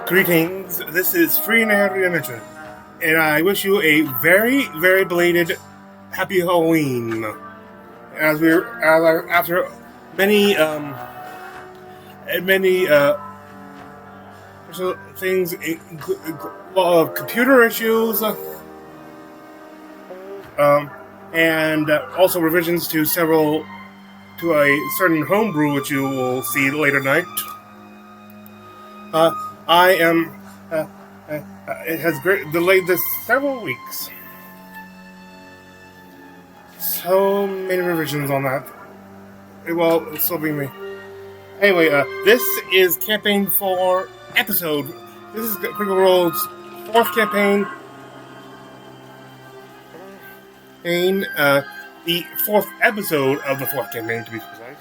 Greetings, this is Free and Harry Dimension, and I wish you a very, very belated Happy Halloween. After many things, a lot of computer issues, and also revisions to a certain homebrew, which you will see later tonight. I am. It has delayed this several weeks. So many revisions on that. Well, it'll still be me. Anyway, this is campaign 4 episode. This is Critical Role's 4th campaign. The 4th episode of the 4th campaign, to be precise.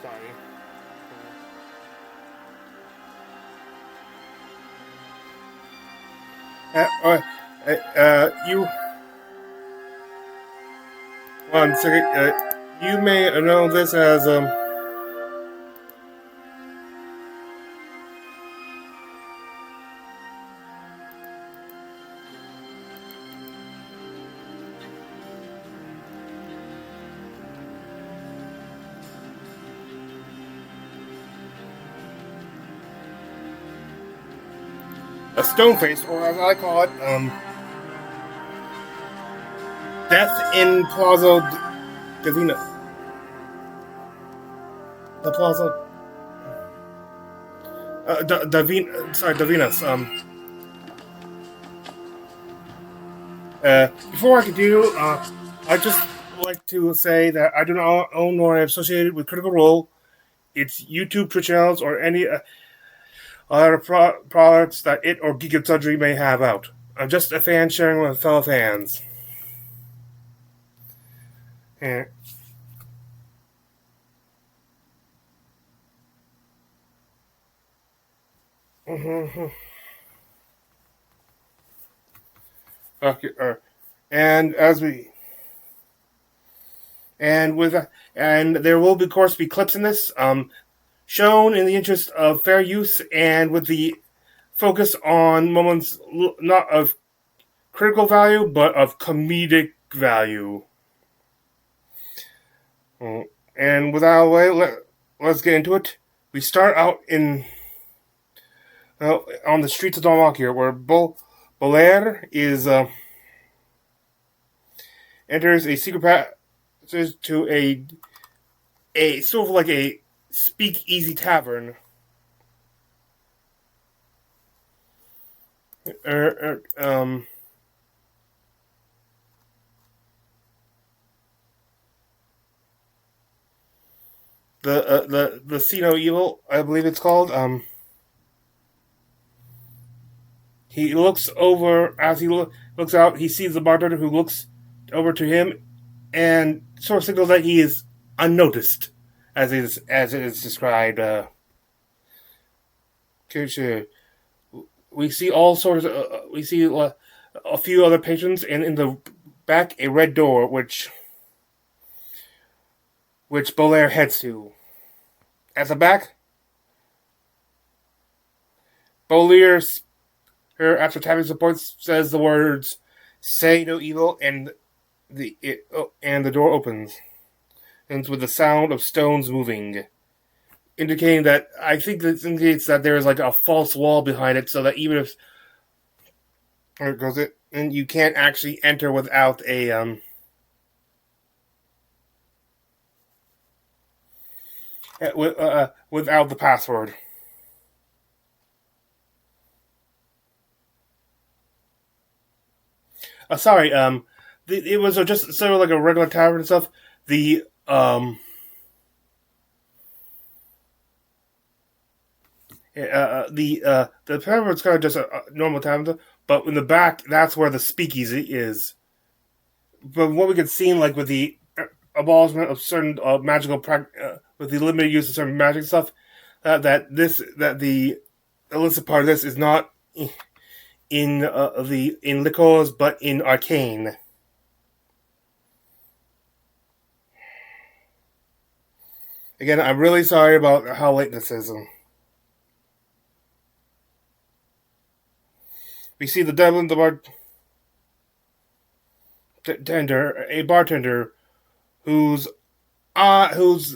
Sorry. You. One second. You may know this as a stoneface, or as I call it, Death in Palazzo Davinos. The Palazzo Davinos. Before I continue, I just like to say that I do not own nor am associated with Critical Role, its YouTube, Twitch channels, or any other products that it or Geek and Sundry may have out. I'm just a fan sharing with fellow fans. Yeah. Okay, and there will be, of course, be clips in this, shown in the interest of fair use and with the focus on moments not of critical value but of comedic value. And without way, let's get into it. We start out on the streets of Don here, where Bolaire is enters a secret passage to a sort of like a speakeasy tavern. The See No Evil, I believe it's called. He looks over as he looks out. He sees the bartender who looks over to him, and sort of signals that he is unnoticed, as it is described. We see all sorts. We see a few other patrons, and in the back a red door, which Bolaire heads to. At the back, Bolaire, after tapping support, says the words "Say no evil," and the door opens, and with the sound of stones moving, indicating that I think this indicates that there is like a false wall behind it, so that even if there goes it, and you can't actually enter without a without the password. Sorry, it was just sort of like a regular tavern and stuff. The tavern's kind of just a normal tavern, but in the back, that's where the speakeasy is. But what we could see, like with the abolishment of certain magical with the limited use of certain magic stuff, that the illicit part of this is not in liquors, but in arcane. Again, I'm really sorry about how late this is. We see the devil, the bartender, a bartender whose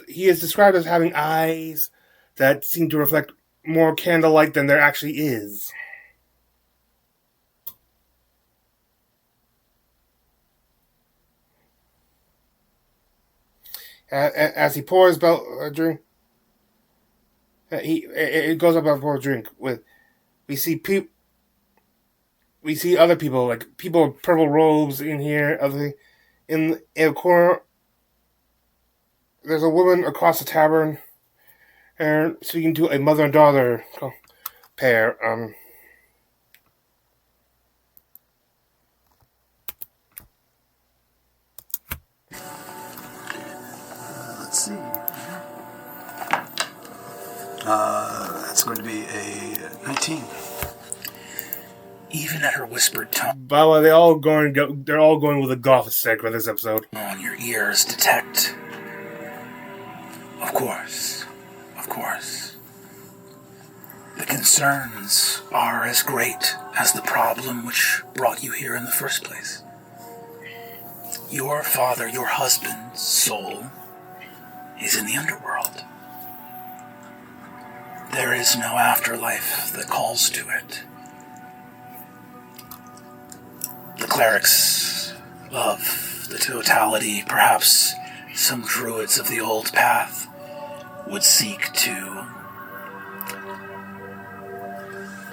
he is described as having eyes that seem to reflect more candlelight than there actually is. As he pours a drink, it goes up and pours a drink. We see other people, like people with purple robes in here. In a corner, there's a woman across the tavern, and speaking to a mother and daughter pair. Let's see. That's going to be a 19. Even at her whispered tone, By the way, they're all going with a goth aesthetic for this episode. On your ears detect. Of course. The concerns are as great as the problem which brought you here in the first place. Your father, your husband's soul is in the underworld. There is no afterlife that calls to it. The clerics of the totality, perhaps some druids of the old path, would seek to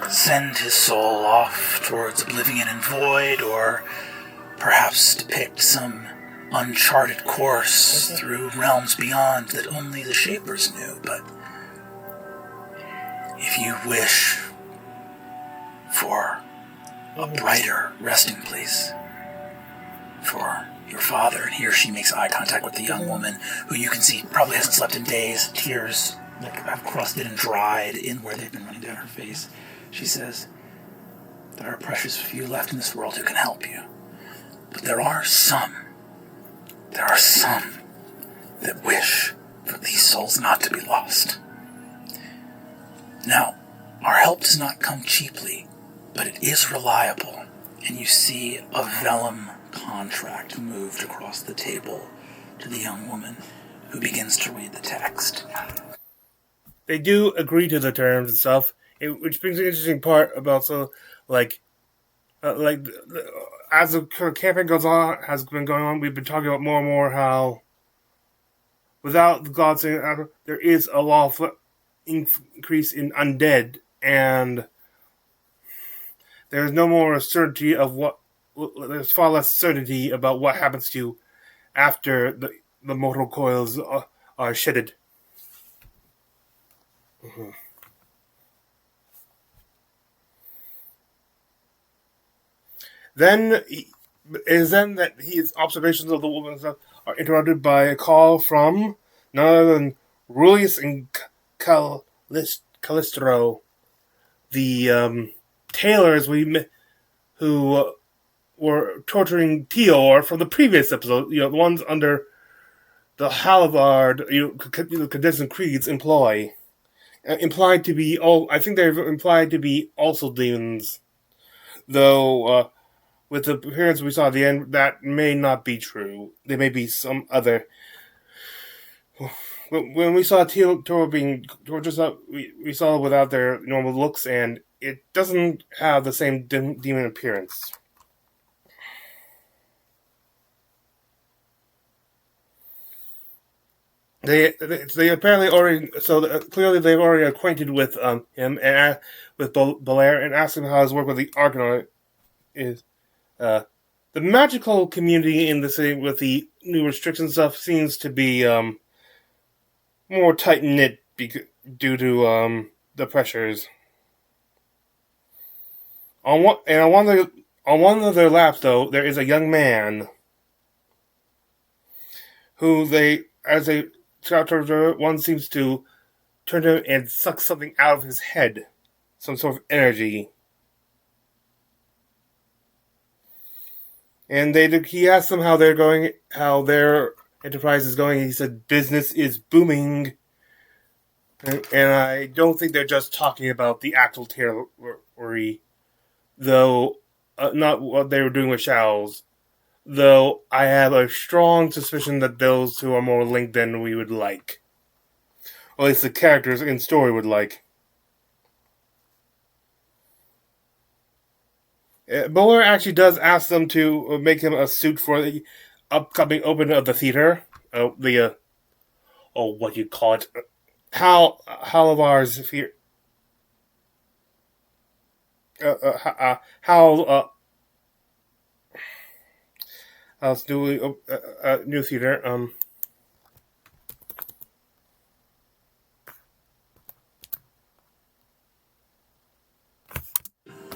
send his soul off towards oblivion and void, or perhaps depict some uncharted course through realms beyond that only the Shapers knew. But if you wish for a brighter resting place for your father, and here she makes eye contact with the young woman, who you can see probably hasn't slept in days. Tears have crusted and dried in where they've been running down her face. She says, there are precious few left in this world who can help you. But there are some that wish for these souls not to be lost. Now, our help does not come cheaply, but it is reliable, and you see a vellum contract moved across the table to the young woman, who begins to read the text. They do agree to the terms and stuff, which brings an interesting part about as the campaign has been going on, we've been talking about more and more how without the gods saying there is a lawful increase in undead, and there's no more certainty of there's far less certainty about what happens to you after the mortal coils are shedded. Mm-hmm. Then that his observations of the woman are interrupted by a call from none other than Rulius and Calistro, the tailors who were torturing Tior from the previous episode. The ones under the halberd, Condensed Creed's employ, implied to be I think they're implied to be also demons, though. With the appearance we saw at the end, that may not be true. There may be some other. When we saw Toro being tortured, we saw it without their normal looks, and it doesn't have the same demon appearance. They apparently already, clearly they've already acquainted with him and with Belair, and asked him how his work with the Argonaut is. The magical community in the city with the new restriction stuff seems to be more tight-knit due to the pressures. On one of their laps, though, there is a young man who as they shout towards her, one seems to turn to him and suck something out of his head, some sort of energy. And he asked them how their enterprise is going. He said, business is booming. And I don't think they're just talking about the actual territory though not what they were doing with Shaw's. Though I have a strong suspicion that those two are more linked than we would like. Or at least the characters in story would like. Bowler actually does ask them to make him a suit for the upcoming opening of the theater. What you call it? Halavar's fear. How's doing new theater?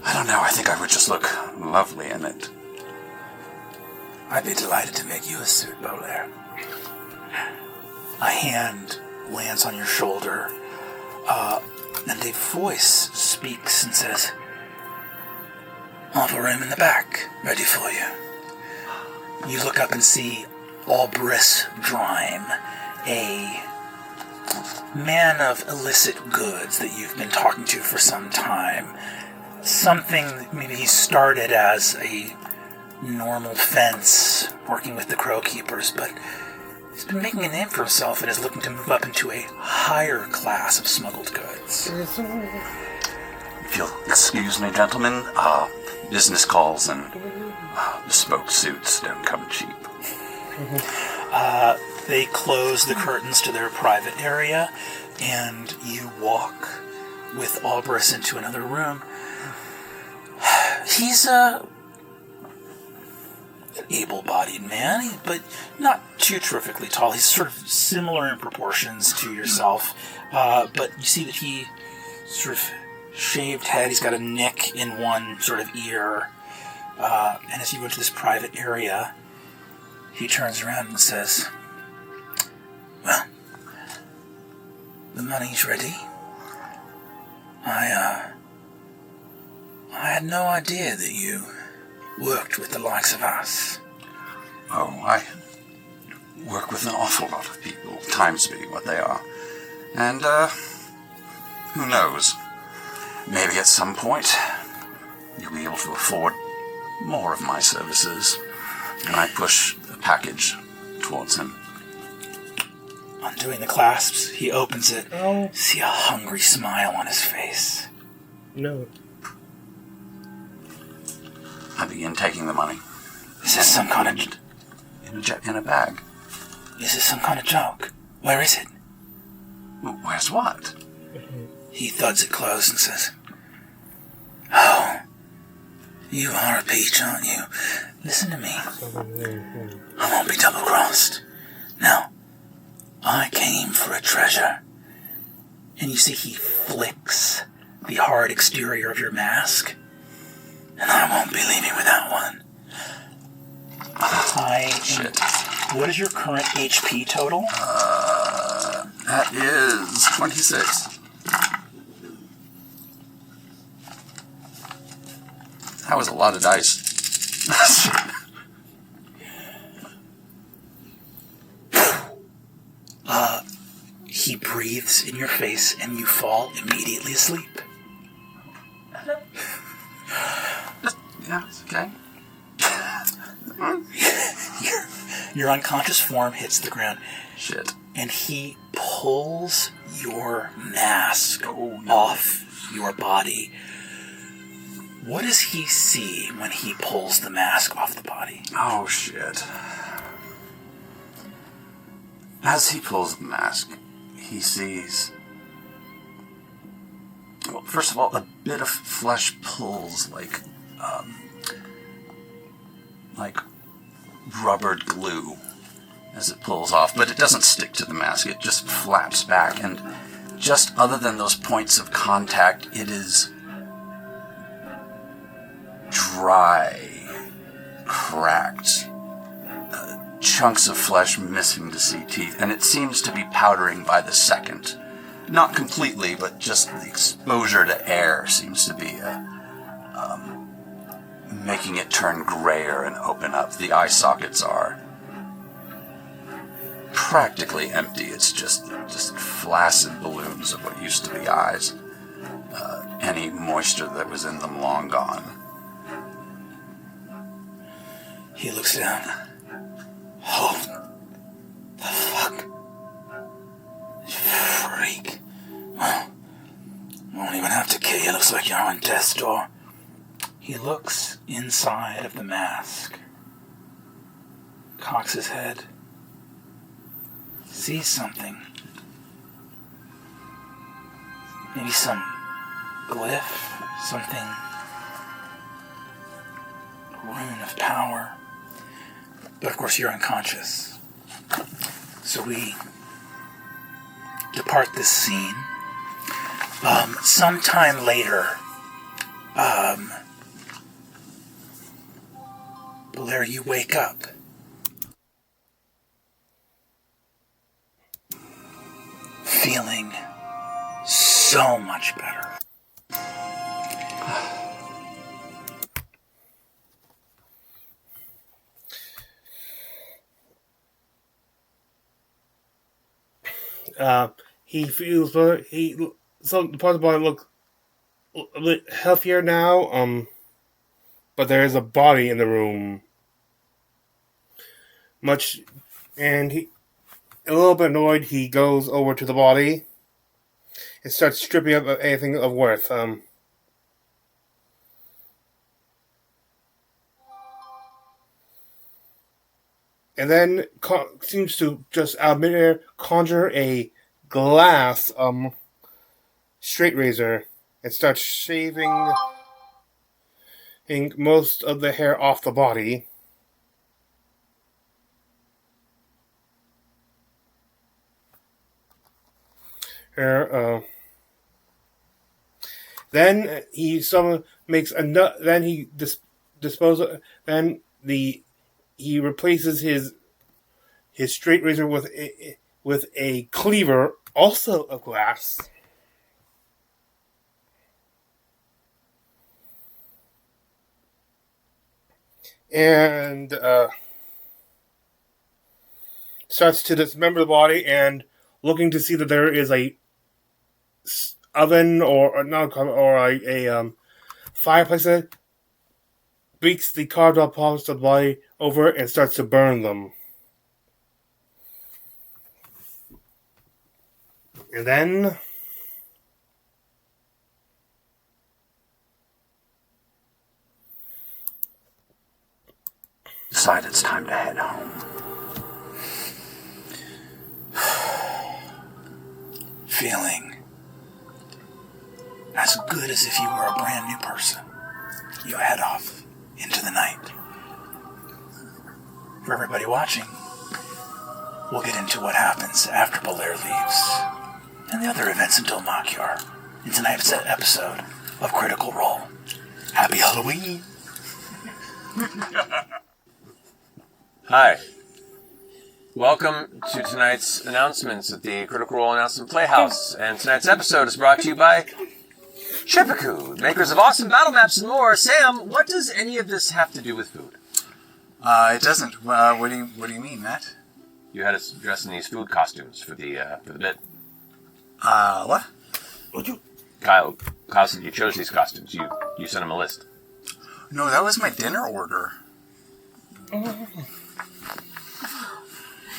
I don't know, I think I would just look lovely in it. I'd be delighted to make you a suit, Bolaire. A hand lands on your shoulder, and a voice speaks and says, "I'll have a room in the back, ready for you." You look up and see Albris Drime, a man of illicit goods that you've been talking to for some time. Something maybe he started as a normal fence, working with the Crow Keepers, but he's been making a name for himself and is looking to move up into a higher class of smuggled goods. If you'll excuse me, gentlemen, business calls and bespoke suits don't come cheap. They close the curtains to their private area, and you walk with Albris into another room. He's an able-bodied man, but not too terrifically tall. He's sort of similar in proportions to yourself, but you see that he sort of shaved head. He's got a nick in one sort of ear, and as you go into this private area, he turns around and says, "Well, the money's ready. I had no idea that you worked with the likes of us." Oh, I work with an awful lot of people, times being what they are. And, who knows? Maybe at some point, you'll be able to afford more of my services. And I push the package towards him. Undoing the clasps, he opens it. Oh. See a hungry smile on his face. No. I begin taking the money. Is this some kind of... In a bag. Is this some kind of joke? Where is it? Where's what? He thuds it closed and says, "Oh, you are a peach, aren't you? Listen to me. I won't be double-crossed. Now, I came for a treasure." And you see he flicks the hard exterior of your mask. "And I won't be leaving without one." Shit. What is your current HP total? That is 26. That was a lot of dice. He breathes in your face and you fall immediately asleep. Yeah, it's okay. Your unconscious form hits the ground. Shit. And he pulls your mask off your body. What does he see when he pulls the mask off the body? Oh, shit. As he pulls the mask, he sees... Well, first of all, a bit of flesh pulls like rubbered glue as it pulls off, but it doesn't stick to the mask. It just flaps back, and just other than those points of contact, it is dry, cracked, chunks of flesh missing to see teeth, and it seems to be powdering by the second. Not completely, but just the exposure to air seems to be making it turn grayer and open up. The eye sockets are practically empty. It's just flaccid balloons of what used to be eyes. Any moisture that was in them long gone. He looks down. Oh, the fuck? Freak. Well, won't even have to kill you. Looks like you're on death's door. He looks inside of the mask. Cocks his head. Sees something. Maybe some glyph, something, rune of power. But of course you're unconscious. So we depart this scene. Sometime later, Blair, you wake up. Feeling so much better. He feels better. Some parts of the body look a bit healthier now. But there is a body in the room. And he, a little bit annoyed, he goes over to the body and starts stripping up anything of worth. And then seems to just out of midair conjure a glass straight razor and starts shaving most of the hair off the body. Then he makes another. Then he disposes. Then he replaces his straight razor with a cleaver, also of glass. And starts to dismember the body and looking to see that there is a oven or not a fireplace that beats the carved out parts of the body over and starts to burn them. And then decide it's time to head home. Feeling as good as if you were a brand new person. You head off into the night. For everybody watching, we'll get into what happens after Belair leaves and the other events in Dolmakior in tonight's episode of Critical Role. Happy Halloween! Hi. Welcome to tonight's announcements at the Critical Role Announcement Playhouse. And tonight's episode is brought to you by Shepaku, makers of awesome battle maps and more. Sam, what does any of this have to do with food? It doesn't. What do you mean, Matt? You had us dress in these food costumes for the bit. What? Kyle said you chose these costumes. You sent him a list. No, that was my dinner order.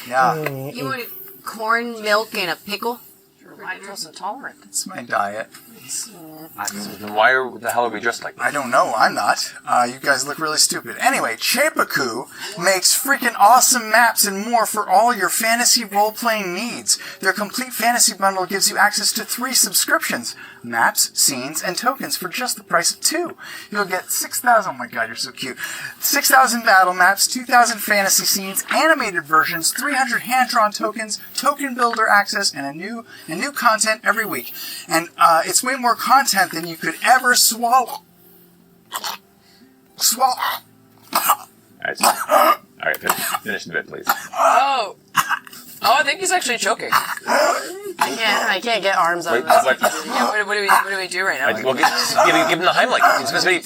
Yeah. You wanted corn, milk, and a pickle? You're lactose intolerant. It's my diet. Then why the hell are we dressed like this? I don't know. I'm not. You guys look really stupid. Anyway, Chepaku makes freaking awesome maps and more for all your fantasy role-playing needs. Their complete fantasy bundle gives you access to 3 subscriptions. Maps, scenes, and tokens for just the price of 2. You'll get 6,000, oh my god, you're so cute, 6,000 battle maps, 2,000 fantasy scenes, animated versions, 300 hand-drawn tokens, token builder access, and new content every week. And it's way more content than you could ever swallow. Alright, finish the bit, please. Oh, I think he's actually choking. I can't get arms out of this. What do we do right now? Well, give him the Heimlich. It's supposed to be...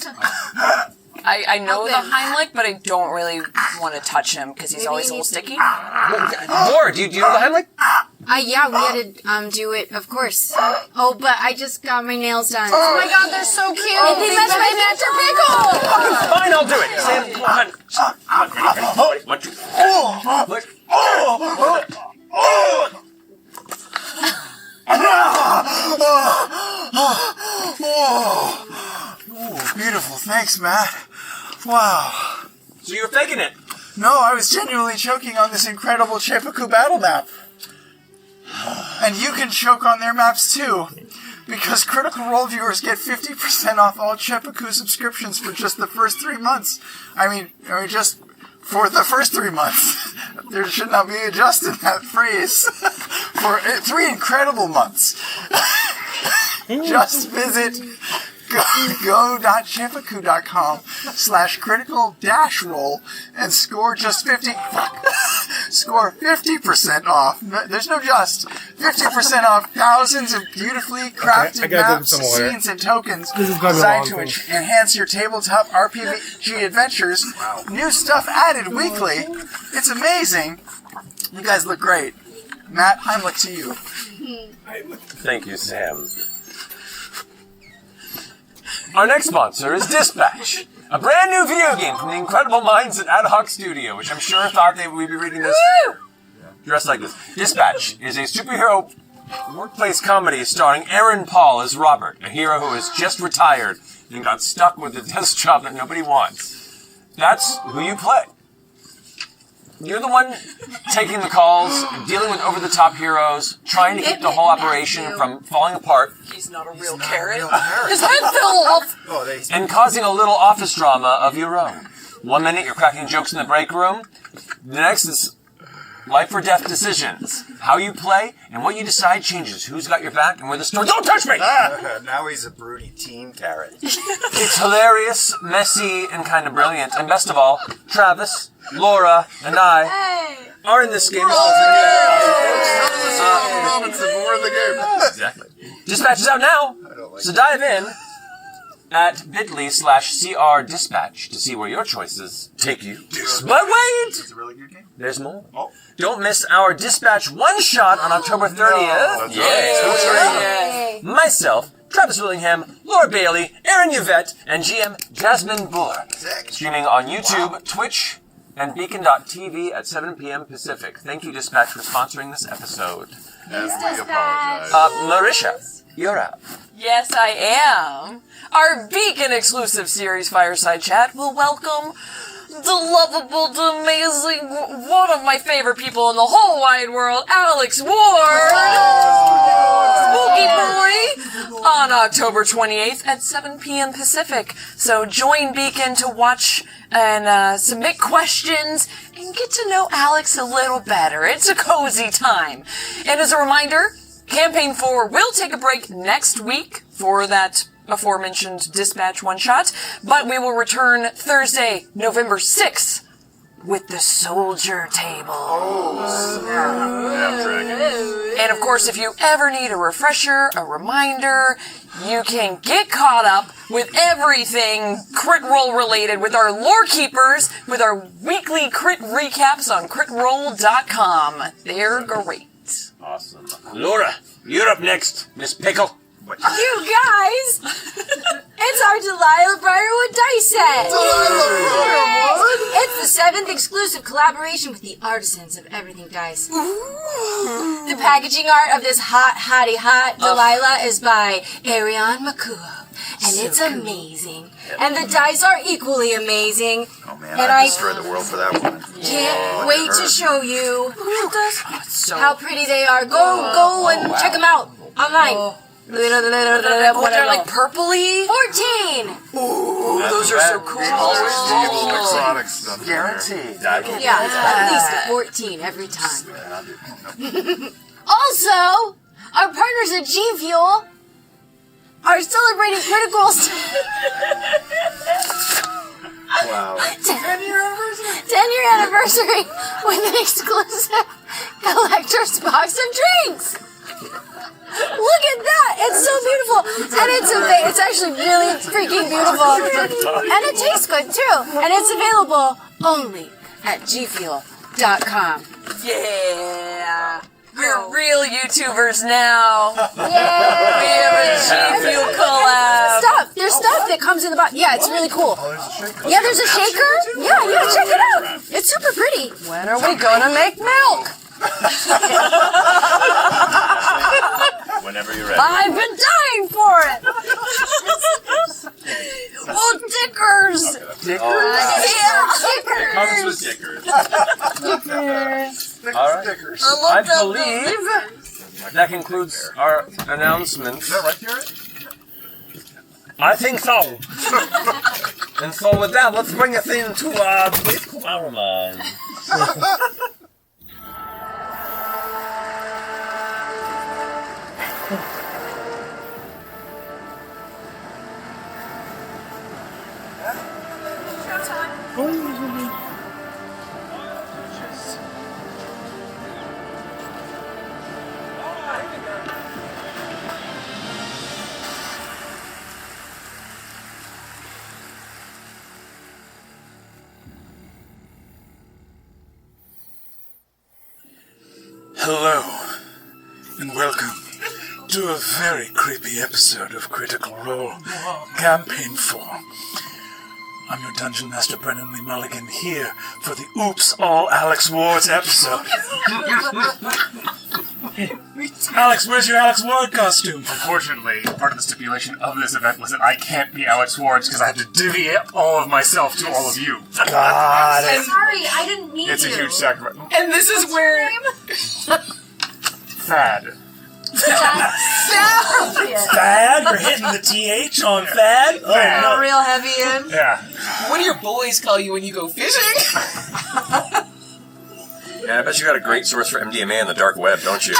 I know the Heimlich, but I don't really want to touch him because he's always a little sticky. More, do you know the Heimlich? Yeah, we had to do it, of course. Oh, but I just got my nails done. Oh my god, they're so cute! They match my pickle! Fine, I'll do it. Sam, come on. One, two. What? Beautiful. Thanks, Matt. Wow. So you were faking it. No, I was genuinely choking on this incredible Chepaku battle map. And you can choke on their maps too, because Critical Role viewers get 50% off all Chepaku subscriptions for just the first 3 months. I mean, just for the first 3 months. There should not be a just in that phrase. For 3 incredible months. Just visit go.chepaku.com/critical-role and score just 50% off. There's no just 50% off thousands of beautifully crafted maps, scenes, and tokens designed to enhance your tabletop RPG adventures. Wow. New stuff added weekly. It's amazing. You guys look great. Matt, Heimlich to you. Thank you, Sam. Our next sponsor is Dispatch, a brand new video game from the incredible minds at Ad Hoc Studio, which I'm sure thought they would be reading this dressed like this. Dispatch is a superhero workplace comedy starring Aaron Paul as Robert, a hero who has just retired and got stuck with a desk job that nobody wants. That's who you play. You're the one taking the calls, dealing with over-the-top heroes, trying to keep the whole operation from falling apart. He's not a real carrot. His head fell off. And causing a little office drama of your own. 1 minute you're cracking jokes in the break room. The next is life or death decisions. How you play and what you decide changes who's got your back and where the story... Don't touch me! Now he's a broody teen carrot. It's hilarious, messy, and kind of brilliant. And best of all, Travis, Laura, and I are in this game. Exactly. Dispatch is out now, so dive in at bit.ly/CR Dispatch to see where your choices take you. But wait! It's a really good game. There's more. Don't miss our Dispatch one-shot on October 30th. Yay! Myself, Travis Willingham, Laura Bailey, Aaron Yvette, and GM Jasmine Buller. Streaming on YouTube, Twitch, and beacon.tv at 7 p.m. Pacific. Thank you, Dispatch, for sponsoring this episode. Marisha, you're out. Yes, I am. Our Beacon exclusive series Fireside Chat will welcome the lovable, the amazing, one of my favorite people in the whole wide world, Alex Ward. Spooky Boy. On October 28th at 7 p.m. Pacific. So join Beacon to watch and submit questions and get to know Alex a little better. It's a cozy time. And as a reminder, Campaign 4 will take a break next week for that aforementioned Dispatch one-shot, but we will return Thursday, November 6th with the Soldier Table. And of course, if you ever need a refresher, a reminder, you can get caught up with everything Crit Roll related with our Lore Keepers, with our weekly crit recaps on critroll.com. They're great. Awesome. Laura, you're up next, Miss Pickle. You guys! It's our Delilah Briarwood dice set! It's the 7th exclusive collaboration with the artisans of everything dice. Ooh. The packaging art of this hot Delilah is by Ariane Makua. And it's amazing. And the dice are equally amazing. Oh man, I destroyed the world for that one. Can't wait to show you how pretty they are. Go and check them out online. They're like purpley? 14! Ooh, those are so cool. Exotic stuff. Guaranteed. Yeah, at least 14 every time. Also, our partners at G Fuel are celebrating critical... Wow. 10-year anniversary with an exclusive collector's box of drinks. Look at that! It's so beautiful, and it's actually really freaking beautiful, and it tastes good too. And it's available only at gfuel.com. Yeah. We're real YouTubers now. Yay! We have a G Fuel collab. There's stuff that comes in the box. Yeah, it's really cool. Yeah, there's a shaker. Yeah, you can check it out. It's super pretty. When are we gonna make milk? Whenever you're ready. I've been dying for it. Oh, Dickers. Yeah, Comes with Dickers. Dickers. All right. I believe that concludes our announcements. Is that right, Garrett? I think so. And so with that, let's bring us into today's Flowerman. Hello, and welcome to a very creepy episode of Critical Role Campaign 4. I'm your Dungeon Master, Brennan Lee Mulligan, here for the Oops All Alex Ward's episode. Alex, where's your Alex Ward costume? Unfortunately, part of the stipulation of this event was that I can't be Alex Ward because I have to divvy up all of myself to all of you. Got it. Sorry, I didn't mean It's a huge sacrifice. And this is where Thad. Fad? You're hitting the TH on Fad? Oh, Fad. no. real heavy in. Yeah. What do your boys call you when you go fishing? Yeah, I bet you got a great source for MDMA on the dark web, don't you?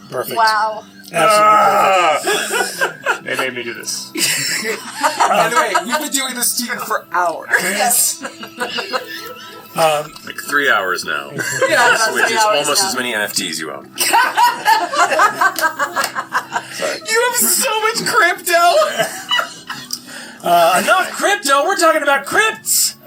Perfect. Wow. Absolutely. They made me do this. By the way, we've been doing this to you for hours. Yes. Like 3 hours now. Yeah, about Which 3 is hours almost now. as many NFTs you own. You have so much crypto. Enough crypto, we're talking about crypts!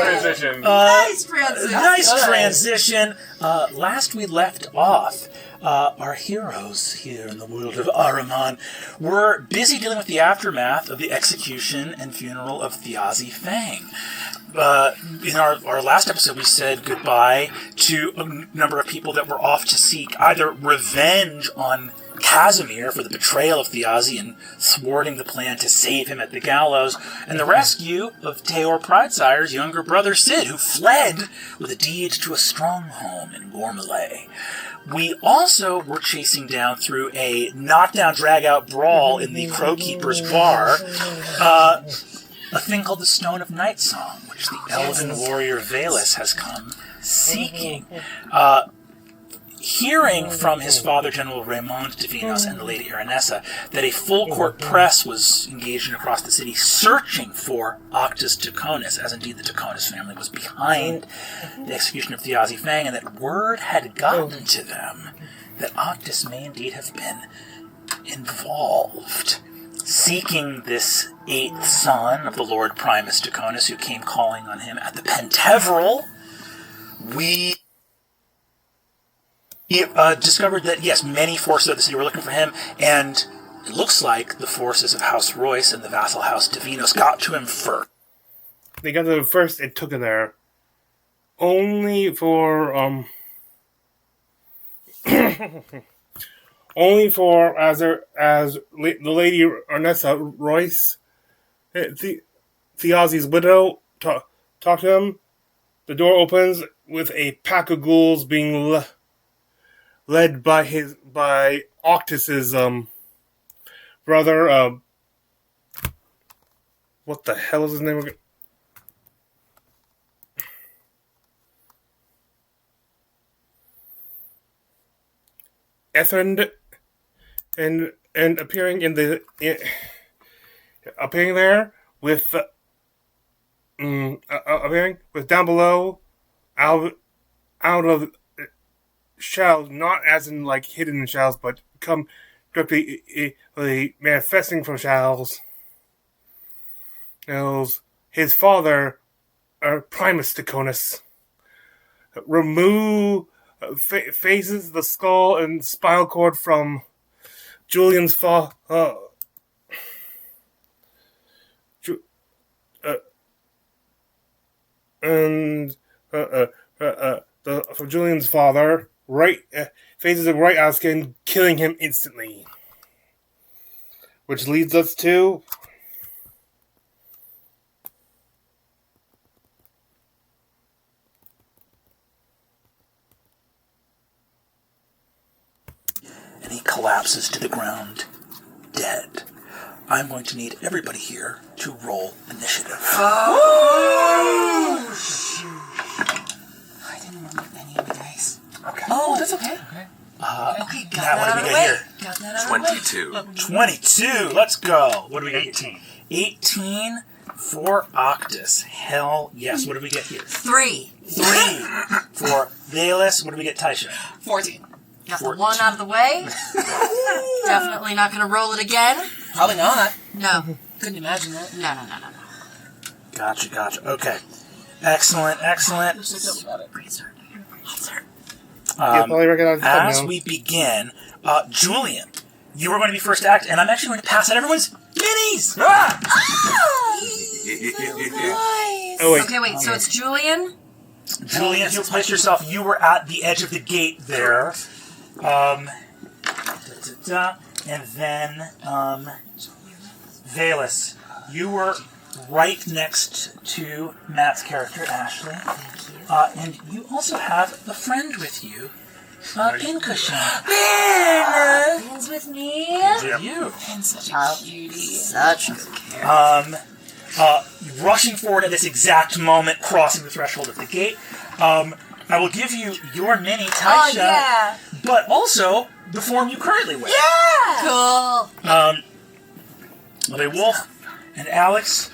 Transition. Nice transition. Nice transition. Last we left off, our heroes here in the world of Ahriman were busy dealing with the aftermath of the execution and funeral of Thiazi Fang. In our last episode, we said goodbye to a number of people that were off to seek either revenge on Casimir for the betrayal of Thiazi and thwarting the plan to save him at the gallows, and the rescue of Teor Pridesire's younger brother Sid, who fled with a deed to a stronghold in Gormalay. We also were chasing down through a knockdown, drag-out brawl in the Crowkeeper's bar, a thing called the Stone of Night Song, which the elven warrior Valus has come seeking. Hearing from his father, General Raymond Davinos, and the Lady Aranessa, that a full-court press was engaged in across the city searching for Octus Tachonis, as indeed the Tachonis family was behind the execution of Thiazi Fang, and that word had gotten to them that Octus may indeed have been involved. Seeking this 8th son of the Lord Primus Tachonis, who came calling on him at the Penteveral, we discovered that, yes, many forces of the city were looking for him, and it looks like the forces of House Royce and the vassal House Davinos got to him first. They got to him first and took him there. Only for, only for, as the Lady Arnessa Royce, Thiazi's widow, talked to him. The door opens with a pack of ghouls being led by Octus's brother. What the hell is his name again? Ethrend, and appearing appearing there with appearing with down below out of shells, not as in like hidden in shells, but come directly manifesting from shells. His father, Primus Tachonis, phases the skull and spinal cord from Julian's father. From Julian's father, faces the right Askin, killing him instantly. Which leads us to and he collapses to the ground, dead. I'm going to need everybody here to roll initiative. I didn't roll any of the dice. Okay. Oh, that's okay. Okay, Matt, got what that do out we of the got way. here? Got that out of the way. 22. 22. Let's go. What do we get? 18. 18 for Octus. Hell yes. What do we get here? 3. 3 for Valus. What do we get, Taisha? 14. Got the 14. 1 out of the way. Definitely not going to roll it again. Probably not. No. Couldn't imagine that. No. Gotcha. Okay. Excellent. About it. probably recognize the As thumbnail. we begin, Julian, you are going to be first to act, and I'm actually going to pass out everyone's minis. Ah! Nice. Oh, wait. Okay, wait. So it's Julian. Julian, if you'll place yourself, you were at the edge of the gate there. And then, Valus, you were right next to Matt's character, Ashley. Thank you. And you also have a friend with you, Pincushion. Hands with me. You. And such a cutie. Such good care. Rushing forward at this exact moment, crossing the threshold of the gate. I will give you your mini, Taisha, Oh, yeah. but also the form you currently wear. Cool. Okay, Wolf and Alex,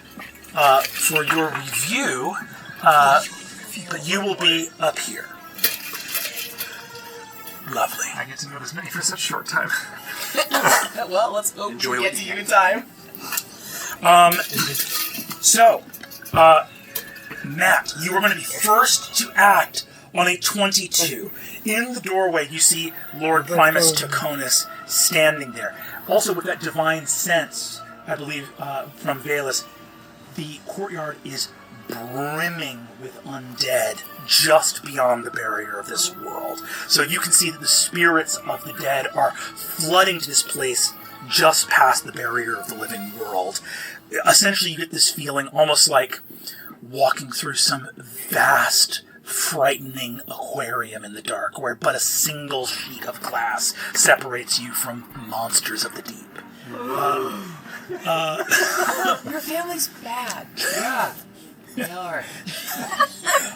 for your review, but you will be up here. Lovely. I get to know this many for such a short time. Well, let's go Enjoy get what to you you in time. So, Matt, you are going to be first to act on a 22. In the doorway, you see Lord Primus Tachonis standing there. Also, with that divine sense, I believe, from Valus, the courtyard is brimming with undead just beyond the barrier of this world. So you can see that the spirits of the dead are flooding to this place just past the barrier of the living world. Essentially, you get this feeling almost like walking through some vast, frightening aquarium in the dark, where but a single sheet of glass separates you from monsters of the deep. Your family's bad. Yeah. They are.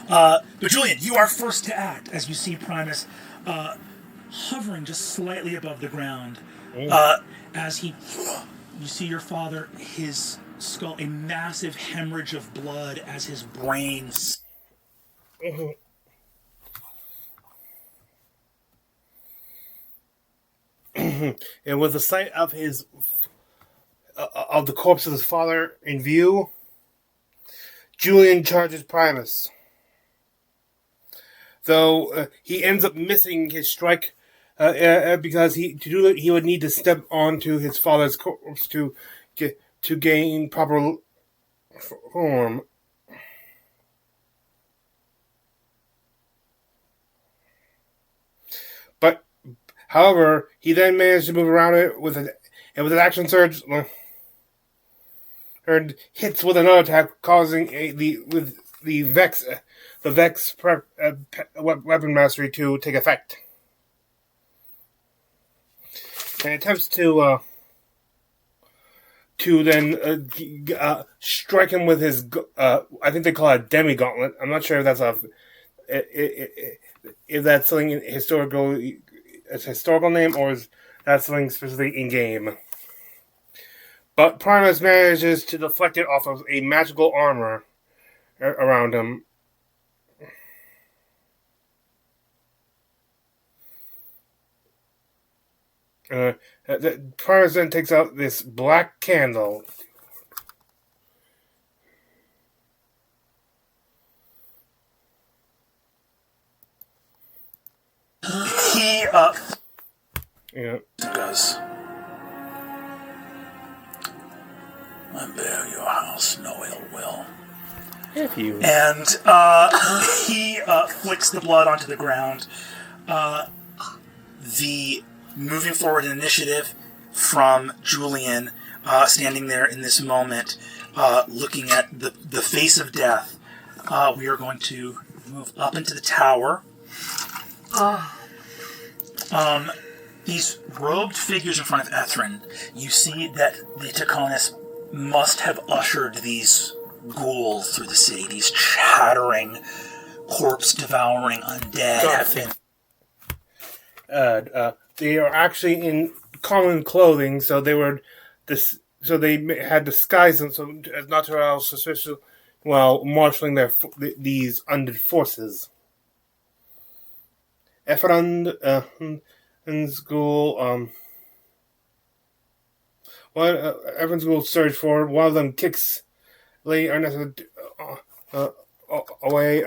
But Julian, you are first to act as you see Primus hovering just slightly above the ground. As you see your father, his skull, a massive hemorrhage of blood as his brain. And with the sight of of the corpse of his father in view, Julian charges Primus. Though he ends up missing his strike because he would need to step onto his father's corpse to gain proper form. But however, he then managed to move around it with an action surge. And hits with another attack, causing the Vex weapon mastery to take effect. And attempts to then strike him with his I think they call it a demi gauntlet. I'm not sure if that's if that's something it's a historical name, or is that something specifically in game. But Primus manages to deflect it off of a magical armor around him. Primus then takes out this black candle. He Yeah. goes. I bear your house no ill will. If you. And he flicks the blood onto the ground. The moving forward initiative from Julian, standing there in this moment, looking at the face of death. We are going to move up into the tower. These robed figures in front of Ethrin, you see that the Tachonis must have ushered these ghouls through the city. These chattering, corpse-devouring undead have been... They are actually in common clothing, so they were so they had disguised them so as not to arouse suspicion while marshalling these undead forces. Ephraim's ghoul, Ephraim's ghoul search for one of them kicks Lady Ernest away.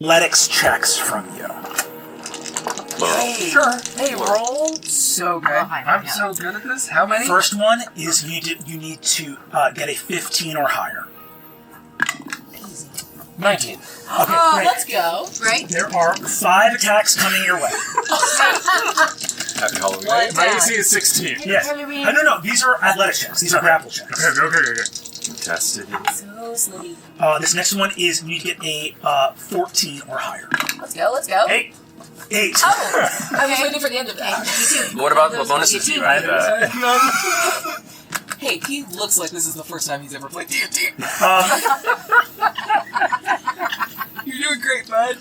Athletics checks from you. Sure. Hey, roll. So good. I'm so good at this. How many? First one is you need to get a 15 or higher. 19. Okay, great. Let's go. Right? There are 5 attacks coming your way. Happy Halloween. My AC is 16. Yes. No. These are athletic checks. These are grapple checks. Okay. Tested. So slutty. This next one is you need to get a 14 or higher. Let's go. 8. Oh, I was waiting for the end of that. What about the bonuses do you add? Hey, he looks like this is the first time he's ever played D&D. You're doing great, bud.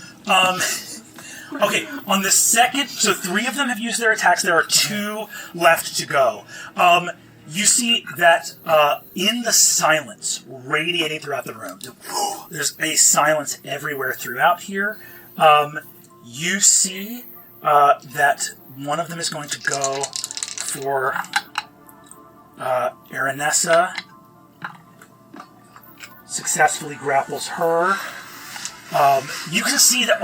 Okay, on the second, so 3 of them have used their attacks. There are 2 left to go. You see that in the silence radiating throughout the room, there's a silence everywhere throughout here. You see that one of them is going to go for Aranessa. Successfully grapples her. You can see that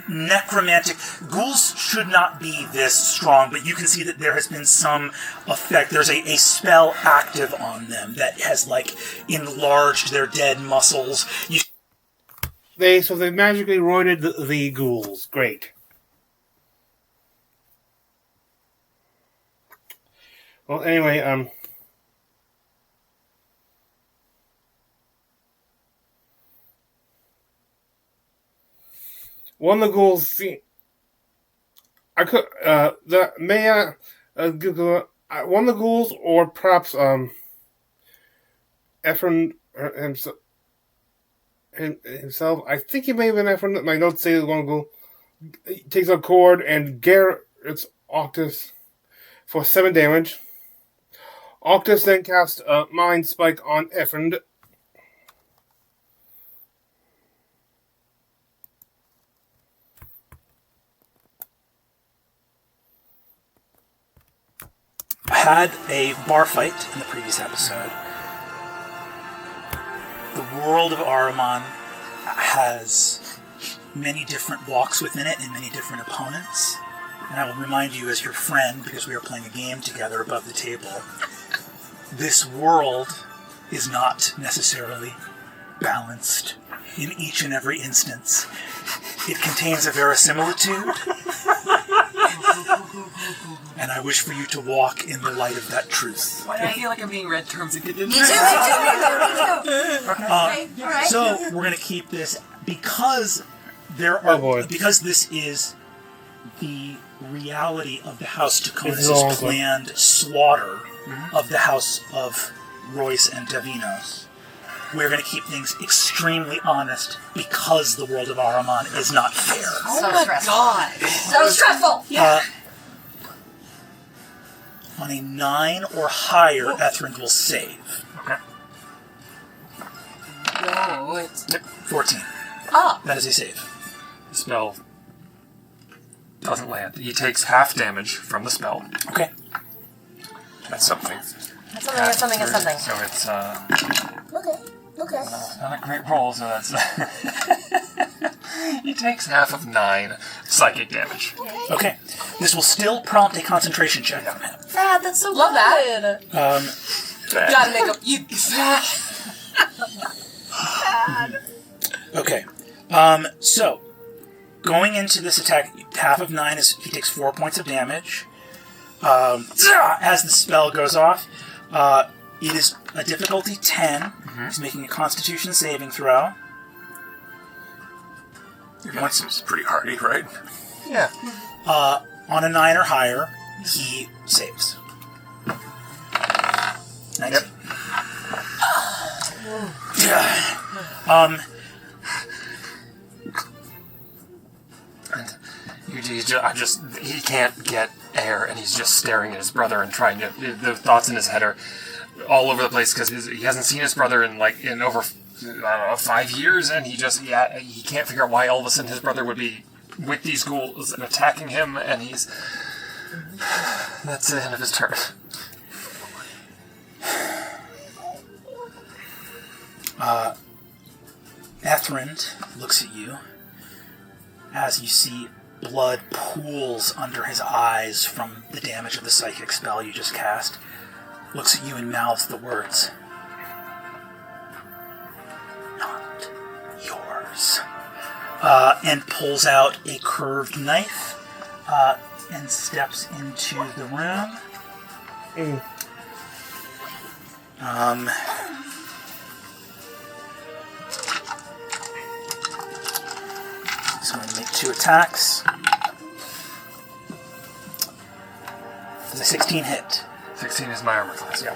necromantic ghouls should not be this strong, but you can see that there has been some effect. There's a spell active on them that has enlarged their dead muscles. They magically roided the ghouls. Great. Well, anyway, one of the ghouls. I could one of the ghouls, or perhaps Ephraim himself. I think he may have been Ephraim. My notes say one ghoul takes a cord and Garrett's Octus for 7 damage. Octus then casts a Mind Spike on Ephraim. Had a bar fight in the previous episode. The world of Ahriman has many different walks within it and many different opponents. And I will remind you as your friend, because we are playing a game together above the table, this world is not necessarily balanced in each and every instance. It contains a verisimilitude, and I wish for you to walk in the light of that truth. Why do I feel like I'm being read terms and conditions? Me too. Okay. Alright. So we're going to keep this because because this is the reality of the House Tachonis' planned slaughter of the House of Royce and Davinos. We're going to keep things extremely honest because the world of Ahriman is not fair. Oh my god. So stressful. On a 9 or higher, Ethrin will save. Okay. No, it's... 14. Ah. That is a save. The spell doesn't land. He takes half damage from the spell. Okay. That's something. That's something. So it's Okay. not a great roll, so that's... He takes half of 9 psychic damage. Okay. This will still prompt a concentration check from him. Sad, that's so Love good. that. Gotta make a... You... Okay. So, going into this attack, half of 9 is he takes 4 points of damage. As the spell goes off, it is a difficulty 10. He's making a Constitution saving throw. Seems pretty hardy, right? Yeah. On a 9 or higher, he saves. 19. He can't get air, and he's just staring at his brother and trying to. The thoughts in his head are all over the place because he hasn't seen his brother in over 5 years, and he can't figure out why all of a sudden his brother would be with these ghouls and attacking him, and that's the end of his turn. Ethrend looks at you as you see blood pools under his eyes from the damage of the psychic spell you just cast. Looks at you and mouths the words, "Not yours," and pulls out a curved knife and steps into the room. So I'm going to make 2 attacks. Does a 16 hit? 16 is my armor class, yeah.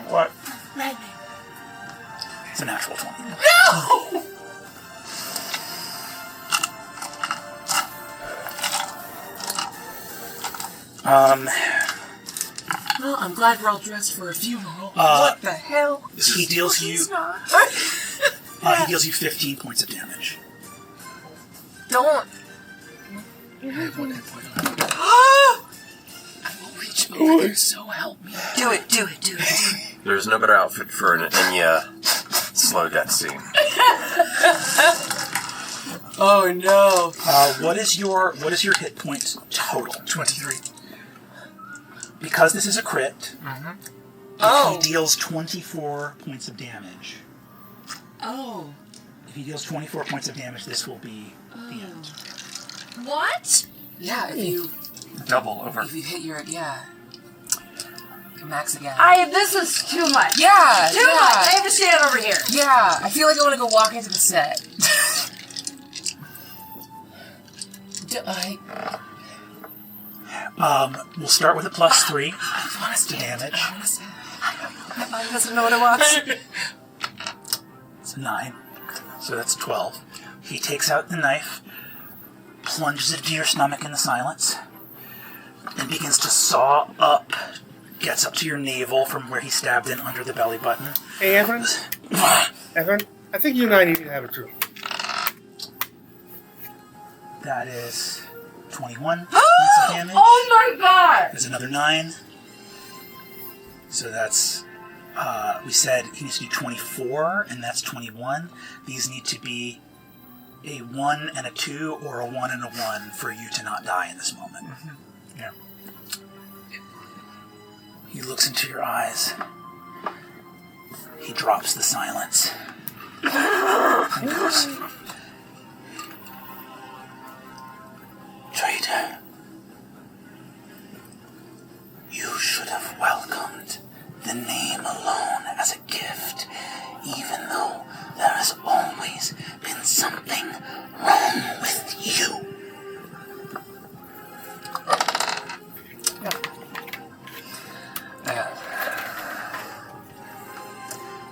What? It's a natural 20. No! Well, I'm glad we're all dressed for a funeral. What the hell? He deals you. He deals you 15 points of damage. Don't. I have 1 hit point left. I will reach over there, so help me. Do it. There's no better outfit for an Enya slow death scene. Oh no. What is your hit points total? 23. Because this is a crit, Oh. he deals 24 points of damage. Oh. If he deals 24 points of damage, this will be the end. What? Yeah, if you Double over. hit your max again. This is too much. Yeah. Too much. I have to stand over here. Yeah, I feel like I want to go walk into the set. We'll start with a +3 to damage. I doesn't know what I want. It's 9. So that's 12. He takes out the knife, plunges it into your stomach in the silence, and begins to saw up. Gets up to your navel from where he stabbed in under the belly button. Hey, Evan? Evan, I think you and I need to have a truth. That is 21 points of damage. Oh my god! There's another 9. So that's, we said he needs to do 24, and that's 21. These need to be a 1 and a 2, or a 1 and a 1 for you to not die in this moment. Mm-hmm. Yeah. He looks into your eyes. He drops the silence. And goes, "Traitor, you should have welcomed the name alone as a gift, even though there has always been something wrong with you."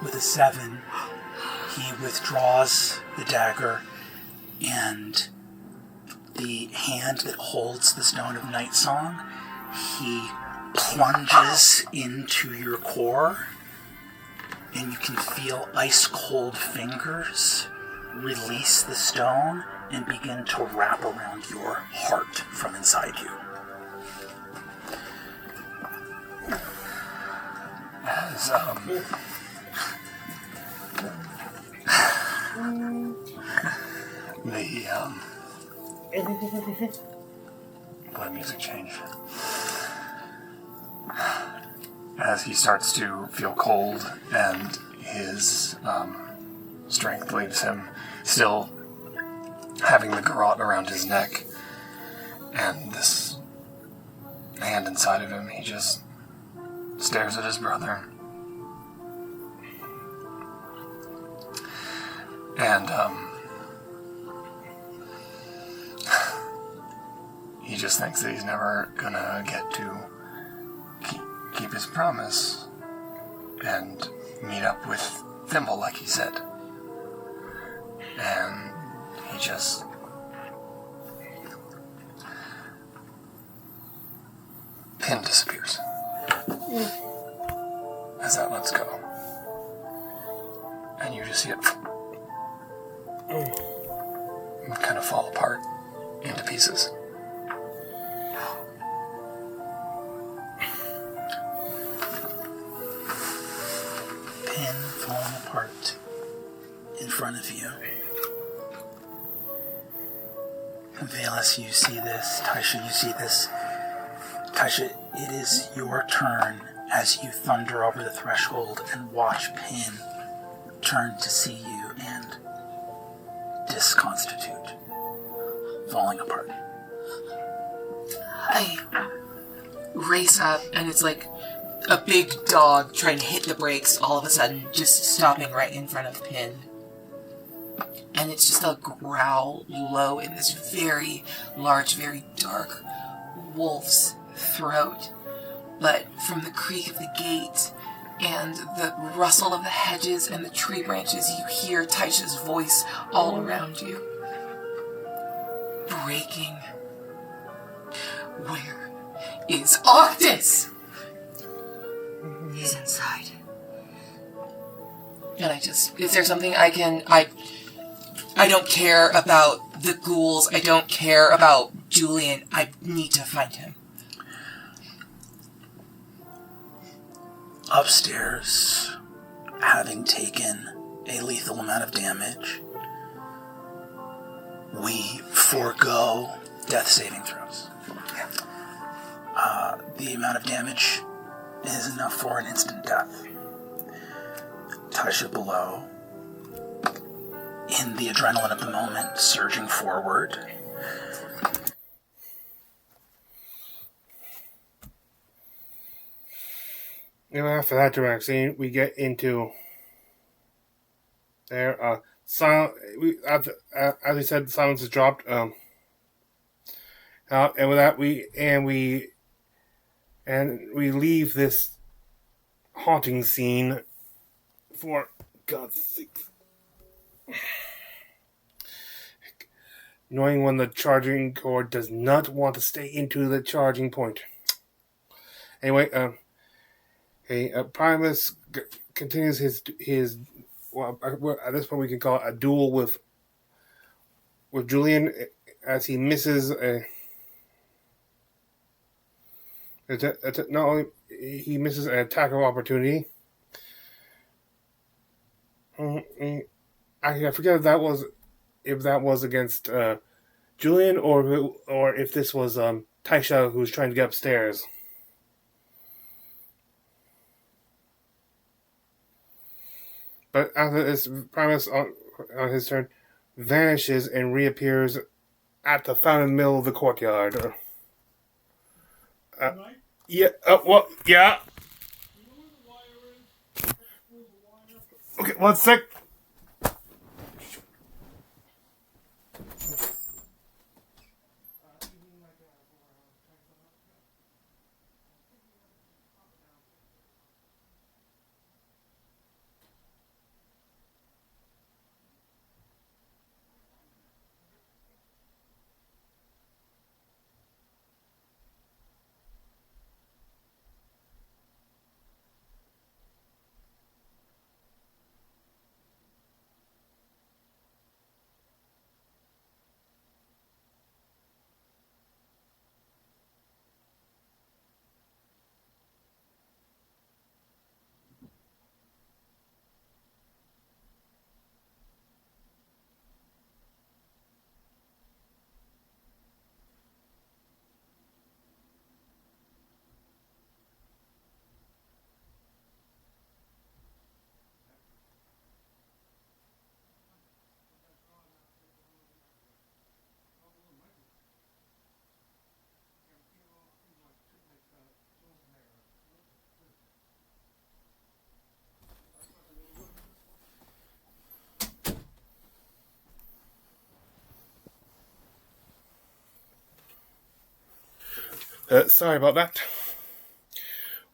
With a 7, he withdraws the dagger, and the hand that holds the Stone of Night Song, he plunges into your core, and you can feel ice-cold fingers release the stone and begin to wrap around your heart from inside you. The music change. As he starts to feel cold and his strength leaves him, still having the garrote around his neck and this hand inside of him, he just stares at his brother. And he just thinks that he's never gonna get to keep his promise and meet up with Thimble like he said. And he just Pin disappears as that lets go. And you just see it kind of fall apart into pieces. Pin falling apart in front of you. Velas, you see this. Taisha, you see this. Taisha, it is your turn as you thunder over the threshold and watch Pin turn to see you and disconstitute, falling apart. I race up, and it's like a big dog trying to hit the brakes all of a sudden, just stopping right in front of Pin. And it's just a growl low in this very large, very dark wolf's throat. But from the creak of the gate and the rustle of the hedges and the tree branches, you hear Taisha's voice all around you. Breaking. Where is Octus? He's inside. And is there something I don't care about the ghouls. I don't care about Julian. I need to find him. Upstairs, having taken a lethal amount of damage, we forego death saving throws. The amount of damage is enough for an instant death. Taisha below, in the adrenaline of the moment, surging forward. And after that dramatic scene, we get into there. As we said, the silence is dropped. And with that, we leave this haunting scene for God's sake. Knowing when the charging cord does not want to stay into the charging point. Anyway, Primus continues his well, at this point we can call it a duel with Julian as he misses not only he misses an attack of opportunity. I forget if that was against Julian or if this was Taisha who's trying to get upstairs. But after this, Primus on his turn vanishes and reappears at the fountain middle of the courtyard. Yeah. Well, yeah. Okay, 1 sec. Sorry about that.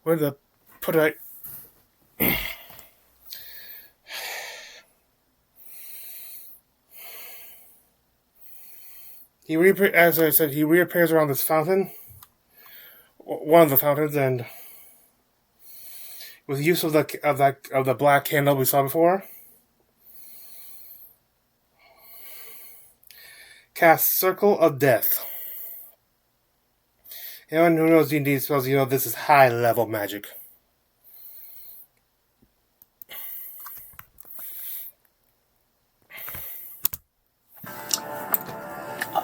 Where the put I? As I said, he reappears around this fountain, one of the fountains, and with use of the black candle we saw before, cast Circle of Death. Anyone who knows D&D spells, this is high level magic.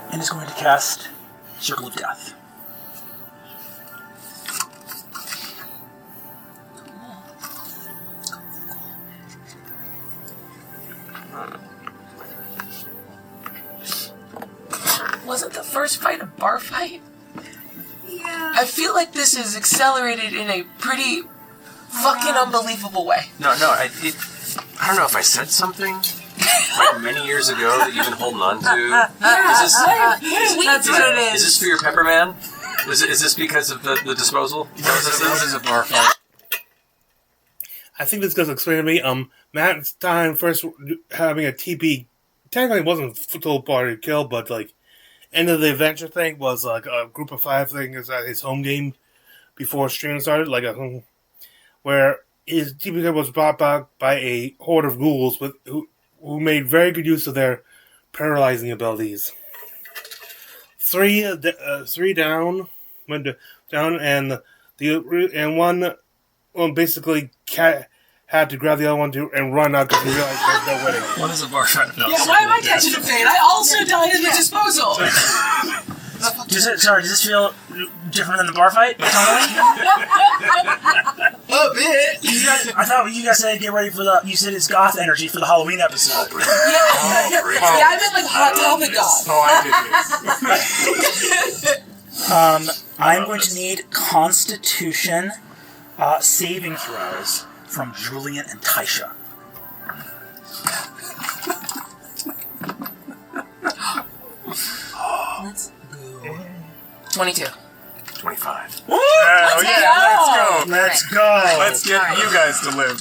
And is going to cast Circle of Death. Wasn't the first fight a bar fight? Yeah. I feel like this is accelerated in a pretty fucking unbelievable way. No, I don't know if I said something many years ago that you've been holding on to. That's what it Is this for your Pepperman? Is this because of the disposal? This is a bar fight. I think this goes explain to me. Matt's time first having a TP technically wasn't full party kill, but like end of the adventure thing was like a group of 5 thing is at his home game before streaming started, where his TP kill was brought back by a horde of ghouls who made very good use of their paralyzing abilities. 3 down, went down, and one basically had to grab the other one and run out because he realized there's no winning. What is a bar fight? No, Yeah, why am I catching a fade? I also died in the disposal. Does this feel different than the bar fight? A bit. I thought you guys said get ready for you said it's goth energy for the Halloween episode. Yeah, I meant like Hot Topic goth. I did. I'm going to need Constitution saving throws from Julian and Taisha. Let's go. 22. 25. Oh yeah, Let's go. let's get you guys to live.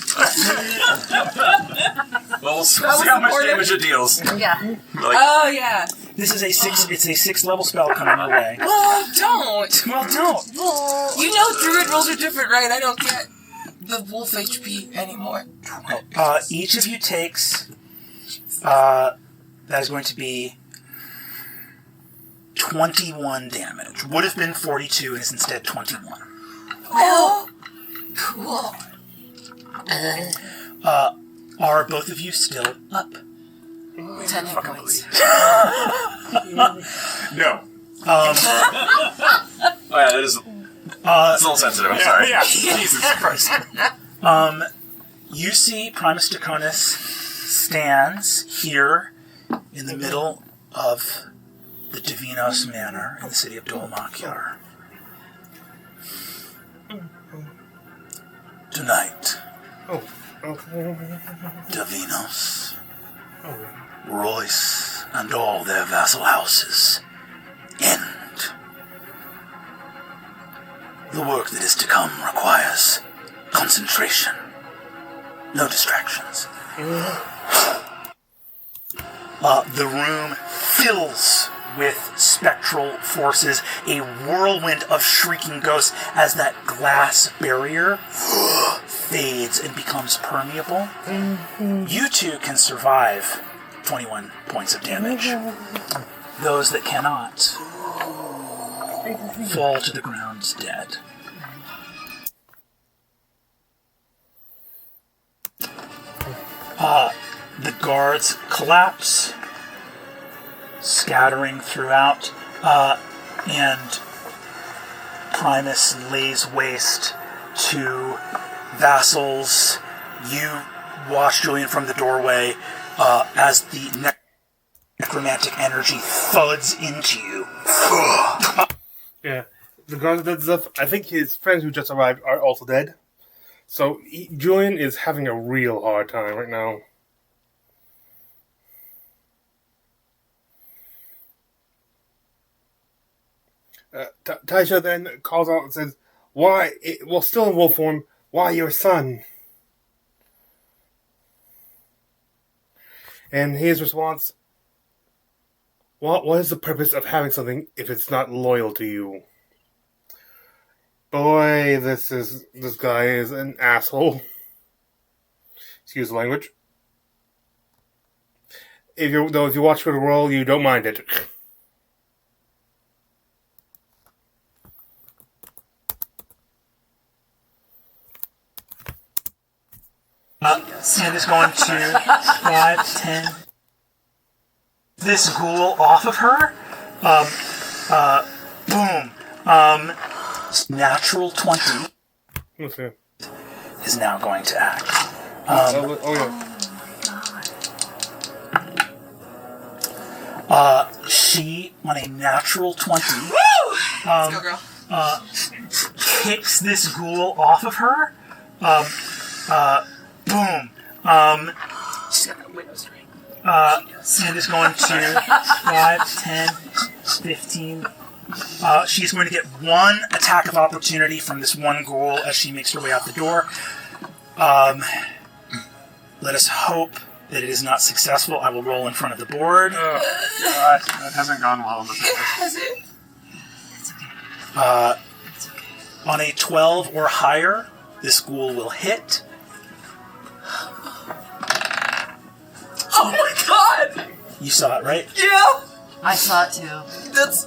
Well, we'll see how much damage it deals. Yeah. Oh yeah. This is it's a 6th level spell coming our way. Oh, don't. Well, don't. You know druid rolls are different, right? I don't get the wolf HP anymore. Each of you takes that is going to be 21 damage. Would have been 42 and is instead 21. Oh, cool. Are both of you still up? 10 hit points. No. Oh yeah, that is. It's a little sensitive. I'm sorry. Yeah. Jesus Christ. You see Primus Tachonis stands here in the middle of the Davinos Manor in the city of Dolmakyar. Tonight, Davinos, Royce, and all their vassal houses end. The work that is to come requires concentration, no distractions. The room fills with spectral forces, a whirlwind of shrieking ghosts as that glass barrier fades and becomes permeable. You two can survive 21 points of damage. Those that cannot fall to the ground dead. The guards collapse, scattering throughout, and Primus lays waste to vassals. You watch Julian from the doorway as the necromantic energy thuds into you. Yeah, the guards. I think his friends who just arrived are also dead. So Julian is having a real hard time right now. Taisha then calls out and says, "Why? Well, still in wolf form. Why your son?" And his response, what is the purpose of having something if it's not loyal to you? Boy, this guy is an asshole. Excuse the language. If you watch Critical Role, you don't mind it. Sand is going to 5, 10. This ghoul off of her. Boom. Natural 20 Okay. is now going to act. She, on a natural 20, Let's go, girl. kicks this ghoul off of her. Boom. She's got that window screen. Sand is going to 5, 10, 15. She's going to get one attack of opportunity from this one ghoul as she makes her way out the door. Let us hope that it is not successful. I will roll in front of the board. God, that hasn't gone well in the past. Has it? On a 12 or higher, this ghoul will hit. Oh my god! You saw it, right? Yeah! I saw it too. That's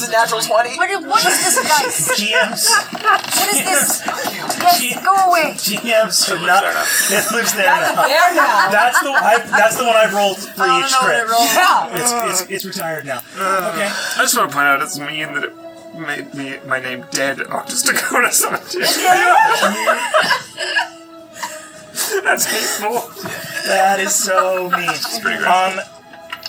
a natural 20. What is this dice? GMs. What is this? Yes, go away. GMs should not. It lives there now. There now. That's the one I've rolled for I each don't know what script. it rolled. Yeah. It's retired now. Okay. I just want to point out it's mean that it made my name dead Octus Tachonis. That's hateful. That is so mean. Pretty great.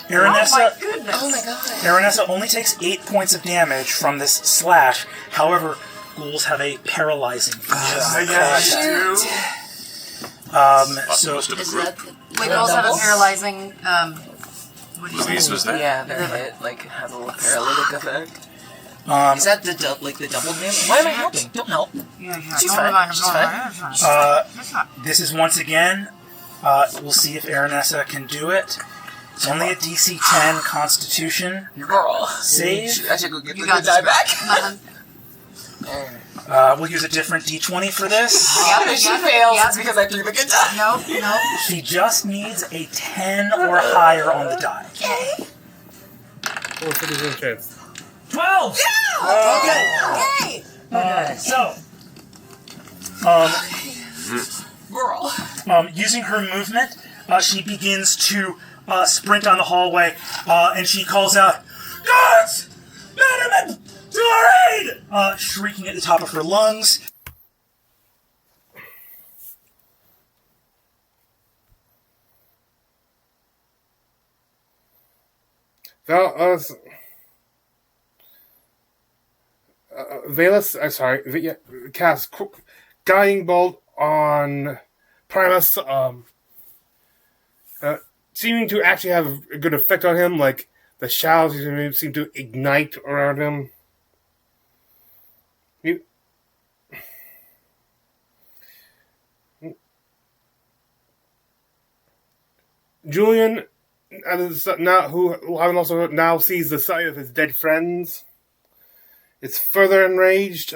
Aranessa, Oh my god. Aranessa only takes 8 points of damage from this slash. However, ghouls have a paralyzing feature. Yeah, you do. So Is that the Wait, also have a paralyzing. What do you Louise say? was there. Yeah, their hit has a little paralytic effect. Is that the double damage? Why am I helping? Don't help. She's fine. She's fine. this is once again. We'll see if Aranessa can do it. It's only a DC 10 Constitution Girl. save. I should go get the got good die this. back. We'll use a different D20 for this. If she fails, it's because I threw the good die. No. She just needs a 10 or higher on the die. Or 50% chance. 12! Okay. So, Girl. using her movement, she begins to sprint down the hallway, and she calls out, "Guards! Gentlemen, to our aid!" Shrieking at the top of her lungs. Valus, cast Guiding Bolt on Primus, seeming to actually have a good effect on him, like the shadows seem to ignite around him. Julian, who also now sees the sight of his dead friends, is further enraged.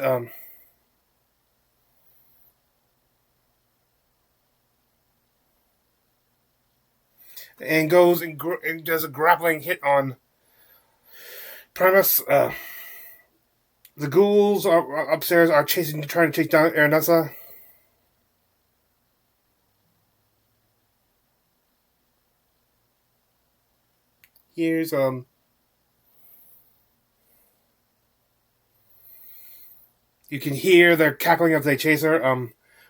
And goes and does a grappling hit on Primus. The ghouls are upstairs are trying to chase down Aranessa. Here's you can hear their cackling as they chase her.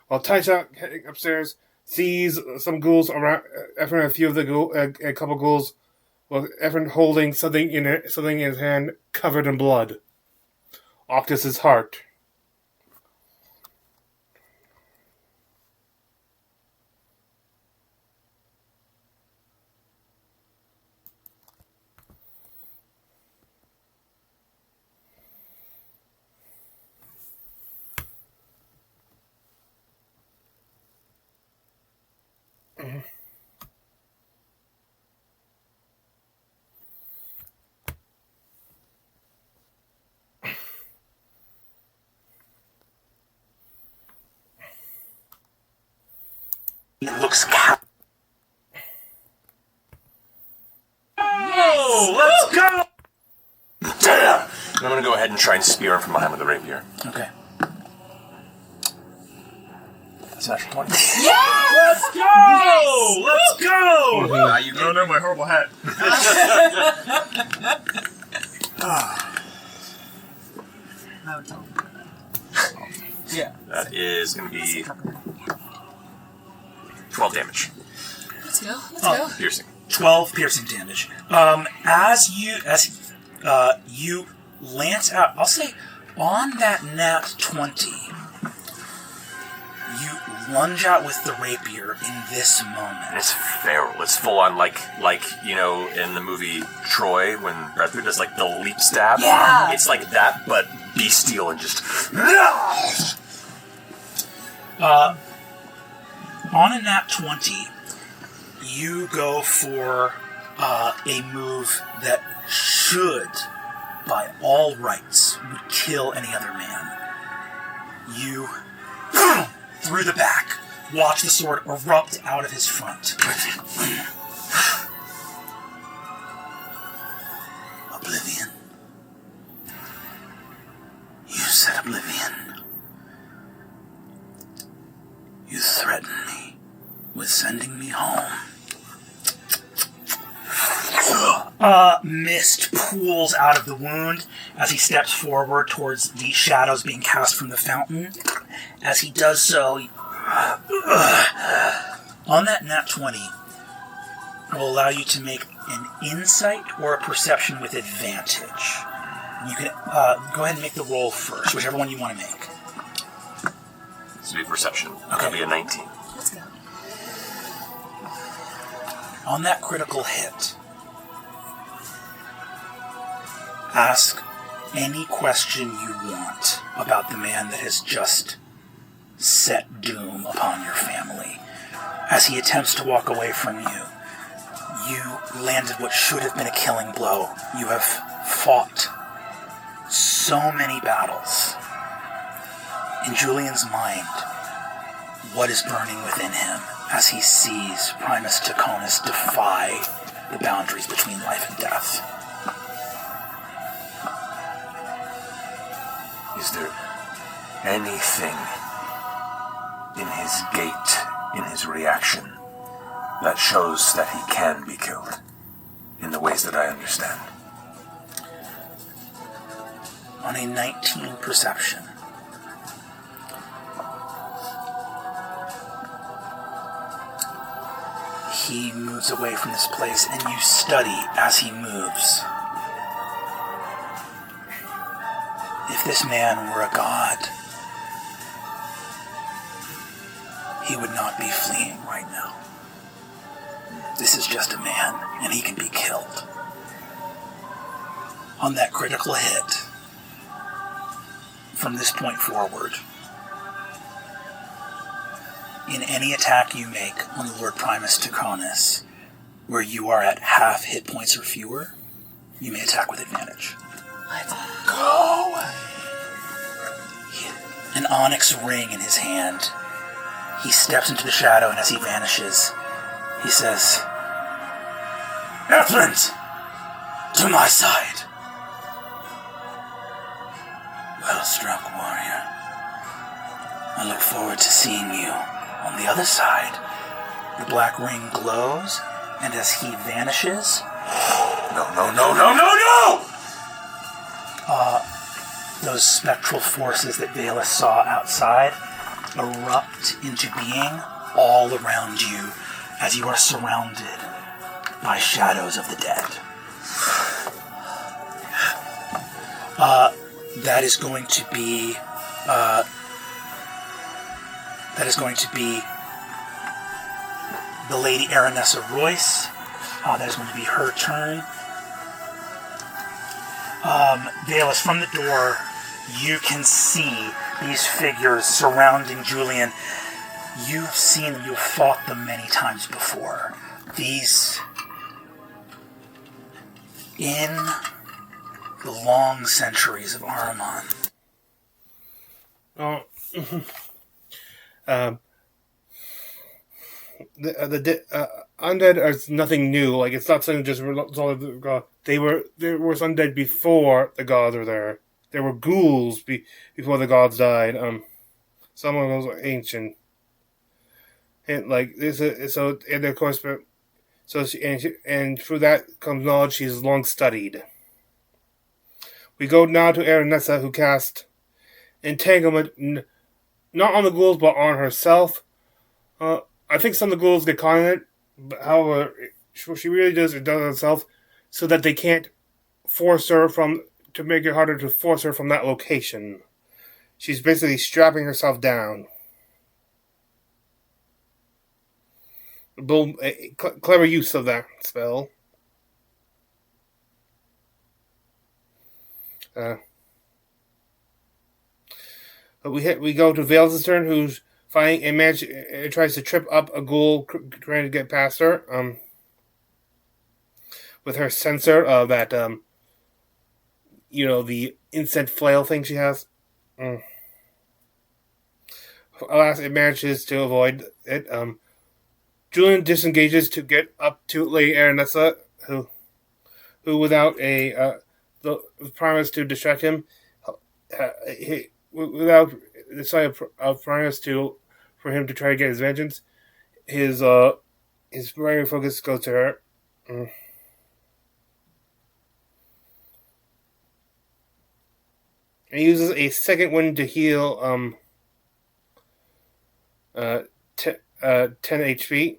While Taisha heading upstairs sees some ghouls around. Ephraim, a few of the a couple ghouls, with Ephraim holding something in his hand, covered in blood. Octus's heart. It looks Oh, let's go! Damn! I'm gonna go ahead and try and spear him from behind with the rapier. Okay. That's an actual 20. Let's go! Let's go! Now you Oh no, my horrible hat. Yeah. That is gonna be 12 damage. Let's go. Let's go. Piercing. 12 piercing damage. As you lance out, I'll say on that nat 20, you lunge out with the rapier in this moment. It's feral. It's full on like you know in the movie Troy when Brad Pitt does like the leap stab. Yeah. It's like that, but bestial and just. On a nat 20, you go for a move that should, by all rights, would kill any other man. You, through the back, watch the sword erupt out of his front. Oblivion. You said oblivion. You threaten me with sending me home. Mist pools out of the wound as he steps forward towards the shadows being cast from the fountain. As he does so, on that nat 20, will allow you to make an insight or a perception with advantage. You can go ahead and make the roll first, whichever one you want to make. This will be perception. Okay. That'll be a 19. Let's go. On that critical hit, ask any question you want about the man that has just set doom upon your family. As he attempts to walk away from you, you landed what should have been a killing blow. You have fought so many battles. In Julian's mind, what is burning within him as he sees Primus Tachonis defy the boundaries between life and death? Is there anything in his gait, in his reaction, that shows that he can be killed in the ways that I understand? On a 19 perception, he moves away from this place, and you study as he moves. If this man were a god, he would not be fleeing right now. This is just a man, and he can be killed. On that critical hit, from this point forward, in any attack you make on the Lord Primus Tachonis, where you are at half hit points or fewer, you may attack with advantage. Let's go! An onyx ring in his hand. He steps into the shadow, and as he vanishes, he says, "Earthland, to my side." Well struck, warrior. I look forward to seeing you on the other side. The black ring glows, and as he vanishes... No! Those spectral forces that Valus saw outside erupt into being all around you as you are surrounded by shadows of the dead. That is going to be the Lady Aranessa Royce. That is going to be her turn. Valus, from the door, you can see these figures surrounding Julian. You've seen them, you've fought them many times before. These, in the long centuries of Ahriman. undead is nothing new. Like, it's not something just result of the god. There was undead before the gods were there. There were ghouls before the gods died. Some of those are ancient. And like this, so and of course, and through that comes knowledge she's long studied. We go now to Aranessa, who cast entanglement not on the ghouls but on herself. I think some of the ghouls get caught in it, but however, what she really does it herself, so that they can't force her to make it harder to force her from that location. She's basically strapping herself down. Clever use of that spell. But we go to Vale's turn, who's fighting and tries to trip up a ghoul trying to get past her. With her sensor of that, the instant flail thing she has. Alas, it manages to avoid it. Julian disengages to get up to Lady Aranessa, who without the promise to distract him, without the sign of promise for him to try to get his vengeance, his primary focus goes to her. And he uses a second wind to heal 10 HP.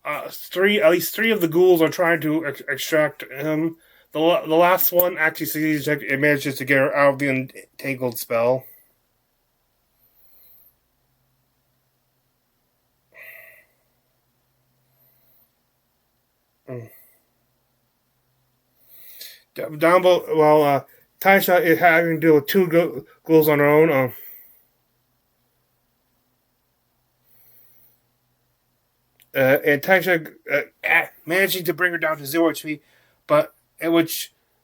At least three of the ghouls are trying to extract him. The last one actually succeeds. It manages to get her out of the entangled spell. Down below, while Taisha is having to deal with two ghouls on her own. And Taisha managing to bring her down to 0 HP, but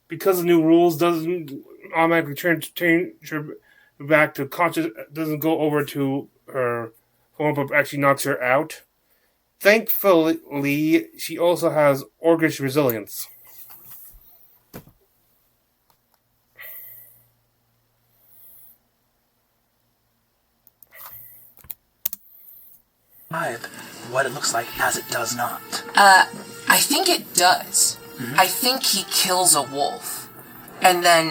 because of new rules, doesn't automatically change her back to conscious. Doesn't go over to her form, but actually knocks her out. Thankfully, she also has Orcish resilience. What it looks like as it does not. I think it does. I think he kills a wolf, and then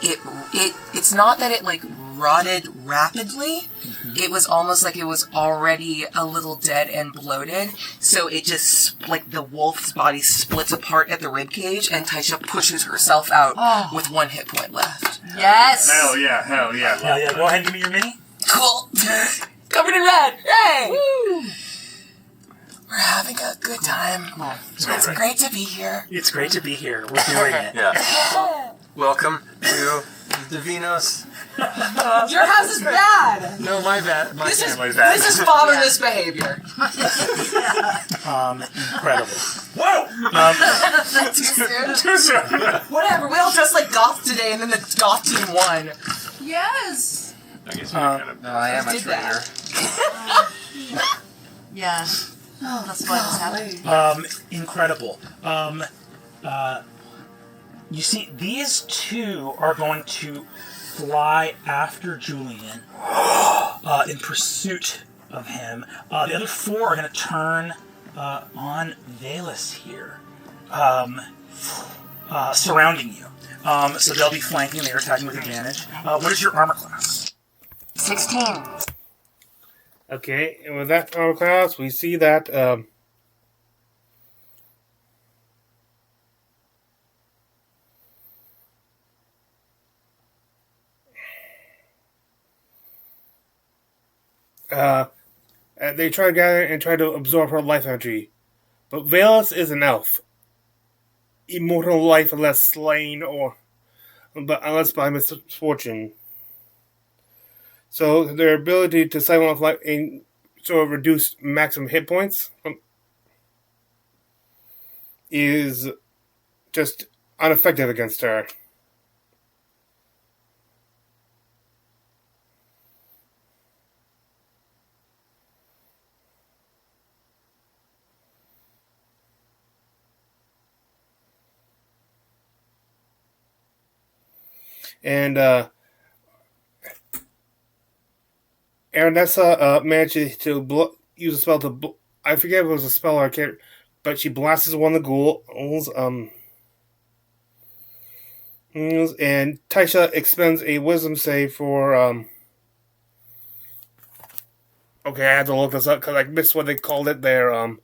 it's not that it like rotted rapidly. It was almost like it was already a little dead and bloated. So it just like the wolf's body splits apart at the ribcage, and Taisha pushes herself out with 1 hit point left. Yes. Hell yeah. Hell yeah, go ahead and give me your mini. Cool. Covered in red. Hey. Woo. We're having a good time. It's great to be here. It's great to be here. We're doing it. Yeah. Welcome to Davinos. Your house is bad. No, my bad. My This family's bad. is fatherless behavior. Incredible. Whoa! Too soon. Whatever. We all dressed like goths today, and then the goth team won. Yes. I guess I am a did traitor. Yeah. Oh, that's why this happened. Incredible. You see, these two are going to fly after Julian in pursuit of him. The other 4 are going to turn on Valus here, surrounding you. So they'll be flanking. They're attacking with advantage. What is your armor class? 16. Okay, and with that armor class, we see that they try to gather and try to absorb her life energy. But Valus is an elf. Immortal life unless slain unless by misfortune. So their ability to silence off life and sort of reduce maximum hit points is just ineffective against her. And Aranessa manages to use a spell to... I forget if it was a spell or I can't... But she blasts one of the ghouls. And Taisha expends a wisdom save for... Okay, I had to look this up because I missed what they called it there.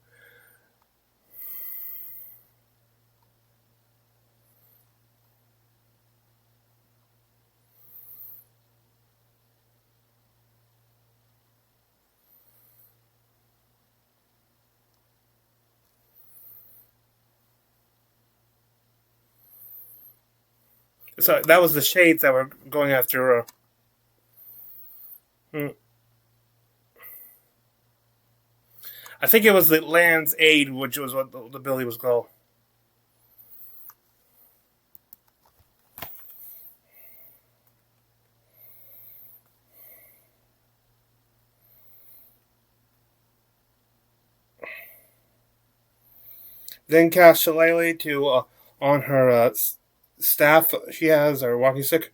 So that was the shades that were going after. I think it was the Land's Aid, which was what the ability was called. Then cast Shillelagh to on her staff she has, or walking stick.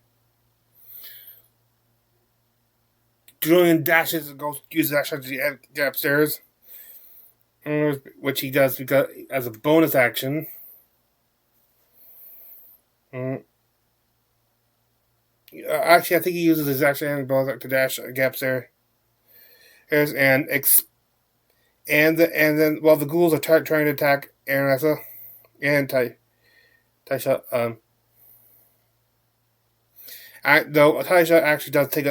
Julian dashes and goes uses that shot to get upstairs, which he does because as a bonus action. Actually, I think he uses his action and bonus to dash get upstairs. And then while the ghouls are trying to attack Aranessa and Taisha, though Taisha actually does take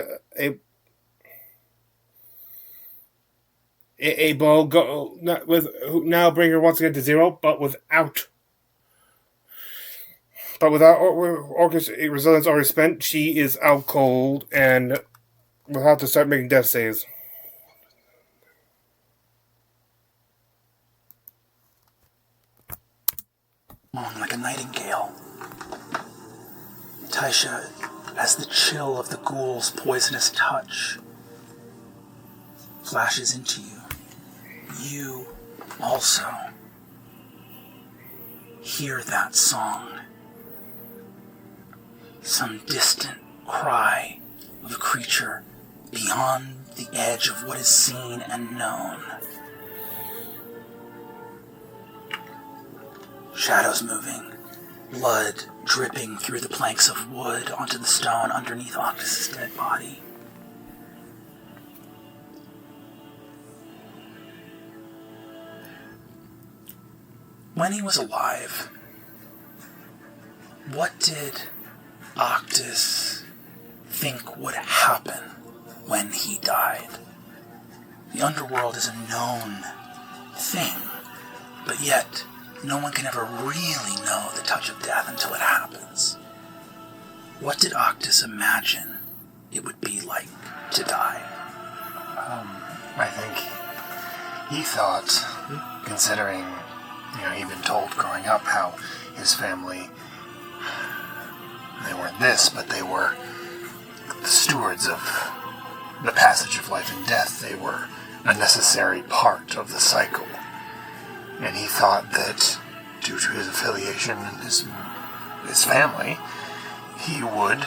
a blow, now bring her once again to 0, but without Orcus' resilience already spent, she is out cold and will have to start making death saves. Like a nightingale. Taisha, as the chill of the ghoul's poisonous touch flashes into you, you also hear that song. Some distant cry of a creature beyond the edge of what is seen and known. Shadows moving, blood dripping through the planks of wood onto the stone underneath Octus's dead body. When he was alive, what did Octus think would happen when he died? The underworld is a known thing, but yet no one can ever really know the touch of death until it happens. What did Octus imagine it would be like to die? I think he thought, considering, he'd been told growing up how his family, they weren't this, but they were the stewards of the passage of life and death. They were a necessary part of the cycle. And he thought that, due to his affiliation and his family, he would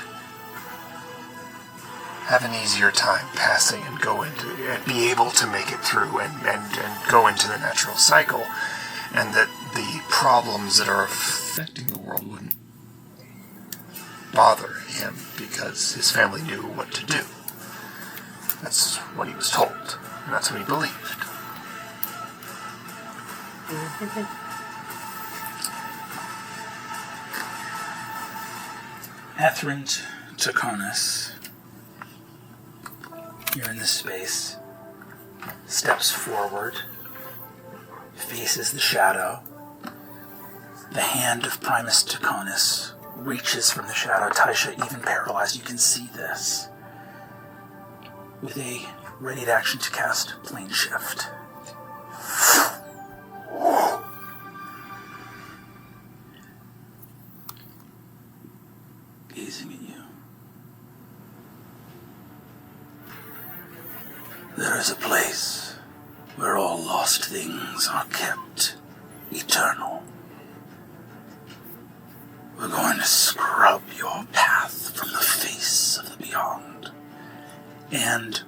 have an easier time passing and be able to make it through and go into the natural cycle, and that the problems that are affecting the world wouldn't bother him because his family knew what to do. That's what he was told, and that's what he believed. Ethrend Tachonis, here in this space, steps forward, faces the shadow. The hand of Primus Tachonis reaches from the shadow. Taisha, even paralyzed, you can see this. With a readied action to cast Plane Shift. Gazing at you. There is a place where all lost things are kept eternal. We're going to scrub your path from the depths of the beyond. And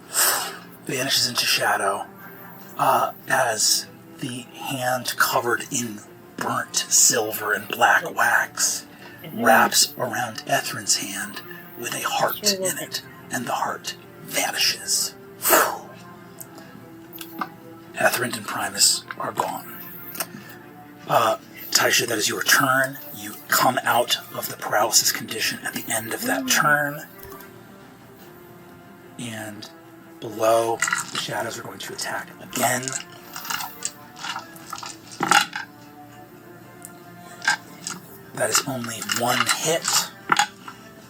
vanishes into shadow as the hand covered in burnt silver and black wax wraps around Ethrin's hand with a heart in it, and the heart vanishes. Ethrin and Primus are gone. Taisha, that is your turn. You come out of the paralysis condition at the end of that turn. And below, the shadows are going to attack again. That is only one hit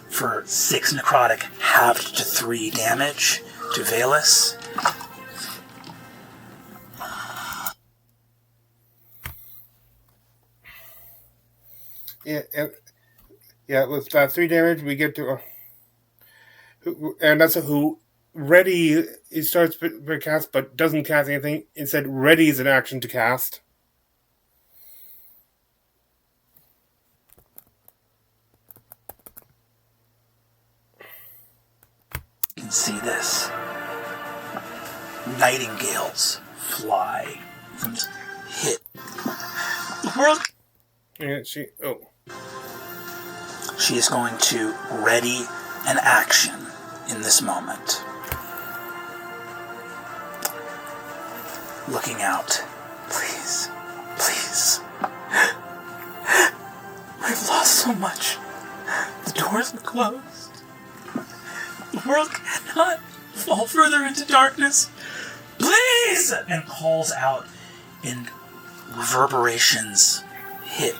for 6 necrotic, halved to 3 damage to Valus. Yeah, with 3 damage, we get to... and that's who ready, he starts to cast, but doesn't cast anything. Instead, readies an action to cast. You can see this. Nightingales fly from this hit. The world... Yeah, she is going to ready an action in this moment. Looking out. Please. Please. We've lost so much. The doors are closed. The world cannot fall further into darkness. Please! And calls out, and reverberations hit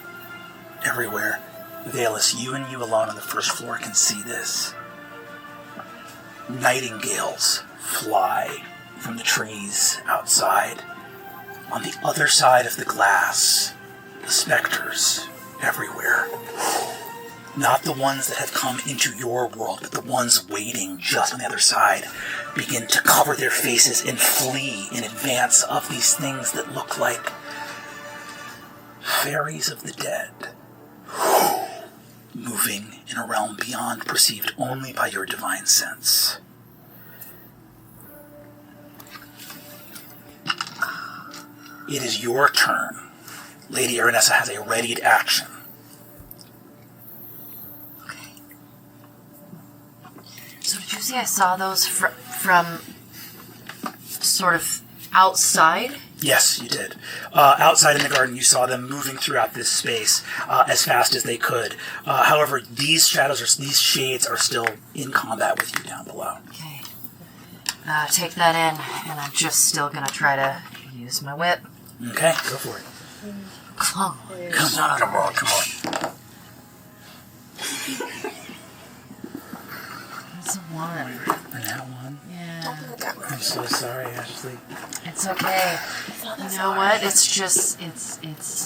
everywhere. Valus, you and you alone on the first floor can see this. Nightingales fly from the trees outside. On the other side of the glass, the specters everywhere. Not the ones that have come into your world, but the ones waiting just on the other side begin to cover their faces and flee in advance of these things that look like fairies of the dead, moving in a realm beyond, perceived only by your divine sense. It is your turn. Lady Aranessa has a readied action. Okay. So did you say I saw those from sort of outside? Yes, you did. Outside in the garden, you saw them moving throughout this space as fast as they could. However, these shades are still in combat with you down below. Okay. Take that in, and I'm just still gonna try to use my whip. Okay, go for it. Come on. Come on. It's a 1. And that one. Yeah. I'm so sorry, Ashley. It's okay. You know what? It's just, it's...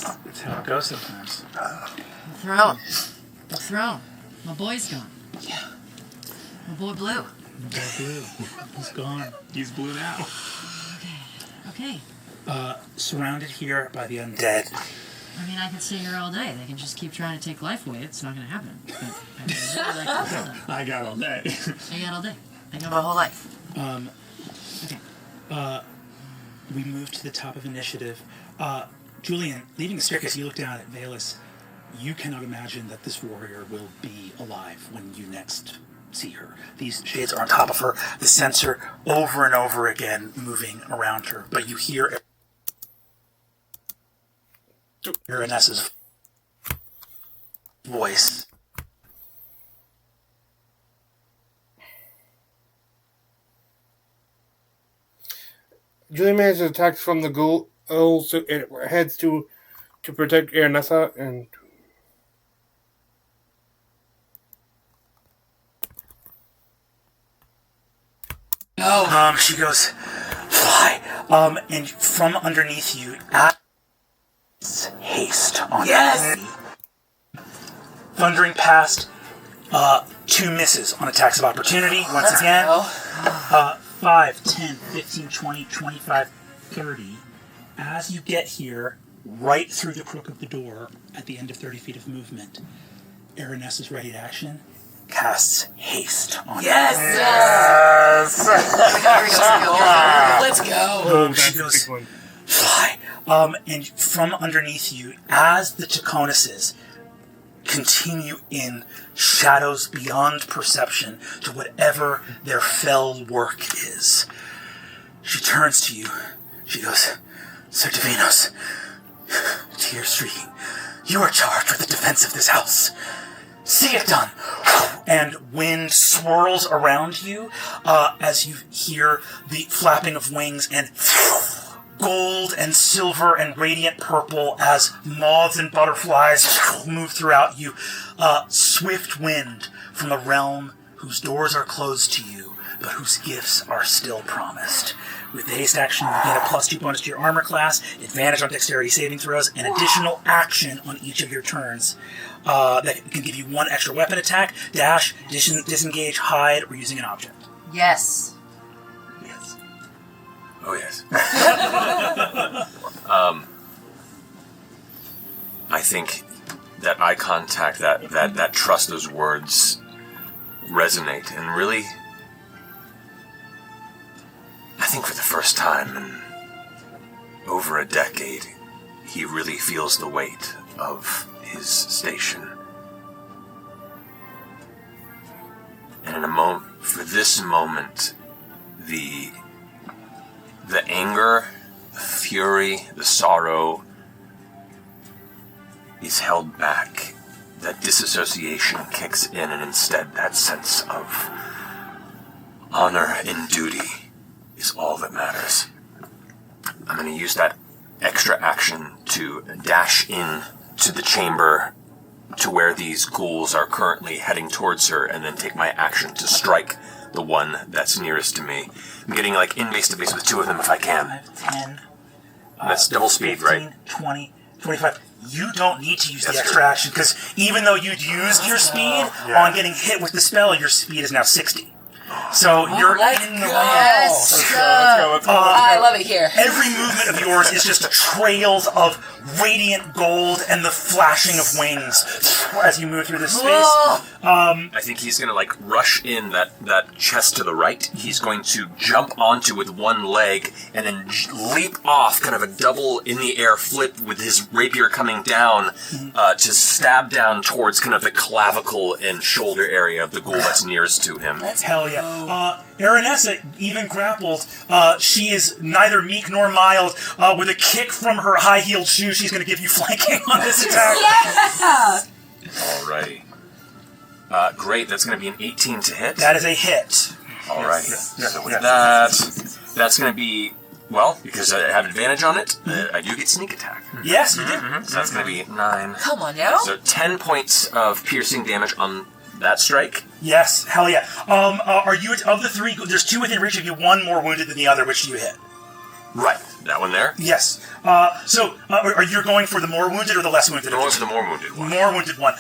That's how it goes sometimes. The throne. My boy's gone. Yeah. My boy Blue. Blue. He's gone. He's blue now. Okay. Surrounded here by the undead. I mean, I can stay here all day. They can just keep trying to take life away. It's not going to happen. But I really like to feel that. I got all day. I got all day. I got my whole life. Okay. We move to the top of initiative. Julian, leaving the staircase, you look down at Valus. You cannot imagine that this warrior will be alive when you next see her. These shades are on top of her, the sensor over and over again moving around her. But you hear Aranessa's voice. Julie manages attacks from the ghoul, so it heads to protect Aranessa and... She goes, fly. And from underneath you, haste on Yes! Thundering past, 2 misses on attacks of opportunity. Once again, 5, 10, 15, 20, 25, 30. As you get here, right through the crook of the door, at the end of 30 feet of movement, Aranessa's ready to action. casts haste on Yes! Let's go. Oh, she that's a goes, big one. fly. And from underneath you, as the Tachonises continue in shadows beyond perception to whatever their fell work is, she turns to you. She goes, Sir Davinos, tears streaking, you are charged with the defense of this house. See it done. And wind swirls around you as you hear the flapping of wings and gold and silver and radiant purple as moths and butterflies move throughout you. Swift wind from a realm whose doors are closed to you, but whose gifts are still promised. With the haste action, you get a +2 bonus to your armor class, advantage on dexterity saving throws, and additional action on each of your turns. That can give you 1 extra weapon attack, dash, disengage, hide, or using an object. Yes. Yes. Oh, yes. I think that eye contact, that trust, those words resonate, and really, I think for the first time in over a decade, he really feels the weight of his station. And in a moment, for this moment, the anger, the fury, the sorrow is held back. That disassociation kicks in, and instead that sense of honor and duty is all that matters. I'm going to use that extra action to dash in to the chamber to where these ghouls are currently heading towards her, and then take my action to strike the one that's nearest to me. I'm getting like in base to base with 2 of them if I can. 10. That's double speed, 15, right? 20, 25. You don't need to use That's the extra good. action, because even though you'd used your speed on getting hit with the spell, your speed is now 60. So you're in the Yes. Let's go. I love it here. Every movement of yours is just trails of radiant gold and the flashing of wings as you move through this space. I think he's going to like rush in that chest to the right. He's going to jump onto with one leg and then leap off, kind of a double in the air flip with his rapier coming down to stab down towards kind of the clavicle and shoulder area of the ghoul that's nearest to him. Hell yeah. Aranessa, even grappled, she is neither meek nor mild. With a kick from her high-heeled shoe, she's going to give you flanking on this attack. Yeah! Alrighty. Great, that's going to be an 18 to hit. That is a hit. Alright. Yes. So with that's going to be, well, because I have advantage on it, I do get sneak attack. Yes, you do. So that's going to be 9. Come on now. So 10 points of piercing damage on that strike. Yes, hell yeah. Are you, of the 3, there's 2 within reach of you, 1 more wounded than the other, which do you hit? Right. That one there? Yes. So, are you going for the more wounded or the less wounded? Going for the more wounded one. More wounded one.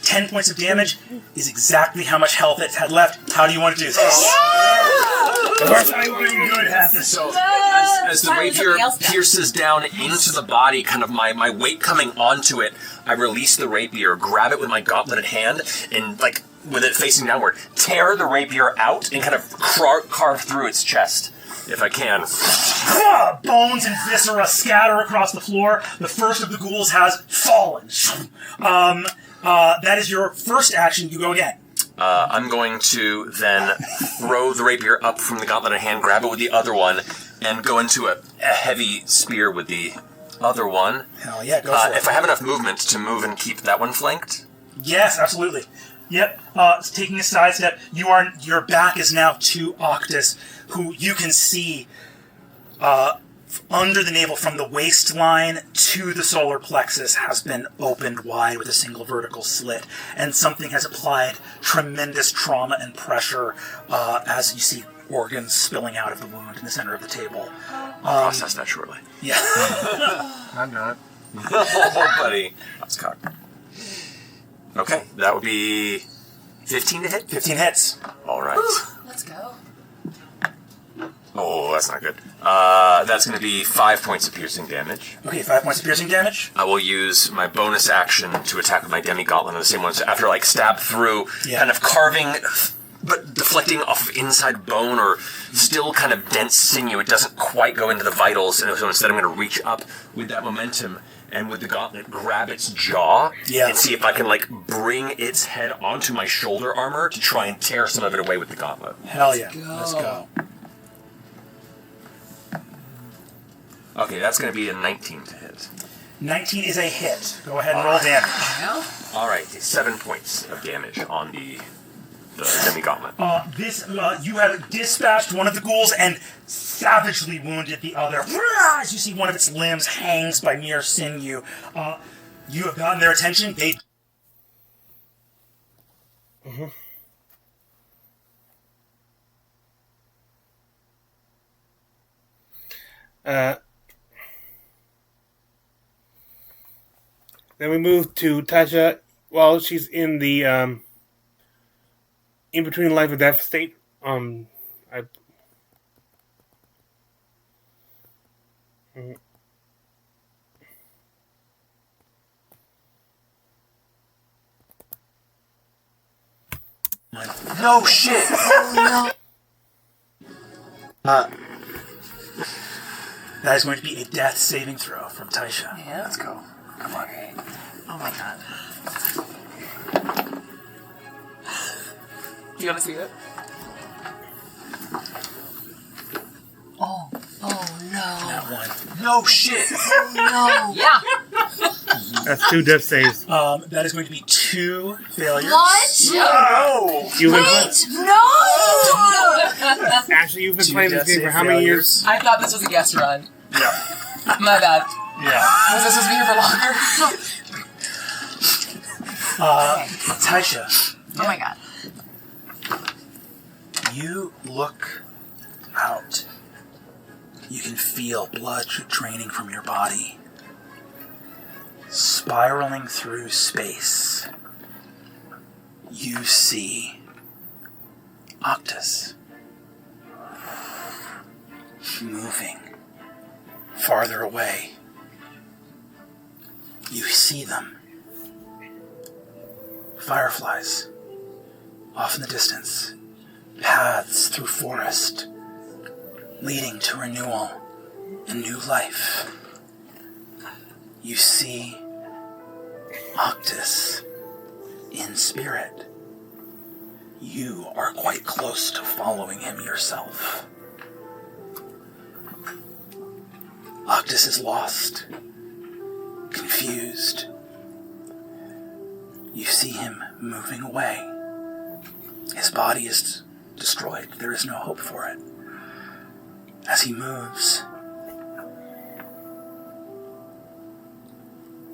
10 points of damage is exactly how much health it had left. How do you want to do this? Of course, I want to do it half the So, as the rapier pierces down into the body, kind of my weight coming onto it, I release the rapier, grab it with my gauntleted hand, and like with it facing downward, tear the rapier out and kind of carve through its chest, if I can. Bones and viscera scatter across the floor. The first of the ghouls has fallen. That is your first action. You go again. I'm going to then throw the rapier up from the gauntleted hand, grab it with the other one, and go into a heavy spear with the other one. Hell yeah, go for it. If I have enough movement to move and keep that one flanked. Yes, absolutely. Yep. Taking a sidestep, your back is now to Octus, who you can see under the navel from the waistline to the solar plexus has been opened wide with a single vertical slit, and something has applied tremendous trauma and pressure as you see organs spilling out of the wound in the center of the table. I'll process that shortly. Yeah. I'm not. Oh, buddy. That's cocked. Okay, that would be 15 to hit? 15 hits. All right. Let's go. Oh, that's not good. That's going to be 5 points of piercing damage. Okay, 5 points of piercing damage. I will use my bonus action to attack with my demi-gauntlet on the same one. So after, stab through, kind of carving, but deflecting off of inside bone or still kind of dense sinew. It doesn't quite go into the vitals. And so instead I'm going to reach up with that momentum and with the gauntlet grab its jaw and see if I can, bring its head onto my shoulder armor to try and tear some of it away with the gauntlet. Hell yeah. Let's go. Okay, that's going to be a 19 to hit. 19 is a hit. Go ahead and roll damage. All right, 7 points of damage on the demi-gauntlet. You have dispatched one of the ghouls and savagely wounded the other. As you see one of its limbs hangs by mere sinew. You have gotten their attention. They... Mm-hmm. Then we move to Tasha while she's in the in between life and death state. No shit! That is going to be a death saving throw from Taisha. Yeah, let's go. Come on. Oh my god. You want to see it? Oh no. That one. No shit. No. Yeah. That's 2 death saves. That is going to be 2 failures. What? No! Wait, no! Actually, you've been playing this game for how many years? I thought this was a guest run. Yeah. My bad. Yeah. Was this supposed to be here for longer? Taisha. Oh my god. You look out. You can feel blood draining from your body, spiraling through space. You see Octus moving farther away. You see them. Fireflies off in the distance. Paths through forest, leading to renewal and new life. You see Octus in spirit. You are quite close to following him yourself. Octus is lost, confused. You see him moving away. His body is destroyed. There is no hope for it. As he moves,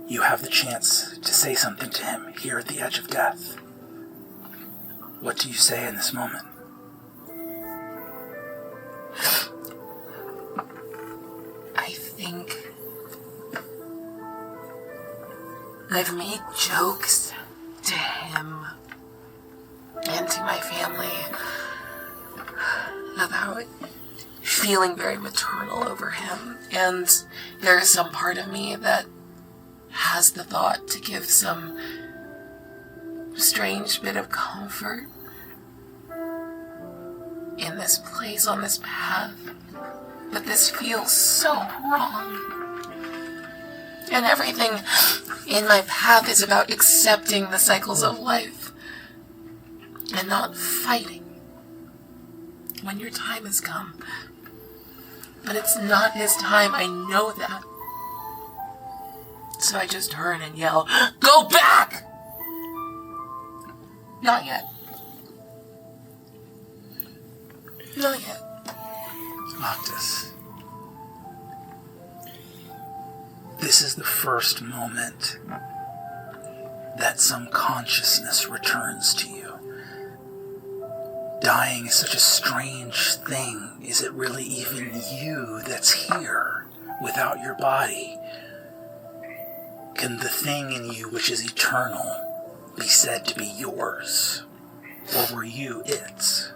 you have the chance to say something to him here at the edge of death. What do you say in this moment? I think I've made jokes to him and to my family about feeling very maternal over him, and there is some part of me that has the thought to give some strange bit of comfort in this place, on this path, but this feels so wrong. And everything in my path is about accepting the cycles of life and not fighting when your time has come. But it's not his time, I know that. So I just turn and yell, "Go back!" Not yet. Not yet. Octus. This is the first moment that some consciousness returns to you. Dying is such a strange thing. Is it really even you that's here without your body? Can the thing in you which is eternal be said to be yours? Or were you its?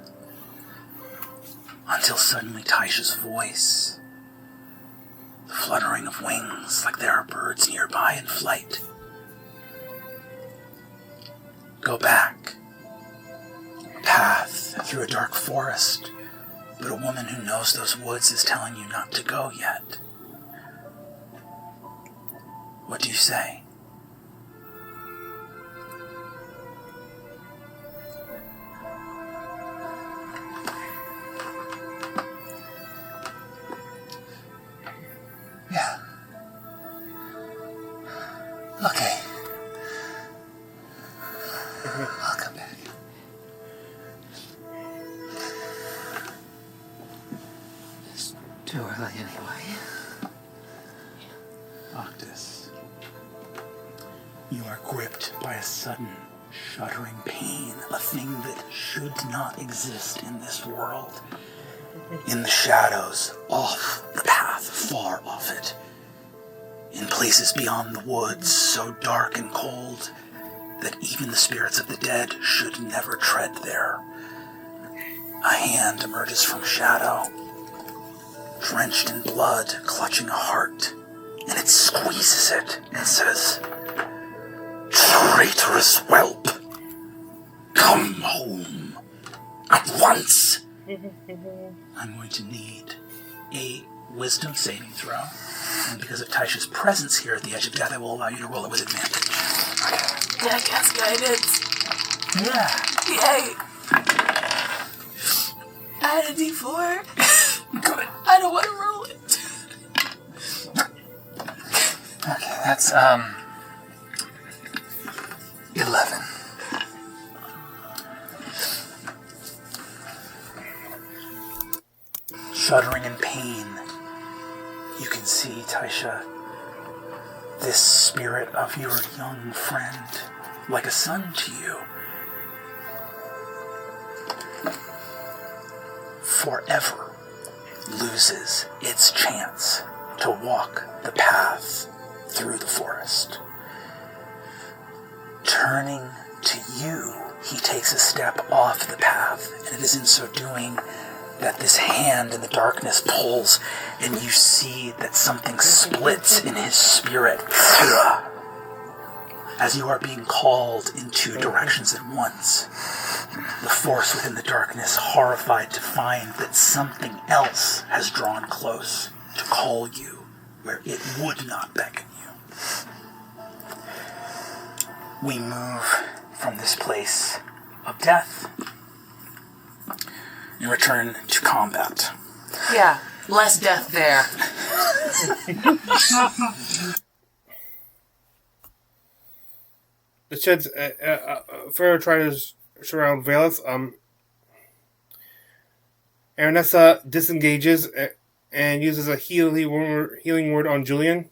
Until suddenly Taisha's voice the fluttering of wings like there are birds nearby in flight. Go back. A path through a dark forest, but a woman who knows those woods is telling you not to go yet. What do you say? Yeah. Okay. I'll come back. It's too early anyway. Octus, you are gripped by a sudden, shuddering pain, a thing that should not exist in this world. In the shadows, off the path, far off it. In places beyond the woods, so dark and cold that even the spirits of the dead should never tread there. A hand emerges from shadow, drenched in blood, clutching a heart, and it squeezes it and says, "Traitorous whelp, come home at once." I'm going to need a wisdom saving throw, and because of Taisha's presence here at the edge of death, I will allow you to roll it with advantage. Did I cast guidance? Yeah. Yay! I had a D4. Good. I don't want to roll it. Okay, that's 11. Shuddering in pain, you can see, Taisha, this spirit of your young friend, like a son to you, forever loses its chance to walk the path through the forest. Turning to you, he takes a step off the path, and it is in so doing that this hand in the darkness pulls, and you see that something splits in his spirit as you are being called in two directions at once. The force within the darkness, horrified to find that something else has drawn close to call you where it would not beckon you. We move from this place of death and return to combat. Yeah, less death there. The sheds further try to surround Valus. Aranessa disengages and uses a healing word on Julian.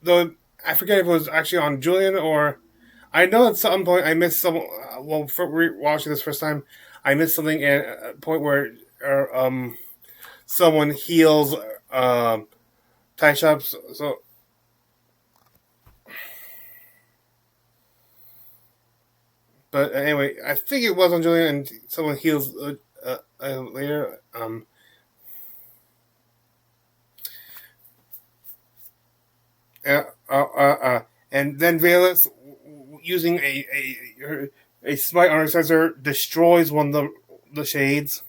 Though I forget if it was actually on Julian or... I know at some point I missed some... Well, for watching this first time, I missed something at a point where someone heals Taisha. So but anyway, I think it was on Julian, and someone heals later. And then Valus, using a smite on her sensor, destroys one of the shades.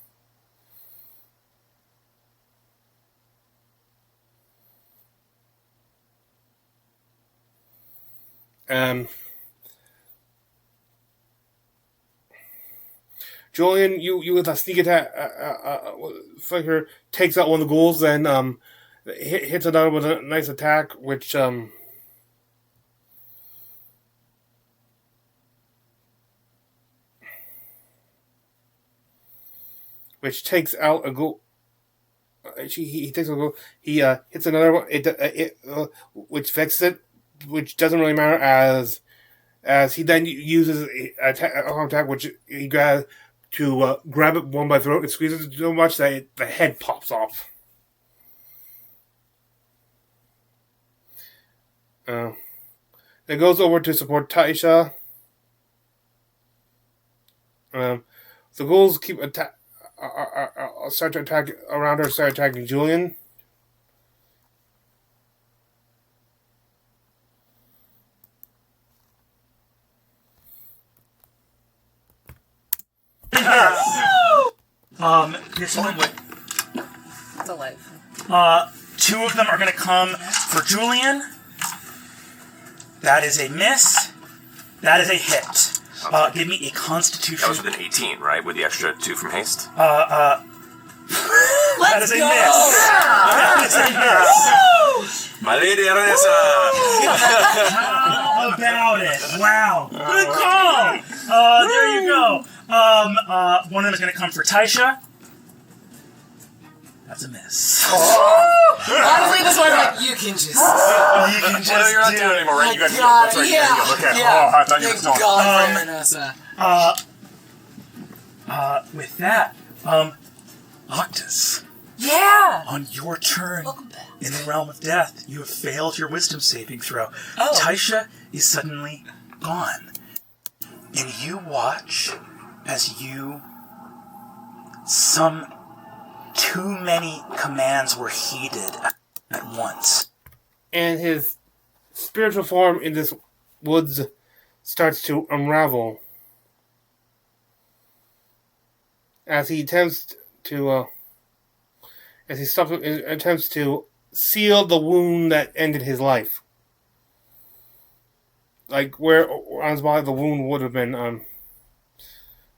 Julian, you with a sneak attack, Flicker takes out one of the ghouls, then hits another with a nice attack, which takes out a ghoul. He takes a ghoul. He hits another one. Which vexes it, which doesn't really matter as he then uses a attack, which he grabs to grab it one by the throat and squeeze it so much that the head pops off. It goes over to support Taisha. The ghouls keep start to attack around her. Start attacking Julian. This one. Delightful. 2 of them are going to come for Julian. That is a miss. That is a hit. Give me a Constitution. That was with an 18, right? With the extra 2 from haste? That is a miss. That is a miss. My lady Aranesa! How about it? Wow. Good call. There you go. One of them is going to come for Taisha. That's a miss. Honestly, this one, like, you can just. Well, you're not doing it anymore, right? You got to that's right. Yeah. There you go. Okay. Yeah. Oh, I thought you were Thank still. God for Vanessa. With that, Octus, Yeah. on your turn Welcome back. in the realm of death, you have failed your wisdom saving throw. Oh. Taisha is suddenly gone. And you watch as some too many commands were heeded at once. And his spiritual form in this woods starts to unravel as he attempts to seal the wound that ended his life. Like where on his body the wound would have been.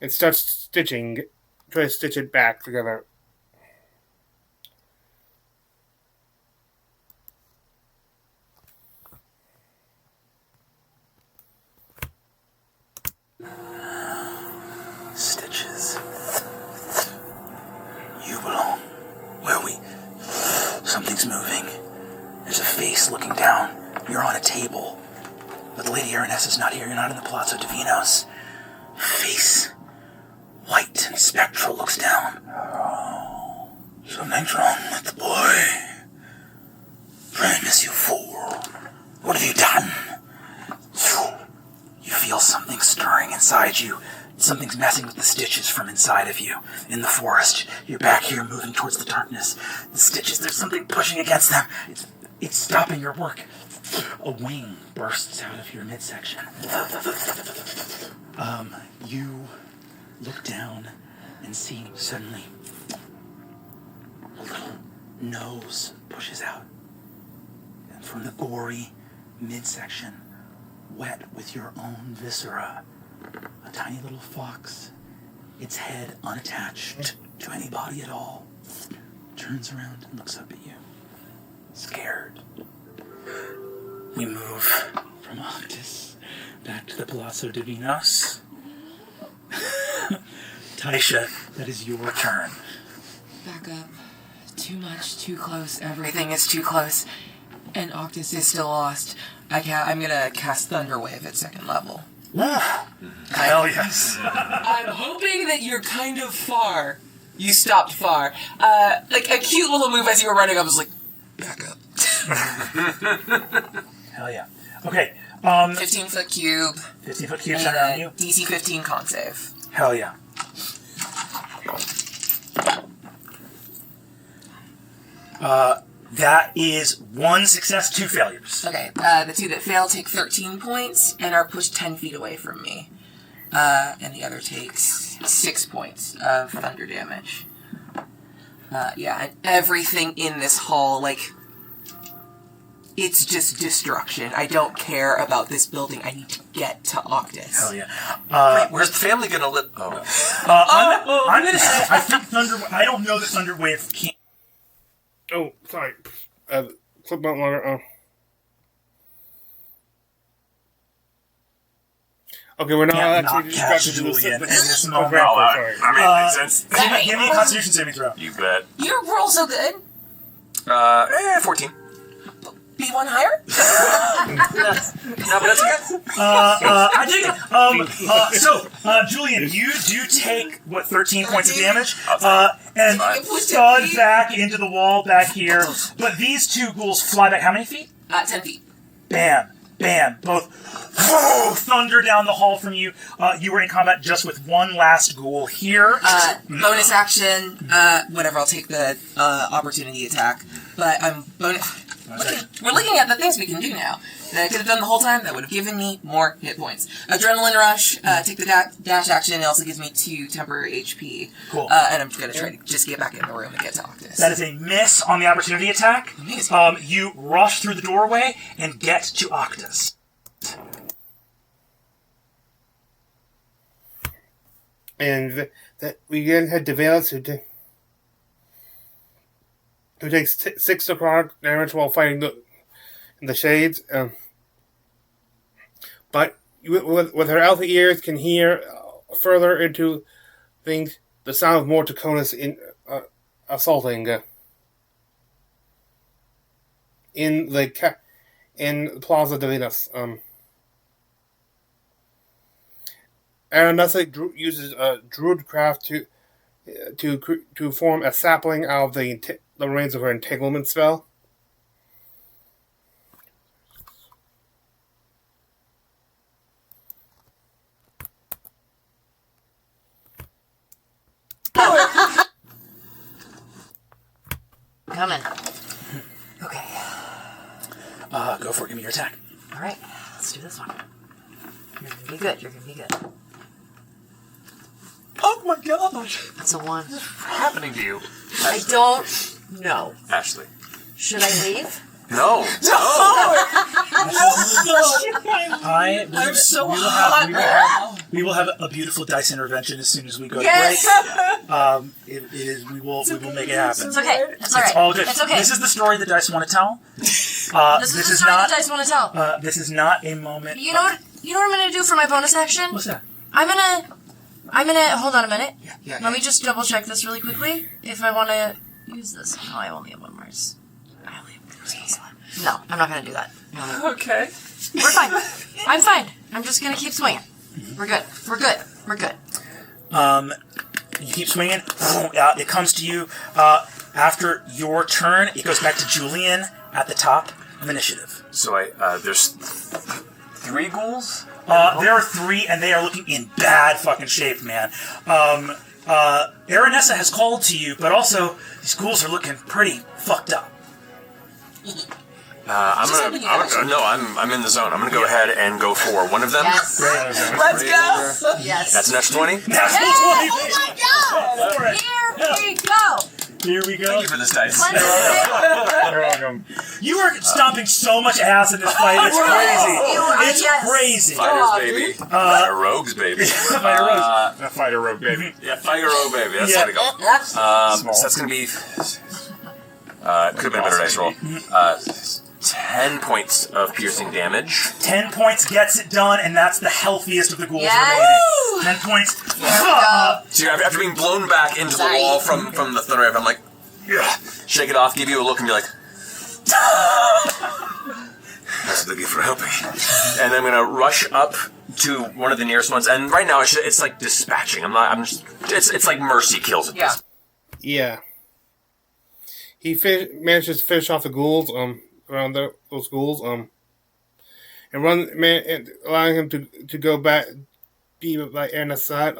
It starts stitching, try to stitch it back together. Stitches. You belong. Where we? Something's moving. There's a face looking down. You're on a table. But the Lady Aranessa's not here. You're not in the Palazzo Davinos. Face. White and spectral looks down. Something's wrong with the boy. Friends, you fool. What have you done? You feel something stirring inside you. Something's messing with the stitches from inside of you. In the forest, you're back here moving towards the darkness. The stitches, there's something pushing against them. It's stopping your work. A wing bursts out of your midsection. You look down and see suddenly a little nose pushes out. And from the gory midsection, wet with your own viscera, a tiny little fox, its head unattached to any body at all, turns around and looks up at you, scared. We move from Octus back to the Palazzo Davinos. Taisha, that is your turn. Back up. Too much, too close. Everything is too close. And Octus is still lost. I'm gonna cast Thunderwave at 2nd level. Hell yes. I'm hoping that you're kind of far. You stopped far. Like a cute little move as you were running, I was like, back up. Hell yeah. Okay. 15-foot cube. 15-foot cube center on you. DC 15 con save. Hell yeah. That is 1 success, 2 failures. Okay, the 2 that fail take 13 points and are pushed 10 feet away from me. And the other takes 6 points of thunder damage. Yeah, and everything in this hall, like, it's just destruction. I don't care about this building. I need to get to Octus. Hell yeah. Wait, where's the family gonna live? Oh, no. I'm gonna say, I think I don't know that Thunderwave can't. Oh, sorry. Clip out longer. Okay, we're not actually catch Julian in this moment. Sorry. Makes sense. Give me a Constitution saving throw. You bet. Your roll's so good. 14. Be one higher? No, but that's good. I dig it. So, Julian, you do take, 13 points of damage? And thud back into the wall back here. But these 2 ghouls fly back how many feet? 10 feet. Bam. bam, both thunder down the hall from you. You were in combat just with one last ghoul here. Bonus action, whatever, I'll take the opportunity attack. But I'm we're looking at the things we can do now. That I could have done the whole time, that would have given me more hit points. Adrenaline rush, take the dash action, it also gives me 2 temporary HP. Cool. And I'm going to try to just get back in the room and get to Octus. That is a miss on the opportunity attack. Amazing. You rush through the doorway and get to Octus. And that we then had Davinos who takes 6 necrotic damage while fighting the shades. But with her alpha ears, can hear further into things the sound of more Tachonis in assaulting in Palazzo Davinos. Aranessa uses druidcraft to form a sapling out of the remains of her entanglement spell. Coming. Okay. Go for it. Give me your attack. All right. Let's do this one. You're gonna be good. You're gonna be good. Oh my gosh! That's a 1. What's happening to you? I don't know. Ashley. Should I leave? No. I'm so hot. We will have a beautiful dice intervention as soon as we go Yes! to break. It is. We will make it happen. It's okay. It's all right. It's all good. It's okay. This is the story the dice want to tell. This is the story that dice want to tell. This is not a moment. You know what I'm gonna do for my bonus action? What's that? I'm gonna hold on a minute. Yeah. Let me just double check this really quickly. If I want to use this. No, I only have 1 more. I only have 1. No, I'm not gonna do that. Okay. We're fine. I'm fine. I'm just gonna keep swinging. We're good. We're good. We're good. You keep swinging. It comes to you after your turn. It goes back to Julian at the top of initiative. So there's 3 ghouls? There are 3, and they are looking in bad fucking shape, man. Aranessa has called to you, but also these ghouls are looking pretty fucked up. I'm in the zone. I'm gonna go ahead and go for one of them. Yes. Let's go. Yes. That's an extra 20. That's Oh my God! Here we go. Here we go. Thank you for this dice. You're welcome. You are stomping so much ass in this fight. It's crazy. It's crazy. Fighters, baby. Fighter rogues, baby. Fighter rogue, baby. Yeah, fighter rogue, baby. That's Yeah. how to go. So that's gonna be. Could have been a better dice roll. 10 points of piercing damage. 10 points gets it done, and that's the healthiest of the ghouls Yes. remaining. 10 points. So after being blown back into the wall from the thunder wave, I'm like, shake it off, give you a look, and be like, that's the gift for helping. And I'm gonna rush up to one of the nearest ones, and right now it's like dispatching. It's like mercy kills at this. Yeah. He manages to finish off the ghouls, around those ghouls, and allowing him to go back, be by Anna's side.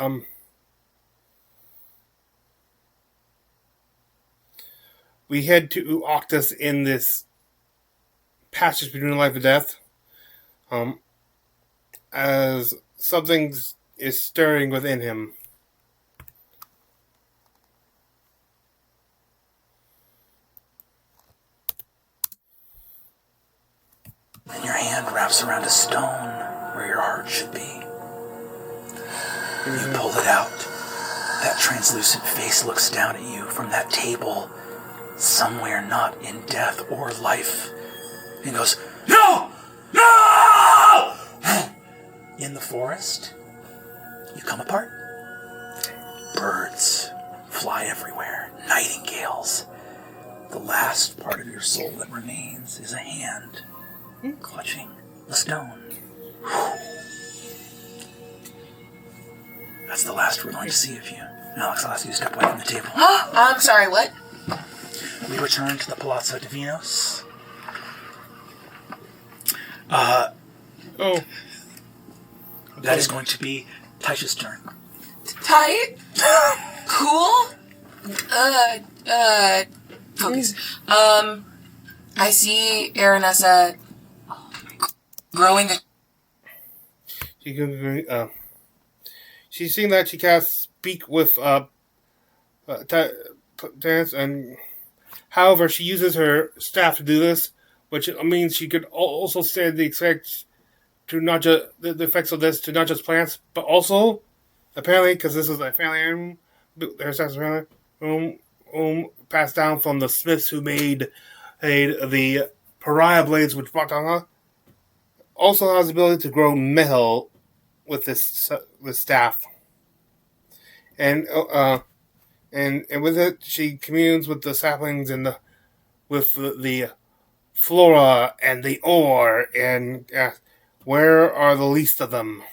We head to Octus in this passage between life and death, as something is stirring within him. And your hand wraps around a stone where your heart should be. You pull it out. That translucent face looks down at you from that table, somewhere not in death or life, and goes, "No! No!" In the forest, you come apart. Birds fly everywhere, nightingales. The last part of your soul that remains is a hand clutching a stone. That's the last we're going to see of you. Alex, I'll ask you to step away from the table. I'm sorry, what? We return to the Palazzo Davinos. Oh. That is going to be Taisha's turn. Tight. Cool. Focus. I see Aranessa growing. She's seeing that she can't speak with dance, and however, she uses her staff to do this, which means she could also stand the effects to not just the effects of this to not just plants, but also apparently because this is a family room, their staff's family passed down from the smiths who made the pariah blades, which Batanga also has the ability to grow metal with this staff, and with it she communes with the saplings and with the flora and the ore, and where are the least of them?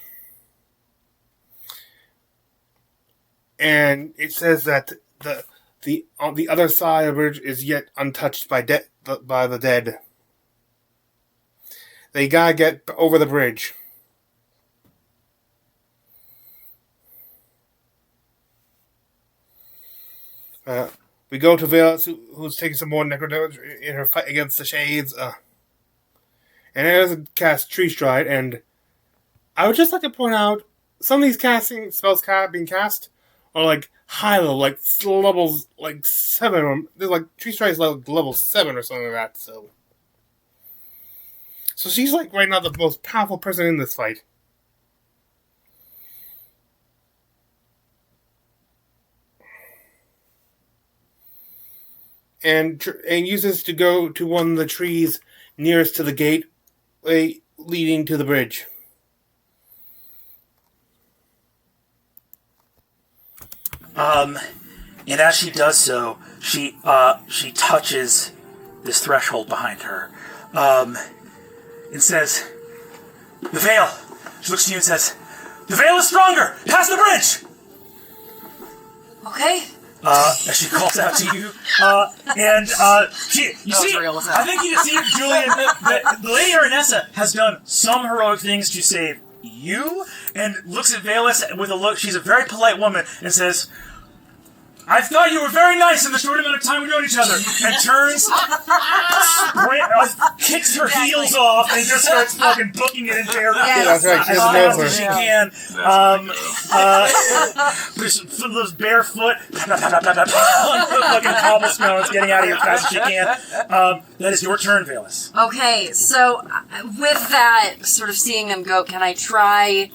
And it says that the on the other side of the bridge is yet untouched by the dead. They gotta get over the bridge. We go to Vela, who's taking some more necro in her fight against the Shades. And there's cast Tree Stride, and I would just like to point out some of these casting spells being cast are like high level, like levels like 7, or there's like Tree Stride is like level 7 or something like that. So she's like right now the most powerful person in this fight. And uses to go to one of the trees nearest to the gate leading to the bridge. And as she does so, she touches this threshold behind her, and says, "The veil." She looks to you and says, "The veil is stronger. Pass the bridge." Okay. As she calls out to you, and you see, I think you see, Julian, that the Lady Aranessa has done some heroic things to save you, and looks at Valus with a look. She's a very polite woman, and says, "I thought you were very nice in the short amount of time we've known each other," and turns, kicks her heels off, and just starts fucking booking it in bare That's right, she as doesn't fast as she can. Those barefoot, fucking cobblestones, getting out of here as fast as she can. That is your turn, Valus. Okay, so with that, sort of seeing them go, can I try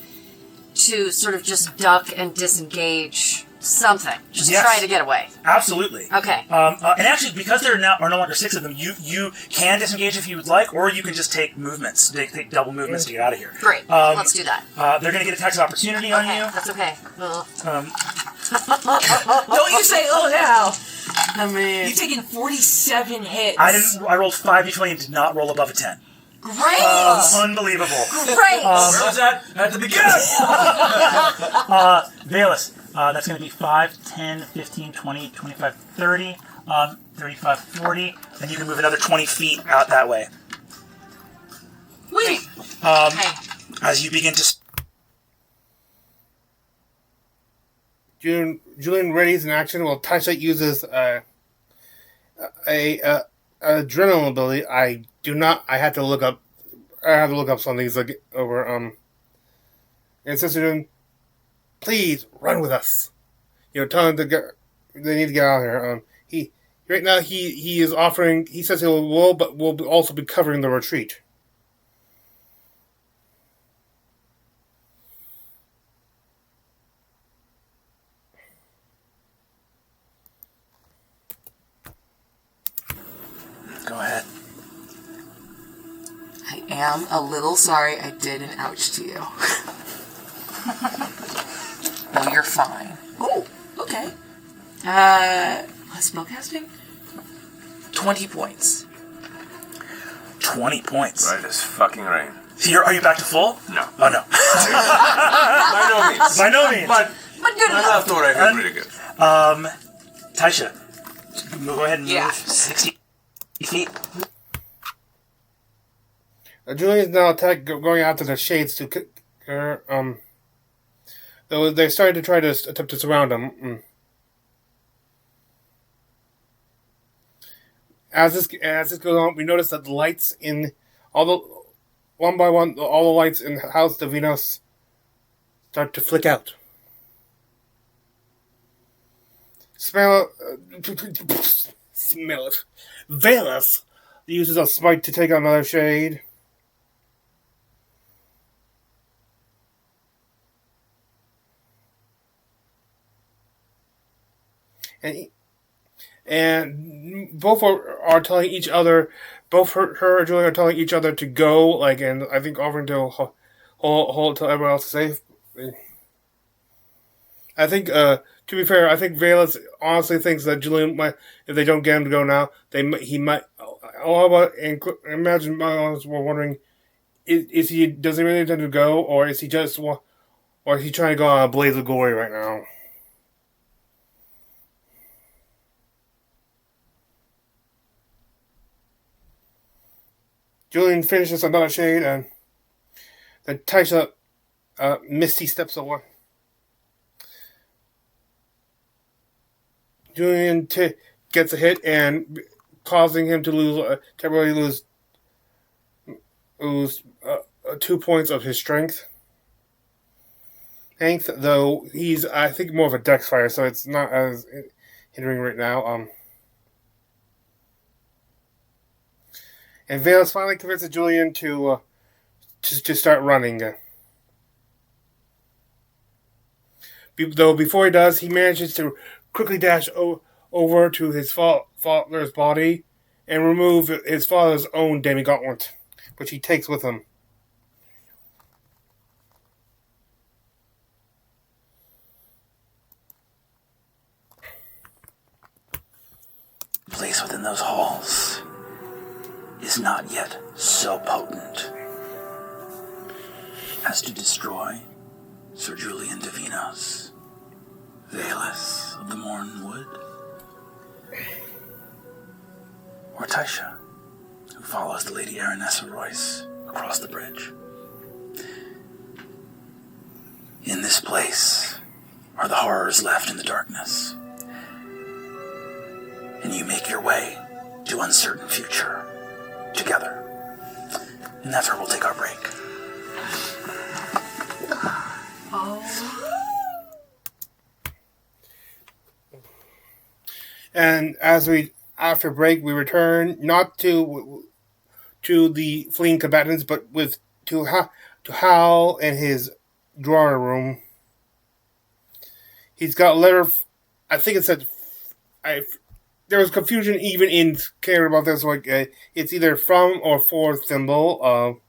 to sort of just duck and disengage something? Just Yes. try to get away. Absolutely. Okay. And actually, because there are no longer 6 of them, you can disengage if you would like, or you can just take movements, take double movements to get out of here. Great. Let's do that. They're going to get attacks of opportunity on you. That's okay. Well, Don't you say, "Oh now." I mean, You've taken 47 hits. I rolled 5 d20 and did not roll above a 10. great. Unbelievable. Great. Where was that? At the beginning! Valus, that's going to be 5, 10, 15, 20, 25, 30, 35, 40, and you can move another 20 feet out that way. Wait. As you begin to... Julian readies an action while Taisha uses a adrenaline ability. I had to look up some of these over and Sister, please run with us. Tell them they need to get out of here. Right now he is offering. He says he will, but will also be covering the retreat. Go ahead. I am a little sorry I did an ouch to you. No, you're fine. Oh, okay. Spellcasting? 20 points. 20 points. Right as fucking rain. Are you back to full? No. Oh, no. By no means. By no means. But good I left I feel pretty good. Taisha, go ahead and move Yeah. 60 feet. Julian's now going after the shades to kick her. Though they're starting to try to attempt to surround him. As this goes on, we notice that the lights in one by one, all the lights in House Davinos start to flick out. Smell it. Valus uses a spike to take on another shade. And both are telling each other, both her and Julian are telling each other to go, and I think offering to hold till everyone else is safe. I think, to be fair, I think Valus honestly thinks that Julian might, if they don't get him to go now, he might. Imagine we're wondering, does he really intend to go, or is he trying to go on a blaze of glory right now? Julian finishes another shade, and then Taisha, Misty steps away. Julian gets a hit, and causing him to temporarily lose 2 points of his strength. Though he's, I think, more of a dex fighter, so it's not as hindering right now. And Valus finally convinces Julian to start running. Though before he does, he manages to quickly dash over to his father's body and remove his father's own demigauntlet, which he takes with him. The place within those halls is not yet so potent as to destroy Sir Julian Davinos, Valus of the Mornwood, or Taisha, who follows the Lady Aranessa Royce across the bridge. In this place are the horrors left in the darkness, and you make your way to uncertain future together. And that's where we'll take our break. And after break, we return not to the fleeing combatants, but to Hal in his drawer room. He's got a letter. I think it said. There was confusion even in caring about this. It's either from or for Thimble.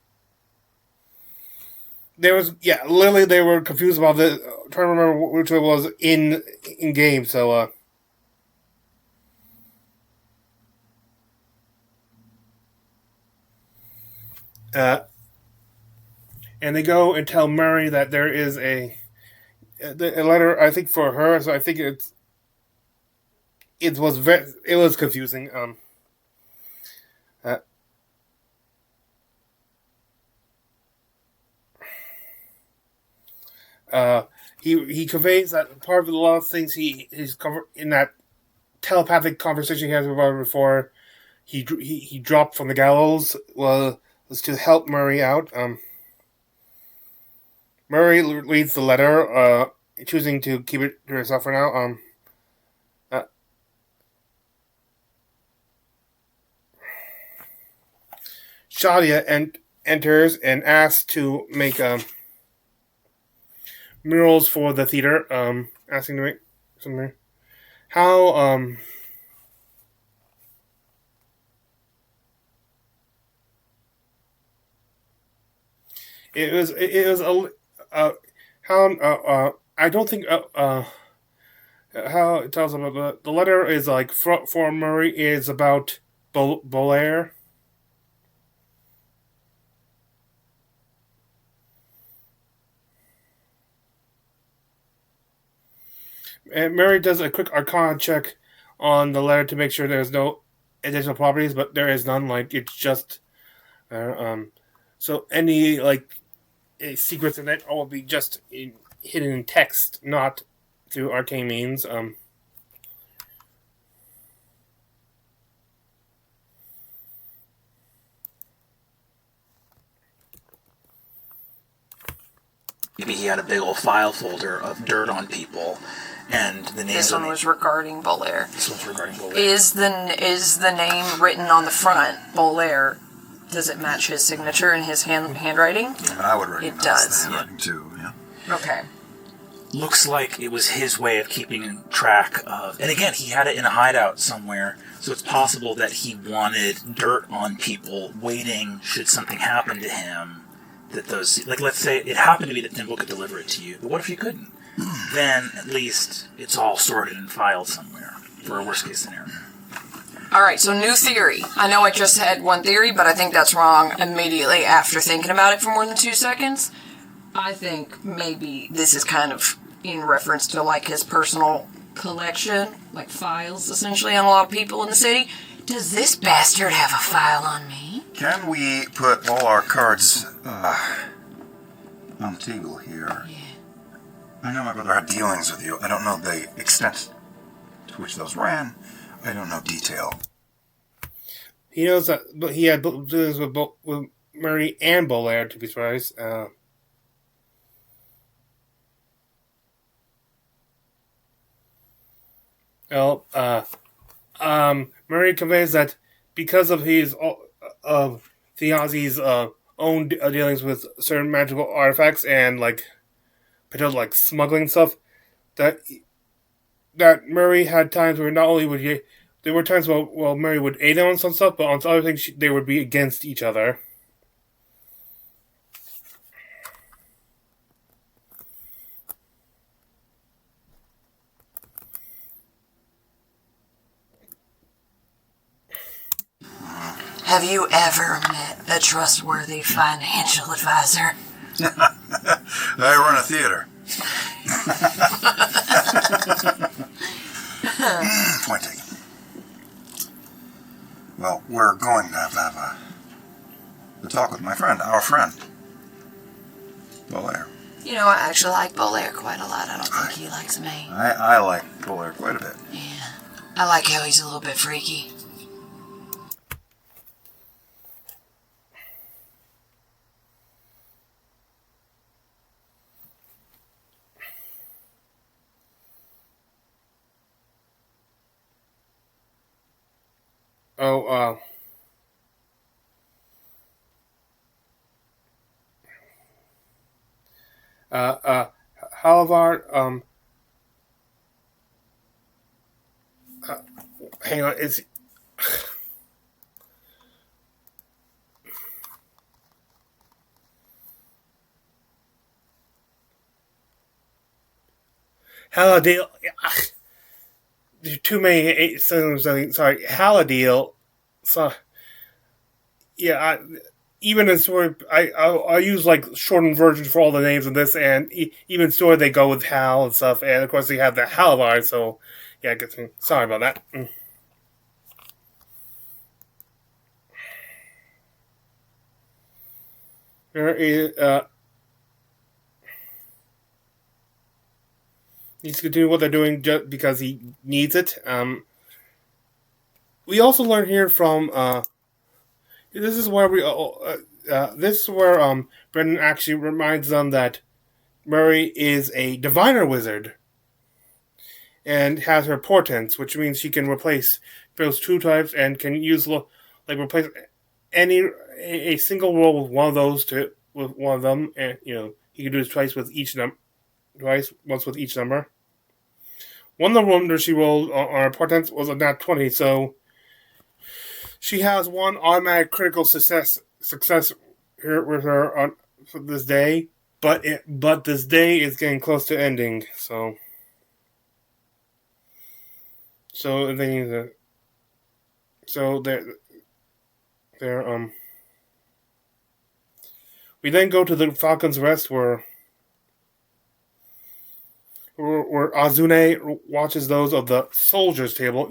Literally they were confused about this. Trying to remember which it was in game. So. And they go and tell Mary that there is a letter, I think, for her. So I think it was confusing. He conveys that part of a lot of things he's covered in that telepathic conversation he has with her before he dropped from the gallows was to help Murray out. Murray reads the letter, choosing to keep it to herself for now. Shadia enters and asks to make murals for the theater. Asking to make something. How it was how I don't think how it tells about the letter is for Murray is about Bolaire. And Mary does a quick Arcana check on the letter to make sure there's no additional properties, but there is none. It's just So any secrets in it will be just hidden in text, not through arcane means. Maybe he had a big old file folder of dirt on people, and the names. This one was regarding Bolaire. This one's regarding Bolaire. Is the name written on the front, Bolaire? Does it match his signature and his handwriting? I would recognize It does. the handwriting too. Yeah. Okay. Looks like it was his way of keeping track of. And again, he had it in a hideout somewhere, so it's possible that he wanted dirt on people, waiting should something happen to him. That those, let's say it happened to be that Thimble could deliver it to you, but what if you couldn't? Then at least it's all sorted and filed somewhere for a worst case scenario. Alright, so new theory. I know I just had one theory, but I think that's wrong immediately after thinking about it for more than 2 seconds. I think maybe this is kind of in reference to his personal collection, files essentially on a lot of people in the city. Does this bastard have a file on me? Can we put all our cards on the table here? Yeah. I know my brother had dealings with you. I don't know the extent to which those ran. I don't know detail. He knows that, but he had dealings with Murray and Bolaire, to be precise. Murray conveys that because of his Theazi's own dealings with certain magical artifacts and potential smuggling stuff, that Murray had times where not only would there were times where Murray would aid him on some stuff, but on some other things they would be against each other. Have you ever met a trustworthy financial advisor? I run a theater. Point taken. Well, we're going to have a talk with my friend, our friend, Bolaire. You know, I actually like Bolaire quite a lot. I don't think he likes me. I like Bolaire quite a bit. Yeah. I like how he's a little bit freaky. Halvar, hang on, it's... Haladil, there's too many systems, sorry, Haladil, so, yeah, even in story, I use shortened versions for all the names of this, and even in story they go with Hal and stuff, and of course they have the Halvar, so yeah, sorry about that. There is needs to continue what they're doing just because he needs it. We also learn here from this is where Brendan actually reminds them that Murray is a diviner wizard and has her portents, which means she can replace those two types and can use replace a single roll with one of those with one of them, and he can do this twice with each once with each number. One of the wonders she rolled on her portents was a nat 20, so she has one automatic critical success here with her for this day, but this day is getting close to ending, so we then go to the Falcon's Rest where Azune watches those of the soldiers' table,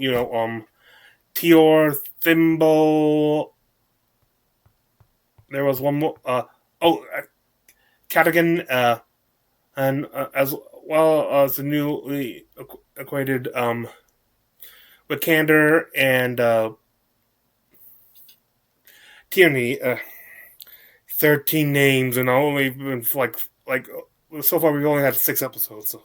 Tior, Thimble, there was one more. Cadigan, and as well as the newly acquainted with Candor and Tierney. 13 names, and only been like so far we've only had 6 episodes. So.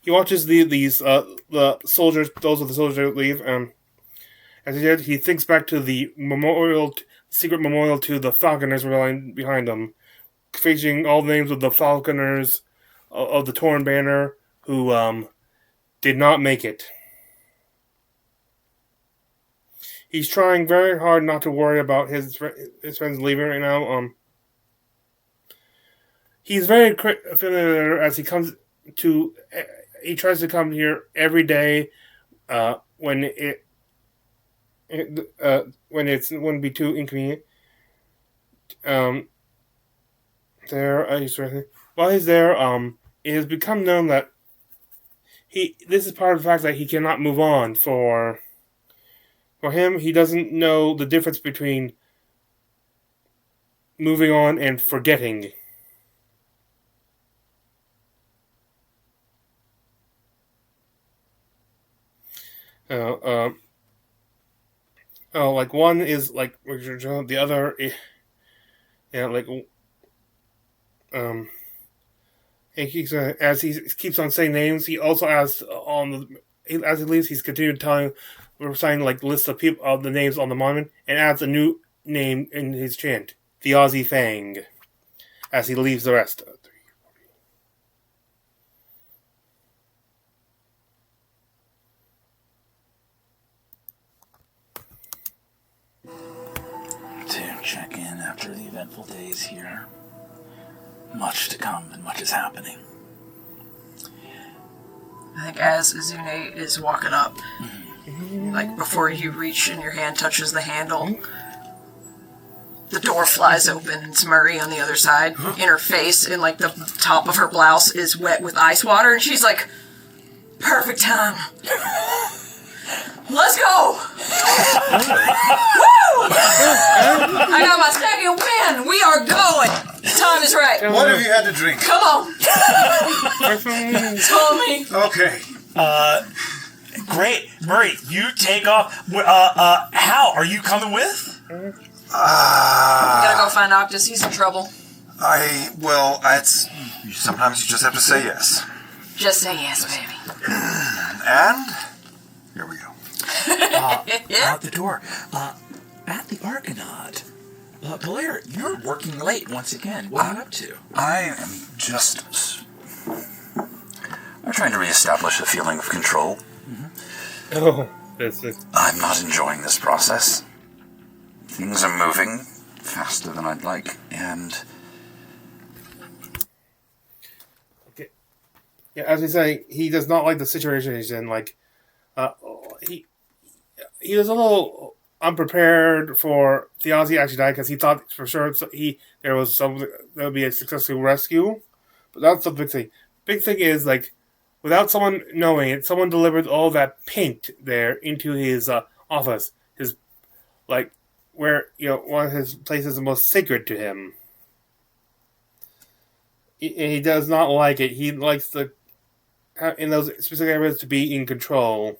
He watches the soldiers, those of the soldiers that leave, as he did, he thinks back to the secret memorial to the Falconers behind him, featuring all the names of the Falconers of the Torn Banner who did not make it. He's trying very hard not to worry about his friends leaving right now. He's very familiar as he comes to. He tries to come here every day when it wouldn't be too inconvenient. While he's there, it has become known that this is part of the fact that he cannot move on. For him, he doesn't know the difference between moving on and forgetting. Like one is like the other, as he keeps on saying names, he also asks as he leaves, he's continued telling, we're signing like lists of people of the names on the monument, and adds a new name in his chant, the Aussie Fang, as he leaves the rest. To check in after the eventful days here. Much to come and much is happening. I think as Izune is walking up, like before you reach and your hand touches the handle, the door flies open and it's Murray on the other side. In her face and like the top of her blouse is wet with ice water, and she's like, perfect time. Let's go! Woo! I got my second win! We are going! The time is right. What have you had to drink? Come on! Tell me! Okay. Great. Murray, you take off. Hal, are you coming with? Gotta go find Octus, he's in trouble. Sometimes you just have to say yes. Just say yes, baby. And here we go. Out the door. At the Argonaut. Blair, you're working late once again. What are you up to? I'm trying to reestablish a feeling of control. Oh, that's it. I'm not enjoying this process. Things are moving faster than I'd like, and... Okay. Yeah, as we say, he does not like the situation he's in. Like, he was a little unprepared for Theozy actually died because he thought for sure there would be a successful rescue. But that's the big thing. Big thing is, like, without someone knowing it, someone delivered all that paint there into his office. His, like, where, one of his places the most sacred to him. He does not like it. He likes in those specific areas to be in control.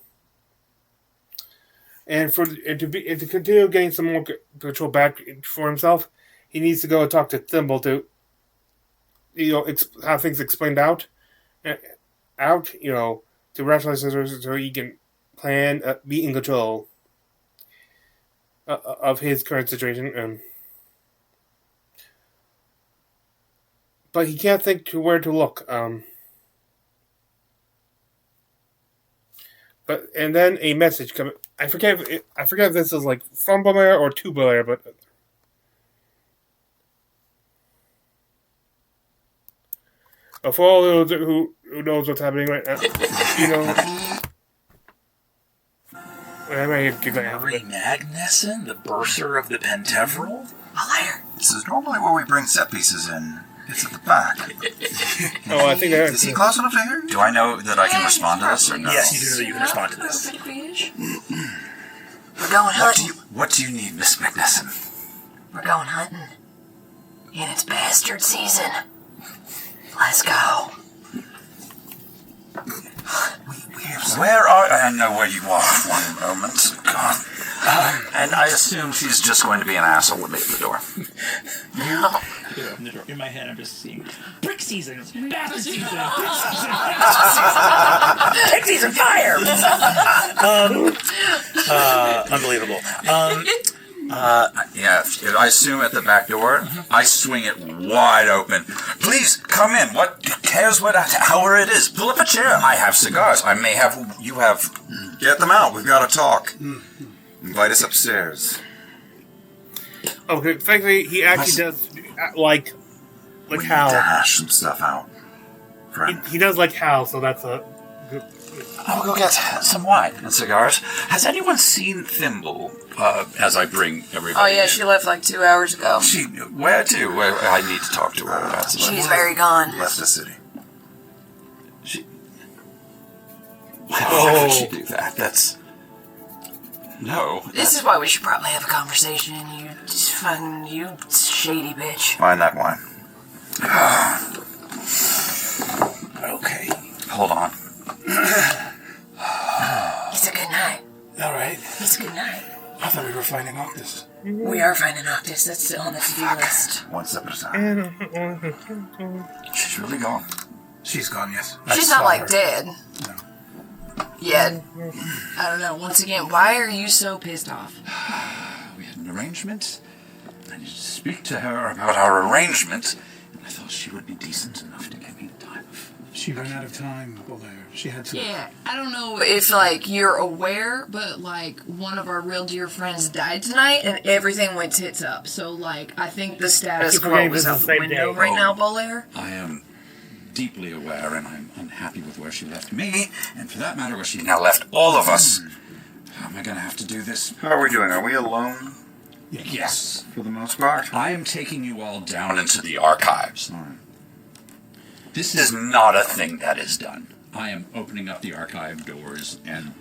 And to continue getting some more control back for himself, he needs to go and talk to Thimble to, have things explained out, to rationalize things so he can plan, be in control of his current situation. But he can't think to where to look. And then a message comes. I forget if this is like from Belair or to Belair, but for all those who knows what's happening right now, Murray Magnuson, the bursar of the Pentevral? This is normally where we bring set pieces in. It's at the back. Oh, I think Is he close enough to hear? Do I know that I can respond to this or no? Yes, you do know that you can respond to this. We're going hunting. What do you need, Miss McNesson? We're going hunting. And it's bastard season. Let's go. Where are... I know where you are. One moment. God. And I assume she's just going to be an asshole with me at the door. No. Open the door. In my head, I'm just seeing brick season, bastard season, brick season, fire. Unbelievable. Yeah, I assume at the back door, I swing it wide open. Please, come in. What cares what hour it is? Pull up a chair. I have cigars. I may have... You have... Get them out. We've got to talk. Invite us upstairs. Okay, frankly, he actually does like Hal. Hash some stuff out. He does like Hal, so that's a good... I'll go get some wine and cigars. Has anyone seen Thimble? As I bring everybody. Oh yeah, she left like 2 hours ago. Where to? Where I need to talk to her about something. She's very gone. Left the city. Why would she do that? That's... No. This is why we should probably have a conversation. You shady bitch. Find that wine. Okay. Hold on. It's a good night. All right. It's a good night. I thought we were finding Octus. We are finding Octus. That's on the to-do list. One step at a time. She's really gone. She's gone, yes. She's not like dead. No. Yet. I don't know. Once again, why are you so pissed off? We had an arrangement. I needed to speak to her about our arrangement. And I thought she would be decent enough to give me the time. She ran out of time, Bolaire. She had to... Yeah, I don't know if, like, you're aware, but, like, one of our real dear friends died tonight, and everything went tits up. So, like, I think the status quo is out the window right now, Bolaire. I am deeply aware, and I'm unhappy with where she left me, and for that matter, where she now left all of us. How am I going to have to do this? How are we doing? Are we alone? Yes. For the most part. I am taking you all down into the archives. All right. This is not a thing that is done. I am opening up the archive doors, and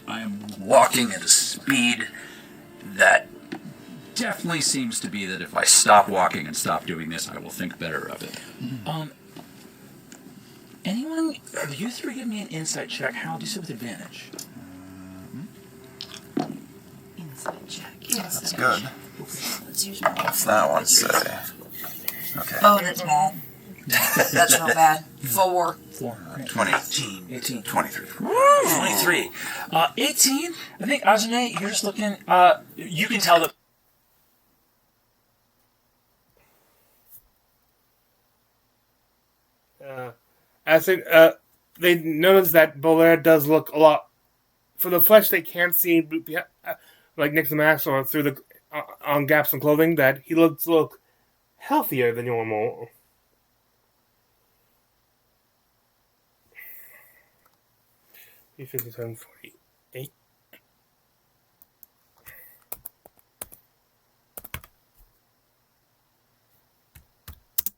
I am walking at a speed that definitely seems to be that if I stop walking and stop doing this, I will think better of it. Anyone, you three give me an insight check. How do you sit with advantage? Insight check. Yes, that's good. Let's use my... What's that one say? Okay. Oh, that's bad. That's not bad. 4. 20. 18. 23. 23. 18, I think, Ajane, you're just looking, you can tell that... I think they notice that Bolaire does look a lot... For the flesh, they can't see, like next to mask or through the on gaps in clothing, that he looks look healthier than normal. He's 57, 48.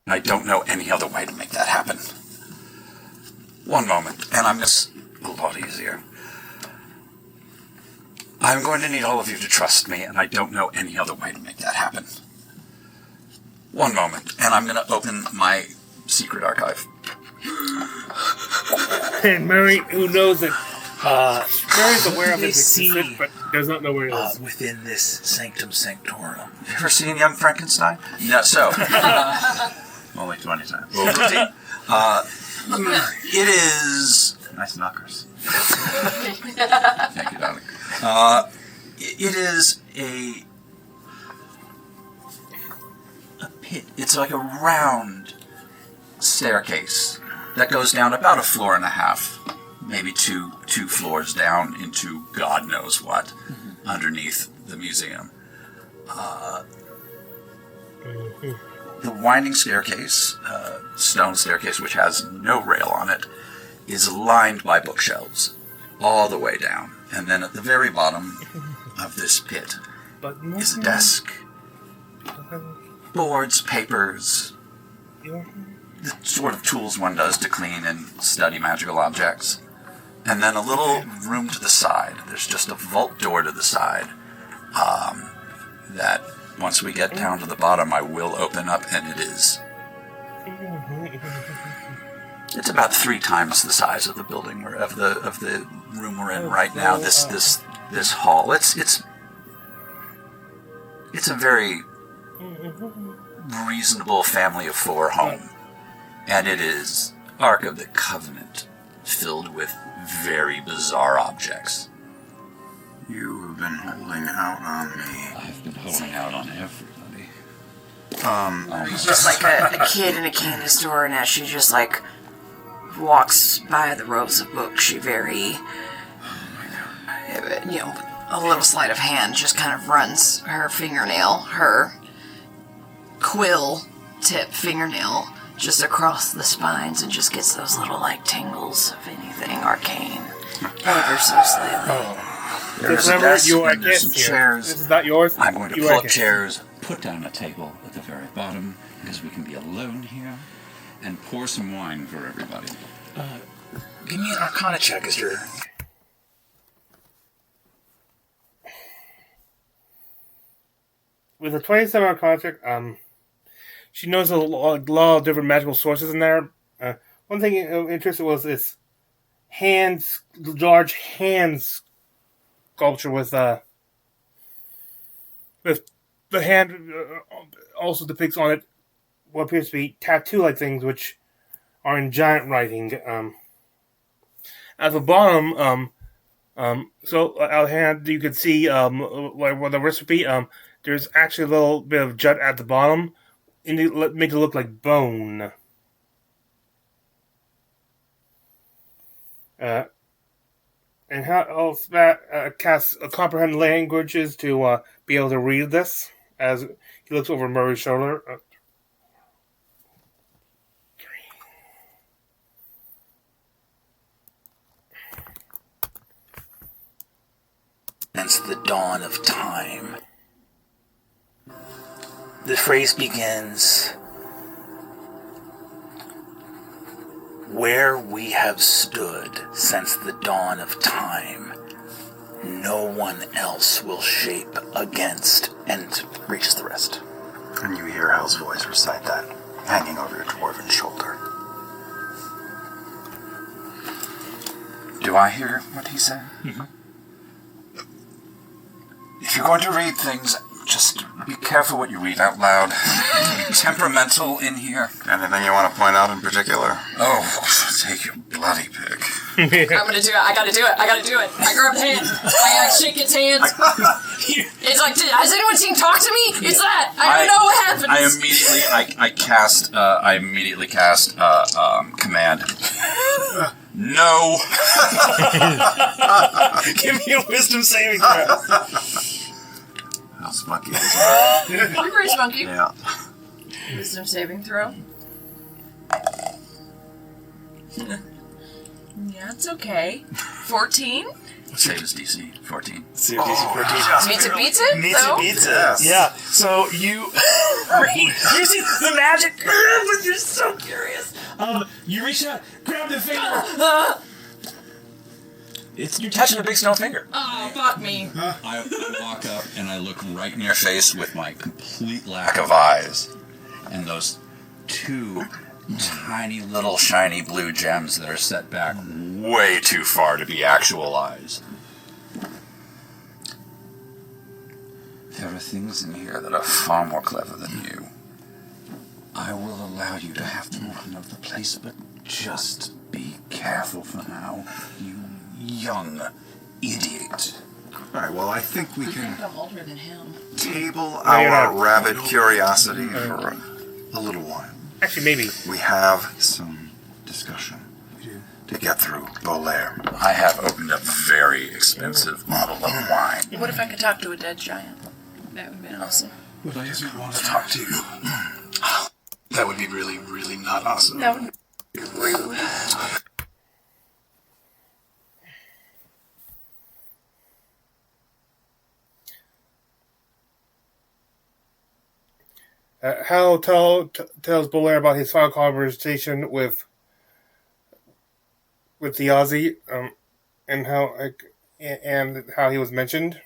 I don't know any other way to make that happen. One moment, and I'm just a lot easier. I'm going to need all of you to trust me, and I don't know any other way to make that happen. One moment, and I'm going to open my secret archive. And Murray, who knows it, Murray's aware of his existence, but does not know where it is. Within this sanctum sanctorum. Have you ever seen Young Frankenstein? No, so. Only 20 times. It is... Nice knockers. Thank you, darling. It is a pit. It's like a round staircase that goes down about a floor and a half, maybe two floors down into God knows what, underneath the museum. The winding staircase, stone staircase, which has no rail on it, is lined by bookshelves all the way down. And then at the very bottom of this pit is a desk, boards, papers, the sort of tools one does to clean and study magical objects. And then a little room to the side. There's just a vault door to the side that once we get down to the bottom, I will open up, and it's about 3 times the size of the building of the room we're in right now. This hall. It's a very reasonable family of 4 home, and it is Ark of the Covenant, filled with very bizarre objects. You have been holding out on me. I've been holding out on everybody. He's just like a kid in a candy store, and as she just like walks by the rows of books, she very, a little sleight of hand just kind of runs her quill tip fingernail just across the spines and just gets those little like tingles of anything arcane ever so slightly. There's a Remember, desk, you are and there's some guest here. chairs. This is not yours. I'm going to You pull are up guest. chairs, put down a table at the very bottom, because we can be alone here, and pour some wine for everybody. Give me an Arcana check as you're... With a 27 contract, she knows a lot of different magical sources in there. One thing interesting was this large hand sculpture with the hand also depicts on it what appears to be tattoo-like things, which are in giant writing. At the bottom, so at hand you can see where the recipe. There's actually a little bit of jut at the bottom, and it makes it look like bone. And how else that casts comprehend languages to be able to read this as he looks over Murray's shoulder. Since the dawn of time. The phrase begins, where we have stood since the dawn of time, no one else will shape against, and reaches the rest. And you hear Hal's voice recite that, hanging over your dwarven shoulder. Do I hear what he said? Mm-hmm. If you're going to read things, just be careful what you read out loud. Temperamental in here. Anything you want to point out in particular? Oh, take your bloody pick. I'm gonna do it. I gotta do it. I grab the hand. I shake its hand. It's like, has anyone seen Talk to Me? It's that. I don't know what happens. I immediately cast command. No. Give me a wisdom saving throw. How spunky is I'm pretty spunky. Yeah. Wisdom saving throw. Yeah, it's okay. 14? Save his DC 14. See if DC 14. Meets it beats it? Meets though? it beats Yes. it. Yeah. So you you see the magic, but you're so curious. You reach out, grab the finger. You're touching a big stone finger. Oh, fuck me. I walk up and I look right in your face with my complete lack of eyes, and those 2 tiny little shiny blue gems that are set back way too far to be actual eyes. There are things in here that are far more clever than you. I will allow you to have the run of the place, but just be careful for now, you young idiot. Alright, well, I think we can I'm older than him. table our rabid curiosity for a little while. Actually, maybe. We have some discussion to get through Bolaire. I have opened up a very expensive bottle of wine. What if I could talk to a dead giant? That would have been awesome. But I just want to talk to you. That would be really, really not awesome. That would be rude. Hal tells Bolaire about his final conversation with the Aussie, and how he was mentioned.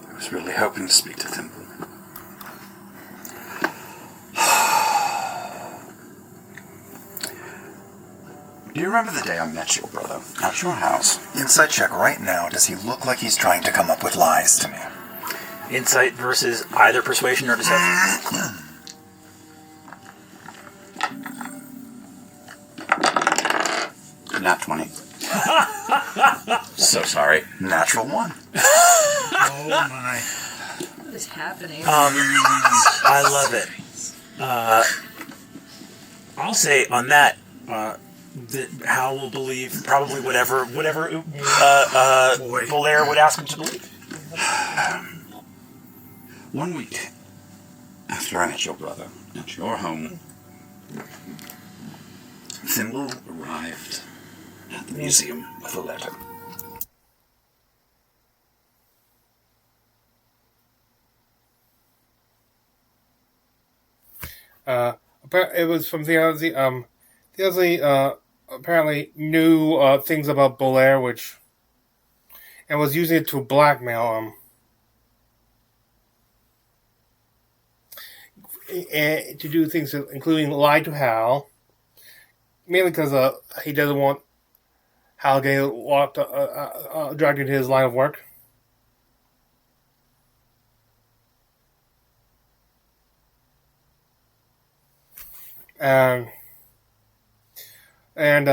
I was really hoping to speak to them. Do you remember the day I met your brother at your house? Insight check right now. Does he look like he's trying to come up with lies to me? Insight versus either persuasion or deception. Nat 20. So sorry. Natural 1. Oh my. What is happening? I love it. I'll say on that, that Hal will believe probably whatever Bolaire would ask him to believe. 1 week after I met your brother at your home, Thimble arrived at the museum with a letter. It was from the Aussie. The Aussie apparently knew things about Bolaire, and was using it to blackmail and to do things, including lie to Hal, mainly because he doesn't want Hal getting dragged into his line of work. And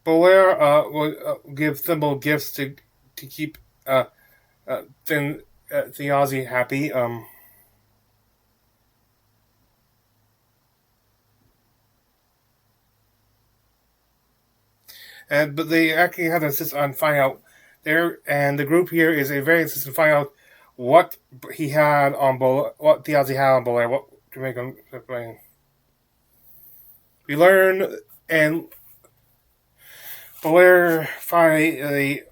Bolaire would give Thimble gifts to keep the Aussie happy. But they actually have to insist on finding out there, and the group here is a very insistent to find out what he had on Bolaire, what the Aussie had on Bolaire, what to make him explain. We learn, and Bolaire finally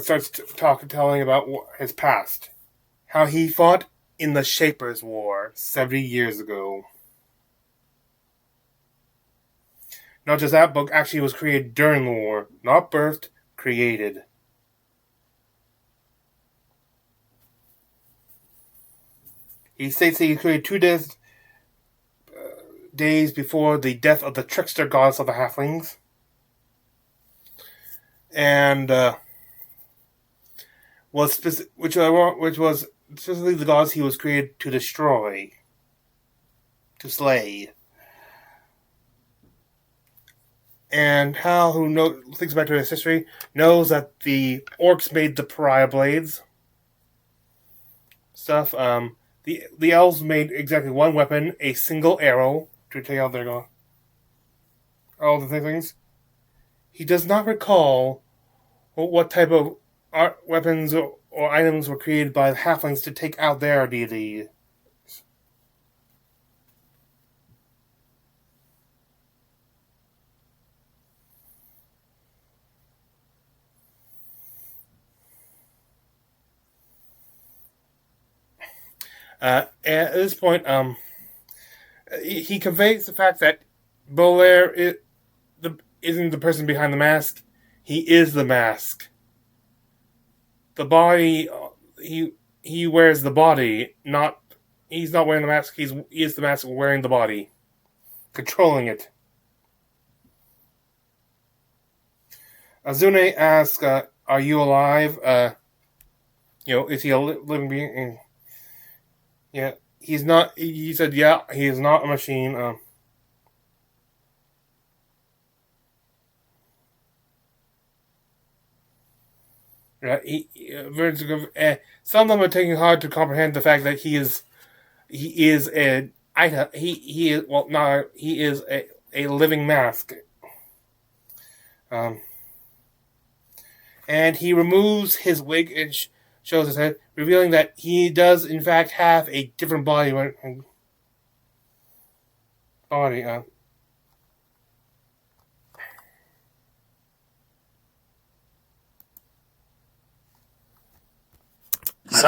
starts telling about his past, how he fought in the Shapers' War 70 years ago. Not just that book actually was created during the war, not birthed, created. He states that he created 2 days before the death of the trickster goddess of the halflings, and which was specifically the goddess he was created to destroy, to slay. And Hal, who thinks back to his history, knows that the orcs made the pariah blades stuff. The elves made exactly 1 weapon, a single arrow, to take out their all the things. He does not recall what type of weapons or items were created by the halflings to take out their deity. At this point, he conveys the fact that Bolaire isn't the person behind the mask. He is the mask. The body, he wears the body. He's not wearing the mask. He is the mask wearing the body, controlling it. Azune asks, "Are you alive? Is he a living being?" Yeah, he's not. He said, "Yeah, he is not a machine." Some of them are taking hard to comprehend the fact that he is a living mask. And and he removes his wig and shows his head, revealing that he does in fact have a different body. I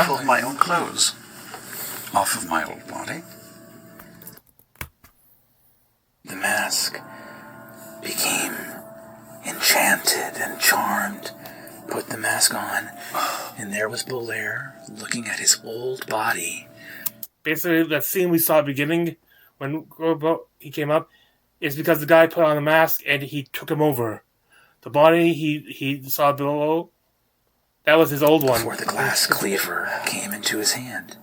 pulled my own clothes off of my old body. The mask became enchanted and charmed. Put the mask on, and there was Bolaire looking at his old body. Basically, that scene we saw at the beginning when he came up is because the guy put on a mask and he took him over. The body he saw below, that was his old one. Before the glass cleaver came into his hand.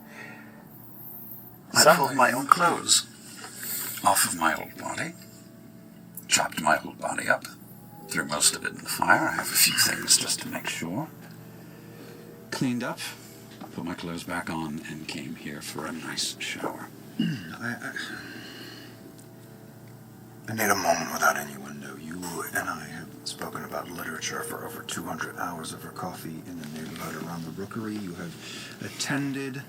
I pulled my own clothes off of my old body, chopped my old body up, threw most of it in the fire. I have a few things just to make sure. Cleaned up, put my clothes back on, and came here for a nice shower. I need a moment without any window. You and I have spoken about literature for over 200 hours over coffee in the neighborhood around the Rookery. You have attended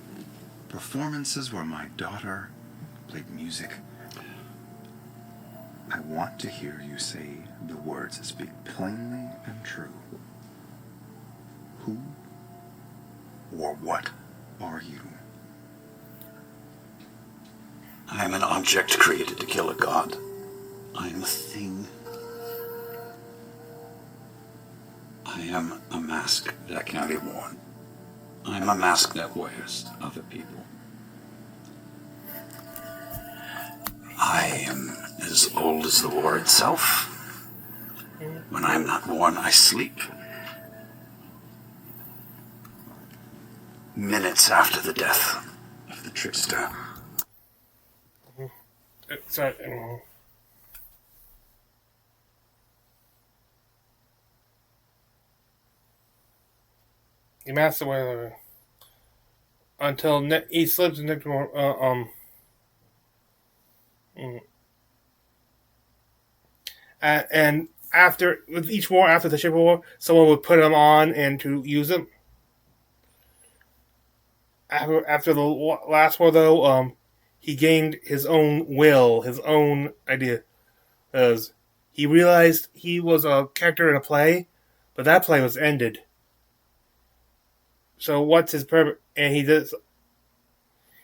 performances where my daughter played music. I want to hear you say the words that speak plainly and true. Who or what are you? I am an object created to kill a god. I am a thing. I am a mask that can be worn. I am a mask that wears other people. I am as old as the war itself. When I am not worn, I sleep. Minutes after the death of the trickster. Sorry. He masks away until he slips next more. And after with each war, after the ship war, someone would put him on and to use him. After the last war, though, he gained his own will, his own idea. As he realized he was a character in a play, but that play was ended. So what's his purpose? And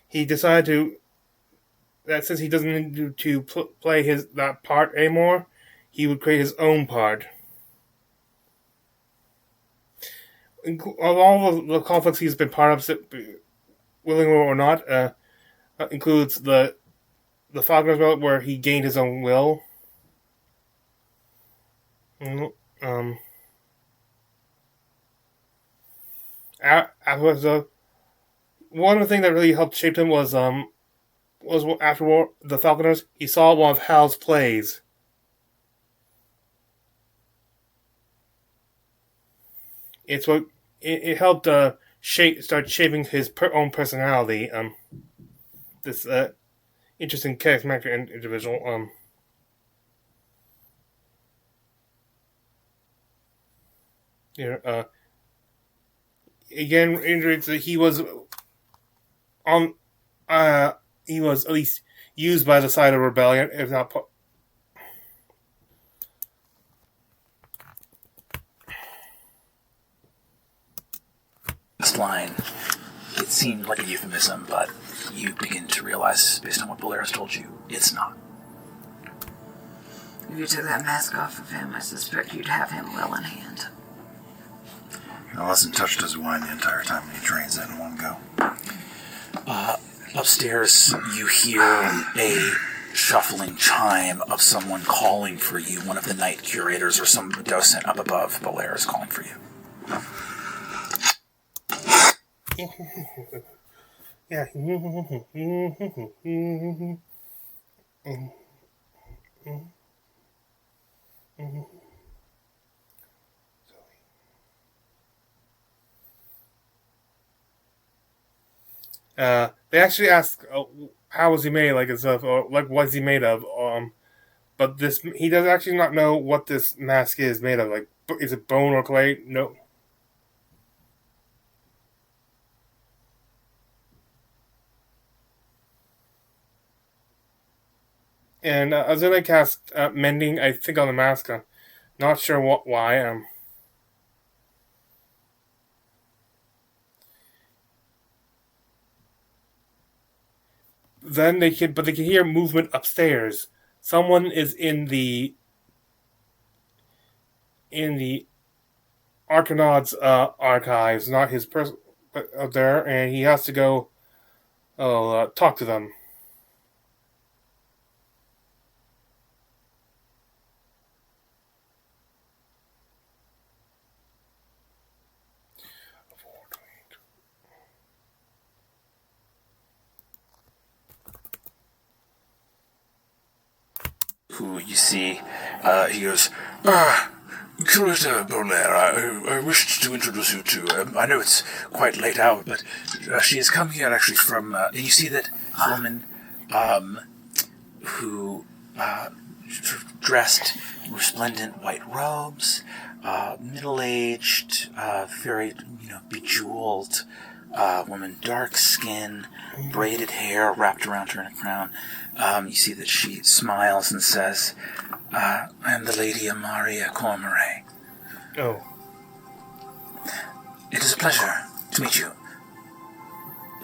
he decided to that since he doesn't need to play that part anymore, he would create his own part. Of all the conflicts he's been part of, willing or not, includes the Falconer's Belt, where he gained his own will. Afterwards, one of the things that really helped shape him was after the Falconers, he saw one of Hal's plays. It's what it helped start shaping his own personality. This interesting charismatic individual. Again, indicates that he was at least used by the side of rebellion, if not. This line, it seemed like a euphemism, but you begin to realize, based on what Bolaire has told you, it's not. If you took that mask off of him, I suspect you'd have him well in hand. I wasn't touched his wine the entire time, and he drains it in one go. Upstairs, you hear a shuffling chime of someone calling for you. One of the night curators or some docent up above Bolaire is calling for you. Yeah. They actually ask, how was he made, like, and stuff, or like, what's he made of? But he does actually not know what this mask is made of. Like, is it bone or clay? No. And I was gonna cast mending, I think, on the mask. Not sure why. Then they can hear movement upstairs. Someone is in the Arcanauts archives, not his person there, and he has to go talk to them. Who you see, he goes, Curator Bolaire, I wished to introduce you to, I know it's quite late hour, but she has come here actually from, and you see that woman, who, dressed in resplendent white robes, middle-aged, very, bejeweled, woman, dark skin, braided hair wrapped around her in a crown. You see that she smiles and says, I am the Lady Amaria Cormorant. Oh. It is a pleasure to meet you.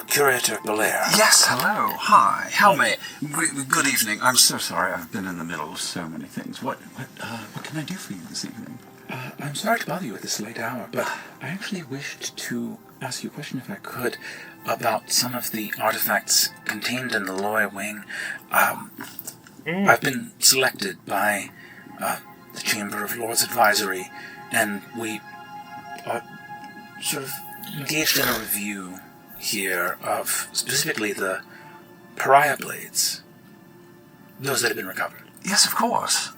Curator Bolaire. Yes, hello. Hi. How may... Good evening. I'm so sorry. I've been in the middle of so many things. What can I do for you this evening? I'm sorry to bother you at this late hour, but I actually wished to ask you a question, if I could, about some of the artifacts contained in the Loy Wing. I've been selected by the Chamber of Lords Advisory, and we are sort of engaged in a review here of specifically the pariah blades, those that have been recovered. Yes, of course.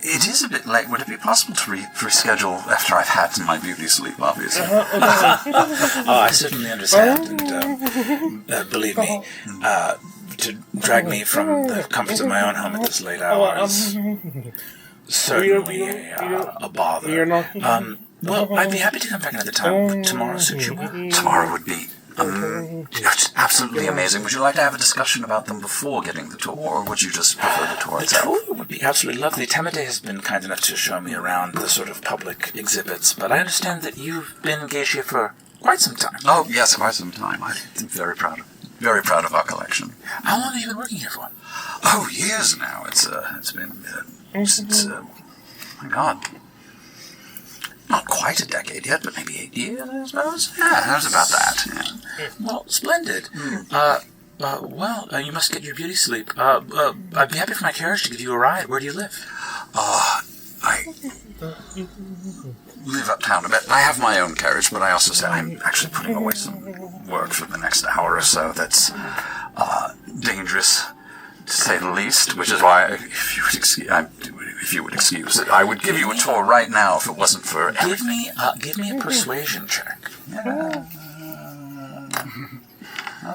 It is a bit late. Would it be possible to reschedule after I've had my beauty sleep, obviously? I certainly understand, and believe me, to drag me from the comforts of my own home at this late hour is certainly a bother. Well, I'd be happy to come back another time. Tomorrow suits you well? Tomorrow would be absolutely amazing. Would you like to have a discussion about them before getting the tour, or would you just prefer the tour itself? The tour would be absolutely lovely. Tamade has been kind enough to show me around the sort of public exhibits, but I understand that you've been engaged here for quite some time. Oh, yes, quite some time. I'm very proud of our collection. How long have you been working here for? Oh, years now. It's been since my God. Not quite a decade yet, but maybe 8 years, I suppose. Yeah, that was about that. Yeah. Well, splendid. You must get your beauty sleep. I'd be happy for my carriage to give you a ride. Where do you live? I live uptown a bit. I have my own carriage, but I also say I'm actually putting away some work for the next hour or so that's dangerous, to say the least, which is why, if you would excuse it, I would give you a tour right now if it wasn't for everything. Give me a persuasion check. Yeah.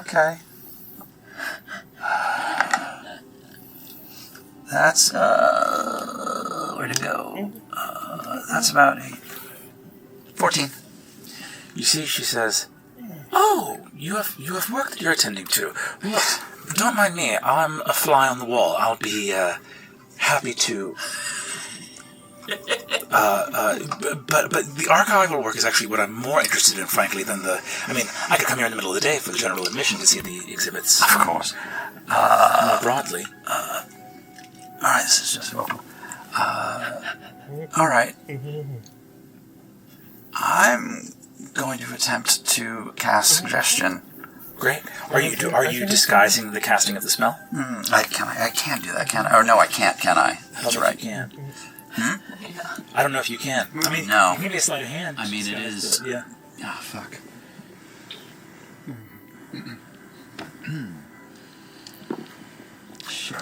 Okay. That's, where to go? That's about 14. You see, she says, "Oh, you have work that you're attending to. Look, don't mind me. I'm a fly on the wall. I'll be happy to." But the archival work is actually what I'm more interested in, frankly, than the. I mean, I could come here in the middle of the day for the general admission to see the exhibits. Of course. More broadly. All right, this is just vocal. All right. I'm going to attempt to cast suggestion. Great. Are you disguising the casting of the spell? I can't do that, can I? Or no, I can't, can I? That's right. You can. I don't know if you can. I mean, no. You can give me a sleight of hand. I mean, it is. Yeah. Ah, fuck. Sure.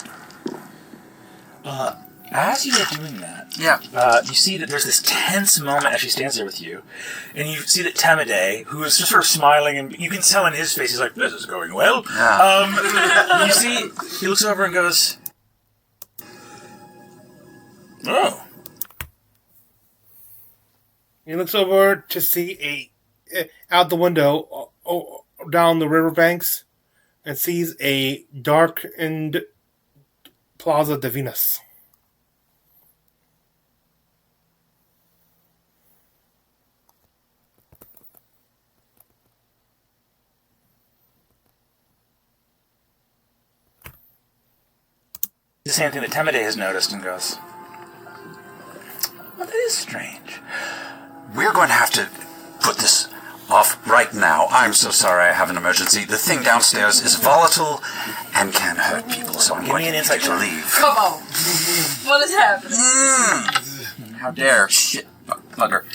As you are doing that, you see that there's this tense moment as she stands there with you, and you see that Tamade, who is just sort of smiling, and you can tell in his face, he's like, "This is going well." Yeah. You see, he looks over and goes, "Oh." He looks over to see out the window down the riverbanks, and sees a dark and Palazzo Davinos. The same thing that Temide has noticed and goes, well, that is strange. We're going to have to put this off right now. I'm so sorry, I have an emergency. The thing downstairs is volatile and can hurt people, so I'm going to need to leave. Come on. What is happening? How dare. Shit. Bugger.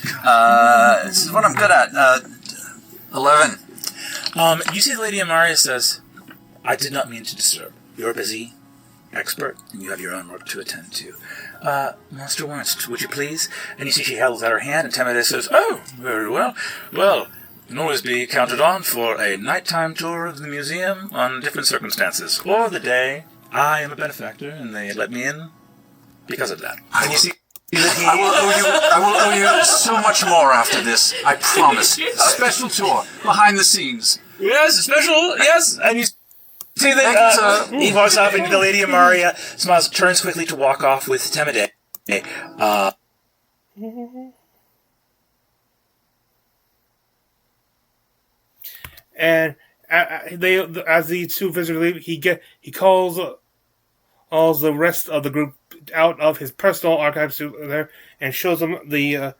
This is what I'm good at. 11. You see the Lady Amaria says, I did not mean to disturb. You're busy, expert, and you have your own work to attend to. Master Wernst, would you please? And you see she holds out her hand, and Temide says, oh, very well. Well, you can always be counted on for a nighttime tour of the museum on different circumstances. Or the day I am a benefactor, and they let me in because of that. And you see I will owe you so much more after this. I promise. Special tour behind the scenes. Yes, special. Yes, and you see that he walks off, and the Lady Amaria smiles, turns quickly to walk off with Temide. And they, as the two visitors leave, he calls all the rest of the group out of his personal archives there and shows them the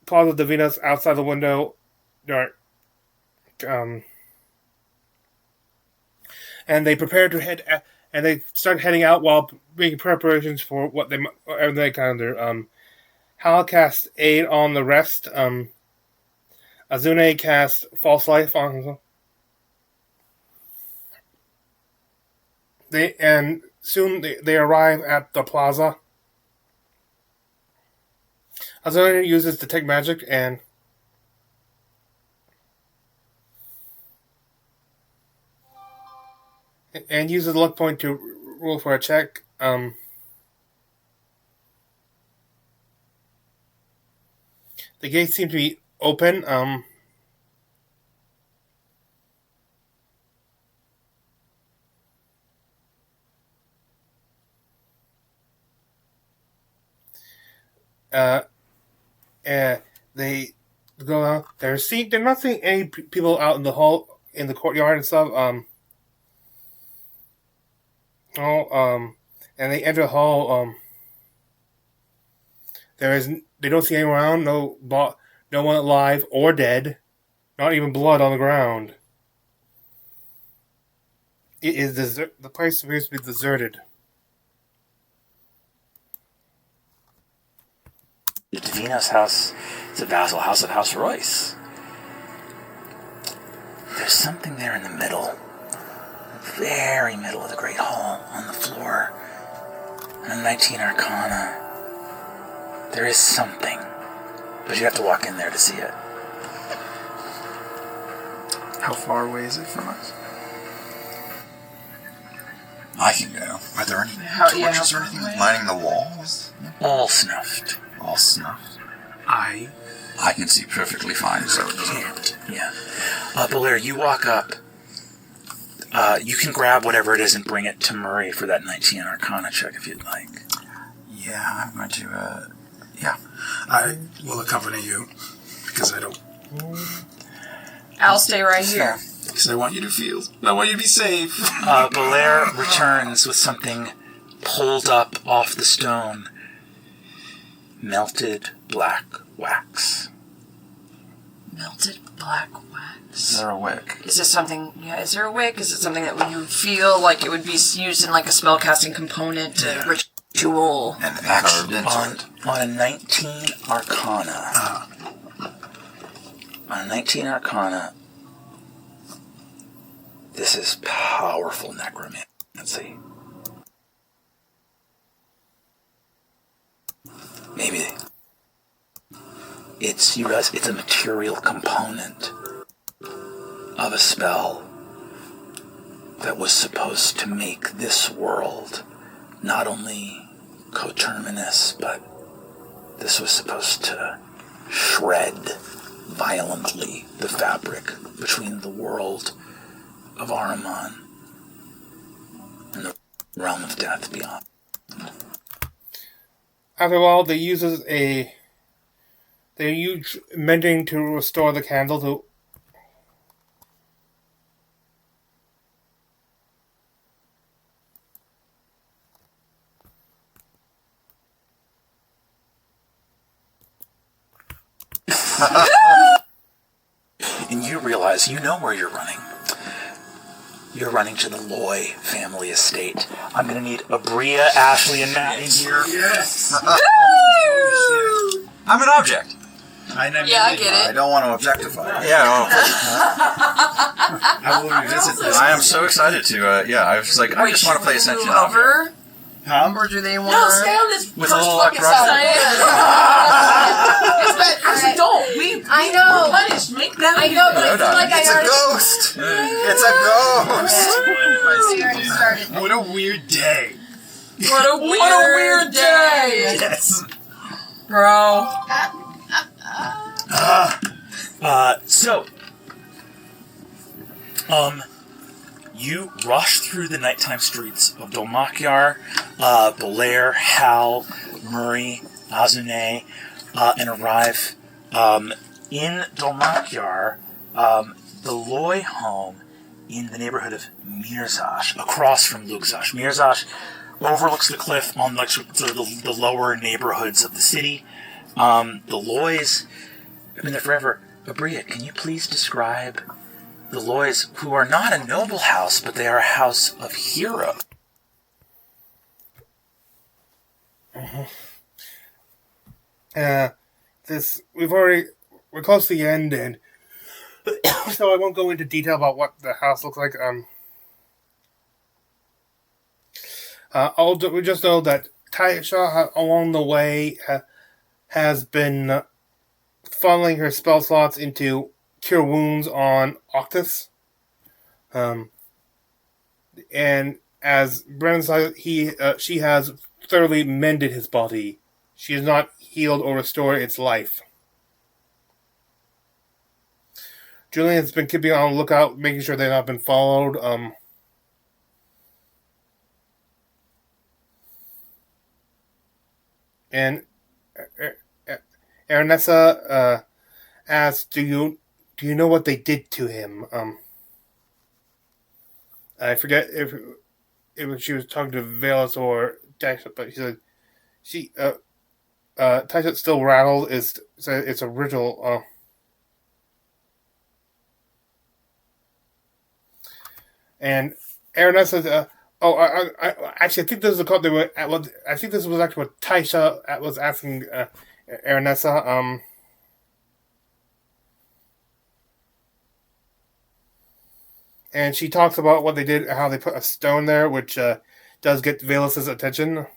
Palazzo Davinos outside the window. And they prepare to head, and they start heading out while making preparations for what they kind of Hal casts Aid on the rest. Azune casts False Life on himself. Soon they arrive at the plaza. Azune uses Detect Magic and uses the luck point to roll for a check. The gates seem to be open. They go out. They're not seeing any people out in the hall, in the courtyard and stuff. And they enter the hall. They don't see anyone around. No one alive or dead. Not even blood on the ground. It is the place appears to be deserted. The Davinos house is a vassal house of House Royce. There's something there in the middle. Very middle of the great hall, on the floor. And 19 Arcana. There is something. But you have to walk in there to see it. How far away is it from us? I can go. Are there any torches or anything lining the walls? All snuffed. All snuffed. I can see perfectly fine, so it doesn't. Yeah. Belair, you walk up. You can grab whatever it is and bring it to Murray for that 19 Arcana check if you'd like. Yeah, I'm going to, yeah. I will accompany you, because I don't... I'll stay right here. Because I want you to be safe. Belair returns with something pulled up off the stone. Melted black wax. Melted black wax. Is there a wick? Is this something, is there a wick? Is it something that you feel like it would be used in like a spellcasting component, ritual? And carved into it. On a 19 Arcana. On a 19 Arcana, this is powerful necromancy. Maybe you realize it's a material component of a spell that was supposed to make this world not only coterminous, but this was supposed to shred violently the fabric between the world of Ahriman and the realm of death beyond. After a while, they use mending to restore the candle to. And you realize you know where you're running. You're running to the Loy family estate. I'm going to need Abria, Ashley, and Matt in here. Yes! I'm an object. I get it. I don't want to objectify. Yeah. I will revisit this. I am so excited to. I was like, I just want to play Ascension object. Over? Or do they want No, stay on this With first a little fucking like side. It's that. Actually, don't. I know. We're punished. Make them. I know, but I feel like It's a ghost! It's a ghost! We already started. What a weird day. What a weird day. Yes. Bro. You rush through the nighttime streets of Dolmakyar, Belair, Hal, Murray, Azune, and arrive in Dolmakyar, the Loy home in the neighborhood of Mirzash, across from Lugzash. Mirzash overlooks the cliff on the lower neighborhoods of the city. The Loys have been there forever. Abria, can you please describe the Loys, who are not a noble house, but they are a house of heroes? We're close to the end, and so I won't go into detail about what the house looks like. We just know that Taisha, along the way, has been funneling her spell slots into cure wounds on Octus. And as Brennan said, she has thoroughly mended his body. She has not healed or restored its life. Julian has been keeping on the lookout, making sure they've not been followed. And Ernessa asks, "Do you know what they did to him?" I forget if she was talking to Velas or Taisha, but she said Taisha still rattled. It's a ritual. And Ernessa I actually think this is the call they were. I think this was actually what Taisha was asking Ernessa. And she talks about what they did, how they put a stone there, which does get Velas's attention.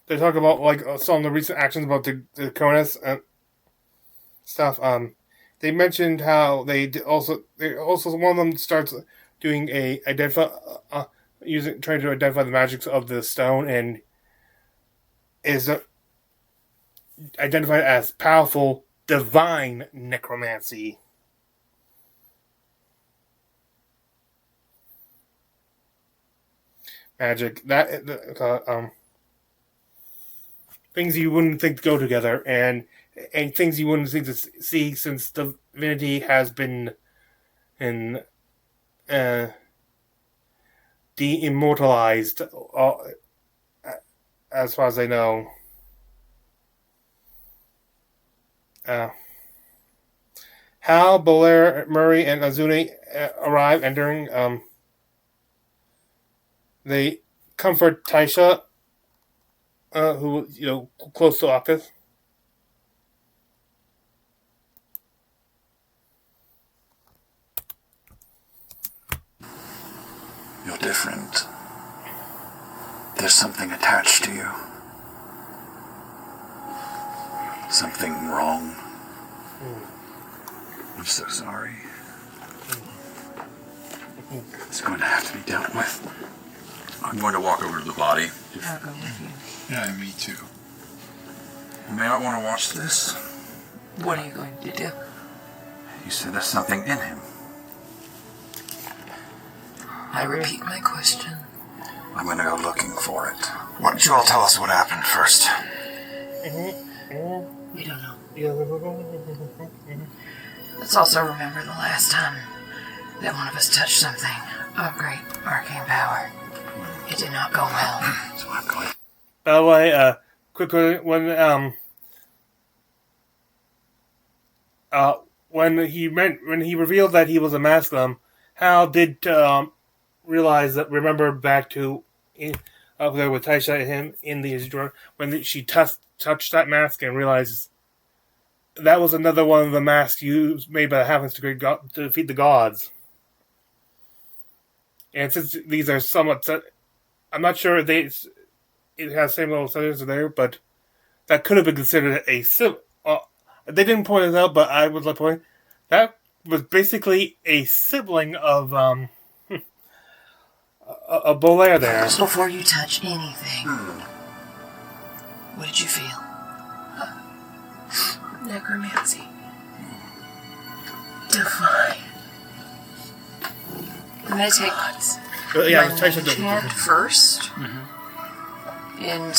They talk about some of the recent actions about the Tachonis and stuff. They mentioned how they also one of them starts doing trying to identify the magics of the stone, and is identified as powerful divine necromancy. Magic that things you wouldn't think go together, and things you wouldn't think to see, since divinity has been de-immortalized, as far as I know. Hal, Belair, Murray, and Azune arrive, and during they comfort Taisha, who close to Octus. You're different. There's something attached to you. Something wrong. I'm so sorry. It's going to have to be dealt with. I'm going to walk over to the body. I'll go with you. Yeah, me too. You may not want to watch this. What are you going to do? You said there's something in him. I repeat my question. I'm going to go looking for it. Why don't you all tell us what happened first? We don't know. Let's also remember the last time that one of us touched something of great arcane power. It did not go well. So I'm going. By the way, quickly, when he revealed that he was a Masculum, Hal did remember back to up there with Taisha and him in the drawer when she touched that mask and realized that was another one of the masks used made by the Heavens to defeat the gods. And since these are somewhat, I'm not sure it has same level settings there, but that could have been considered a they didn't point it out, but I would like to point that was basically a sibling of a Bolaire there. Just before you touch anything, what did you feel? Necromancy. Divine. I'm gonna take yeah, my mage hand first, and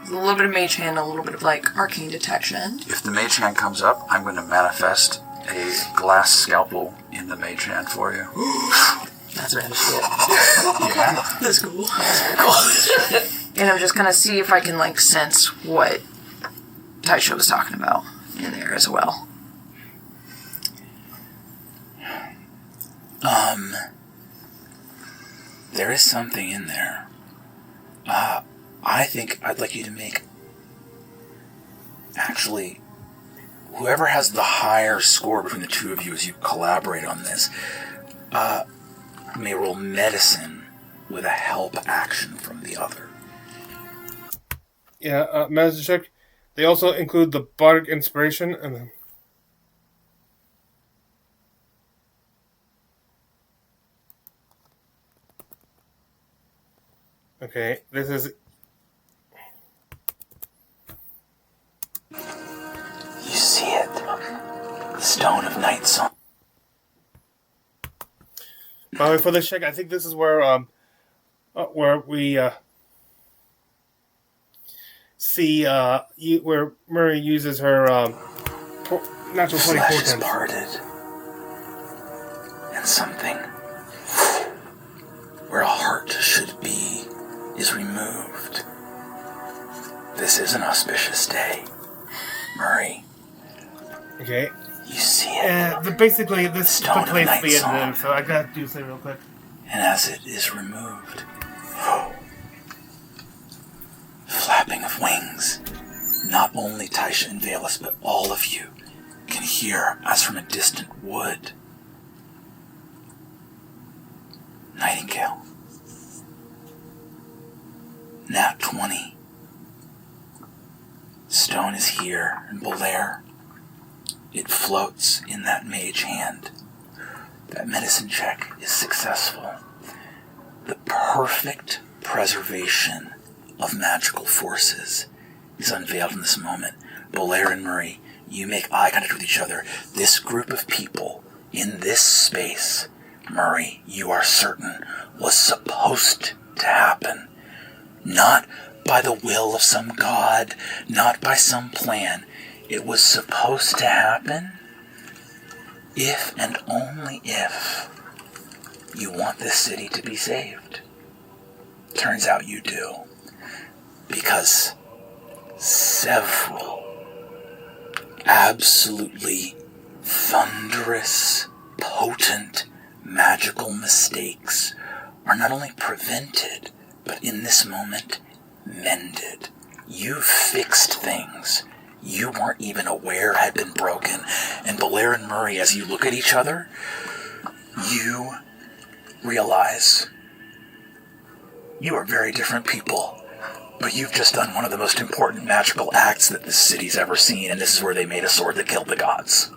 a little bit of mage hand, a little bit of like arcane detection. If the mage hand comes up, I'm going to manifest a glass scalpel in the mage hand for you. That's random shit. Yeah. That's cool. And I'm just gonna see if I can like sense what Taisha was talking about in there as well. There is something in there. I think I'd like you to make... Actually, whoever has the higher score between the two of you as you collaborate on this, may roll medicine with a help action from the other. Yeah, medicine check. They also include the bardic inspiration and then... Okay, this is... You see it. The Stone of Night Song. By the way, for this check, I think this is where we see where Murray uses her natural 20 Flesh is portents. parted, and something where a heart should be is removed. This is an auspicious day, Murray. Okay. You see it. Basically, this Stone took place of at the Night end Song. of them, so I gotta do something real quick. And as it is removed, flapping of wings, not only Taisha and Valus, but all of you can hear as from a distant wood. Nightingale. Nat 20. Stone is here in Bolaire. It floats in that mage hand. That medicine check is successful. The perfect preservation of magical forces is unveiled in this moment. Bolaire and Murray, you make eye contact with each other. This group of people in this space, Murray, you are certain, was supposed to happen. Not by the will of some god, not by some plan. It was supposed to happen if and only if you want this city to be saved. Turns out you do. Because several absolutely thunderous, potent, magical mistakes are not only prevented, but in this moment, mended. You fixed things you weren't even aware had been broken. And Bolaire and Murray, as you look at each other, you realize you are very different people, but you've just done one of the most important magical acts that this city's ever seen, and this is where they made a sword that killed the gods.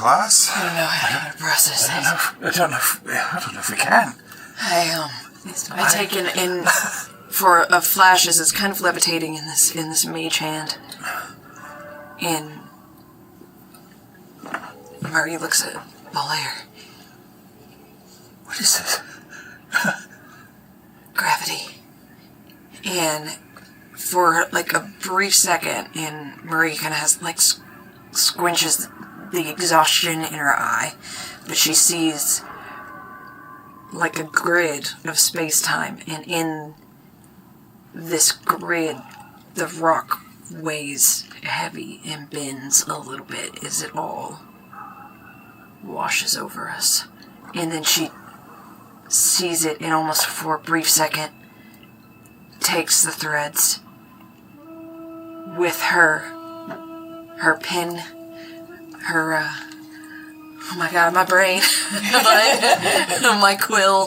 class? I don't know how to process this. I don't know if we can. I take in for a flash as it's kind of levitating in this mage hand, and Murray looks at Bolaire. What is this? Gravity. And for like a brief second, and Murray kind of has like squinches the exhaustion in her eye, but she sees like a grid of space-time, and in this grid, the rock weighs heavy and bends a little bit as it all washes over us. And then she sees it, and almost for a brief second takes the threads with her pen, her oh my god, my brain, my quill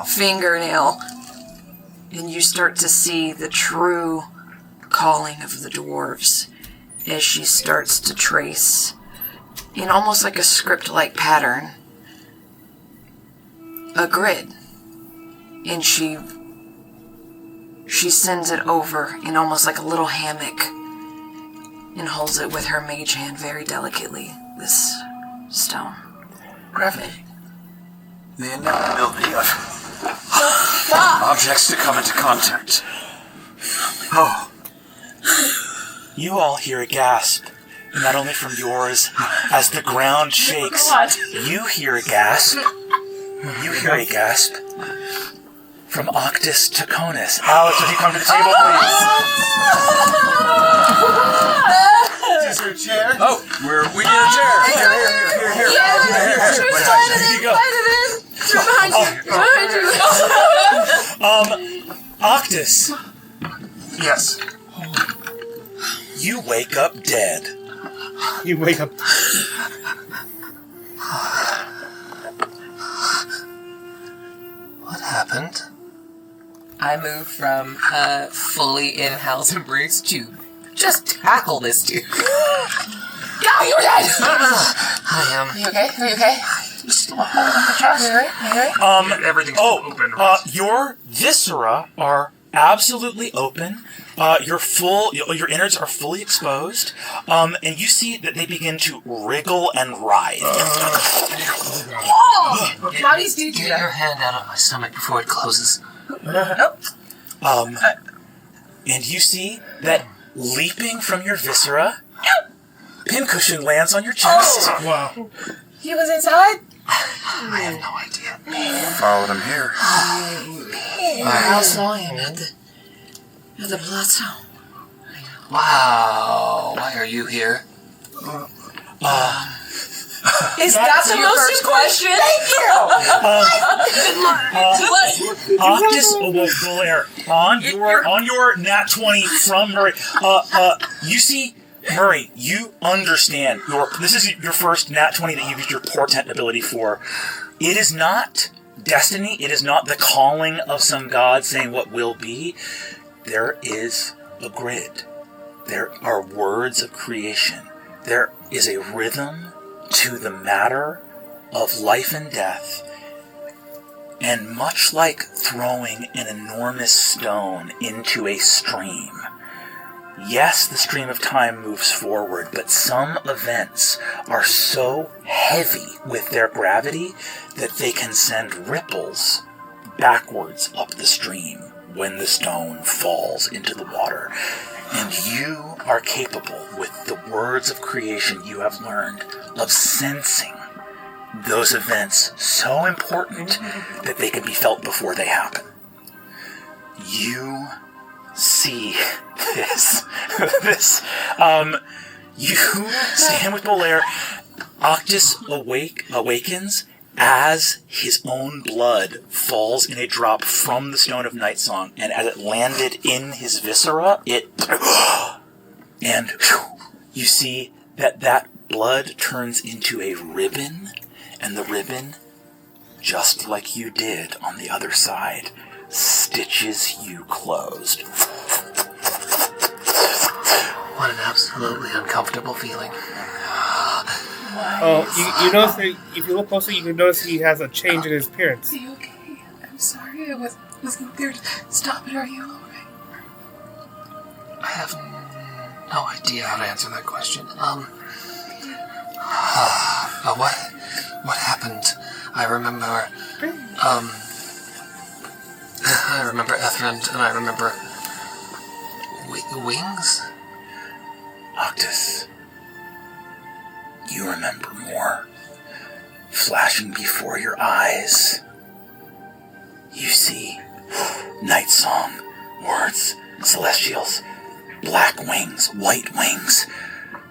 fingernail, and you start to see the true calling of the dwarves as she starts to trace in almost like a script-like pattern a grid, and she sends it over in almost like a little hammock and holds it with her mage hand very delicately, this stone. Gravity. The inevitability of objects to come into contact. Oh. You all hear a gasp, not only from yours, as the ground shakes. You hear a gasp. You hear a gasp from House Tachonis. Alex, would you come to the table, please? Is there a chair? Oh, we need a chair. Here. Octus. Yes. You wake up dead. You wake up. What happened? I moved from fully in-house embrace to just tackle this dude. Go, you're dead! I am. Are you okay? Are you okay? Just holding the chest. Are you right? Everything's open, right? Your viscera are absolutely open. Your innards are fully exposed, and you see that they begin to wriggle and writhe. Bodies do get your hand out of my stomach before it closes. And you see that leaping from your viscera, pincushion lands on your chest. Wow. He was inside? I have no idea. Followed him here. How saw him at the Palazzo. Wow. Why are you here? Is that the most question? Thank you! Octus Bolaire, on your nat 20 from Murray, you see, Murray, you understand, this is your first nat 20 that you've used your portent ability for. It is not destiny, it is not the calling of some god saying what will be. There is a grid. There are words of creation. There is a rhythm to the matter of life and death. And much like throwing an enormous stone into a stream, yes, the stream of time moves forward, but some events are so heavy with their gravity that they can send ripples backwards up the stream when the stone falls into the water. And you are capable, with the words of creation you have learned, of sensing those events so important that they can be felt before they happen. You see this. You stand with Bolaire. Octus awakens as his own blood falls in a drop from the Stone of Night Song, and as it landed in his viscera, and you see that blood turns into a ribbon, and the ribbon, just like you did on the other side, stitches you closed. What an absolutely uncomfortable feeling. you notice that if you look closely, you can notice he has a change in his appearance. Are you okay? I'm sorry, I wasn't there to stop it. Are you alright? I have no idea how to answer that question. What happened? I remember Ethrend, and I remember wings? Octus, you remember more. Flashing before your eyes, you see night song, words, celestials, black wings, white wings,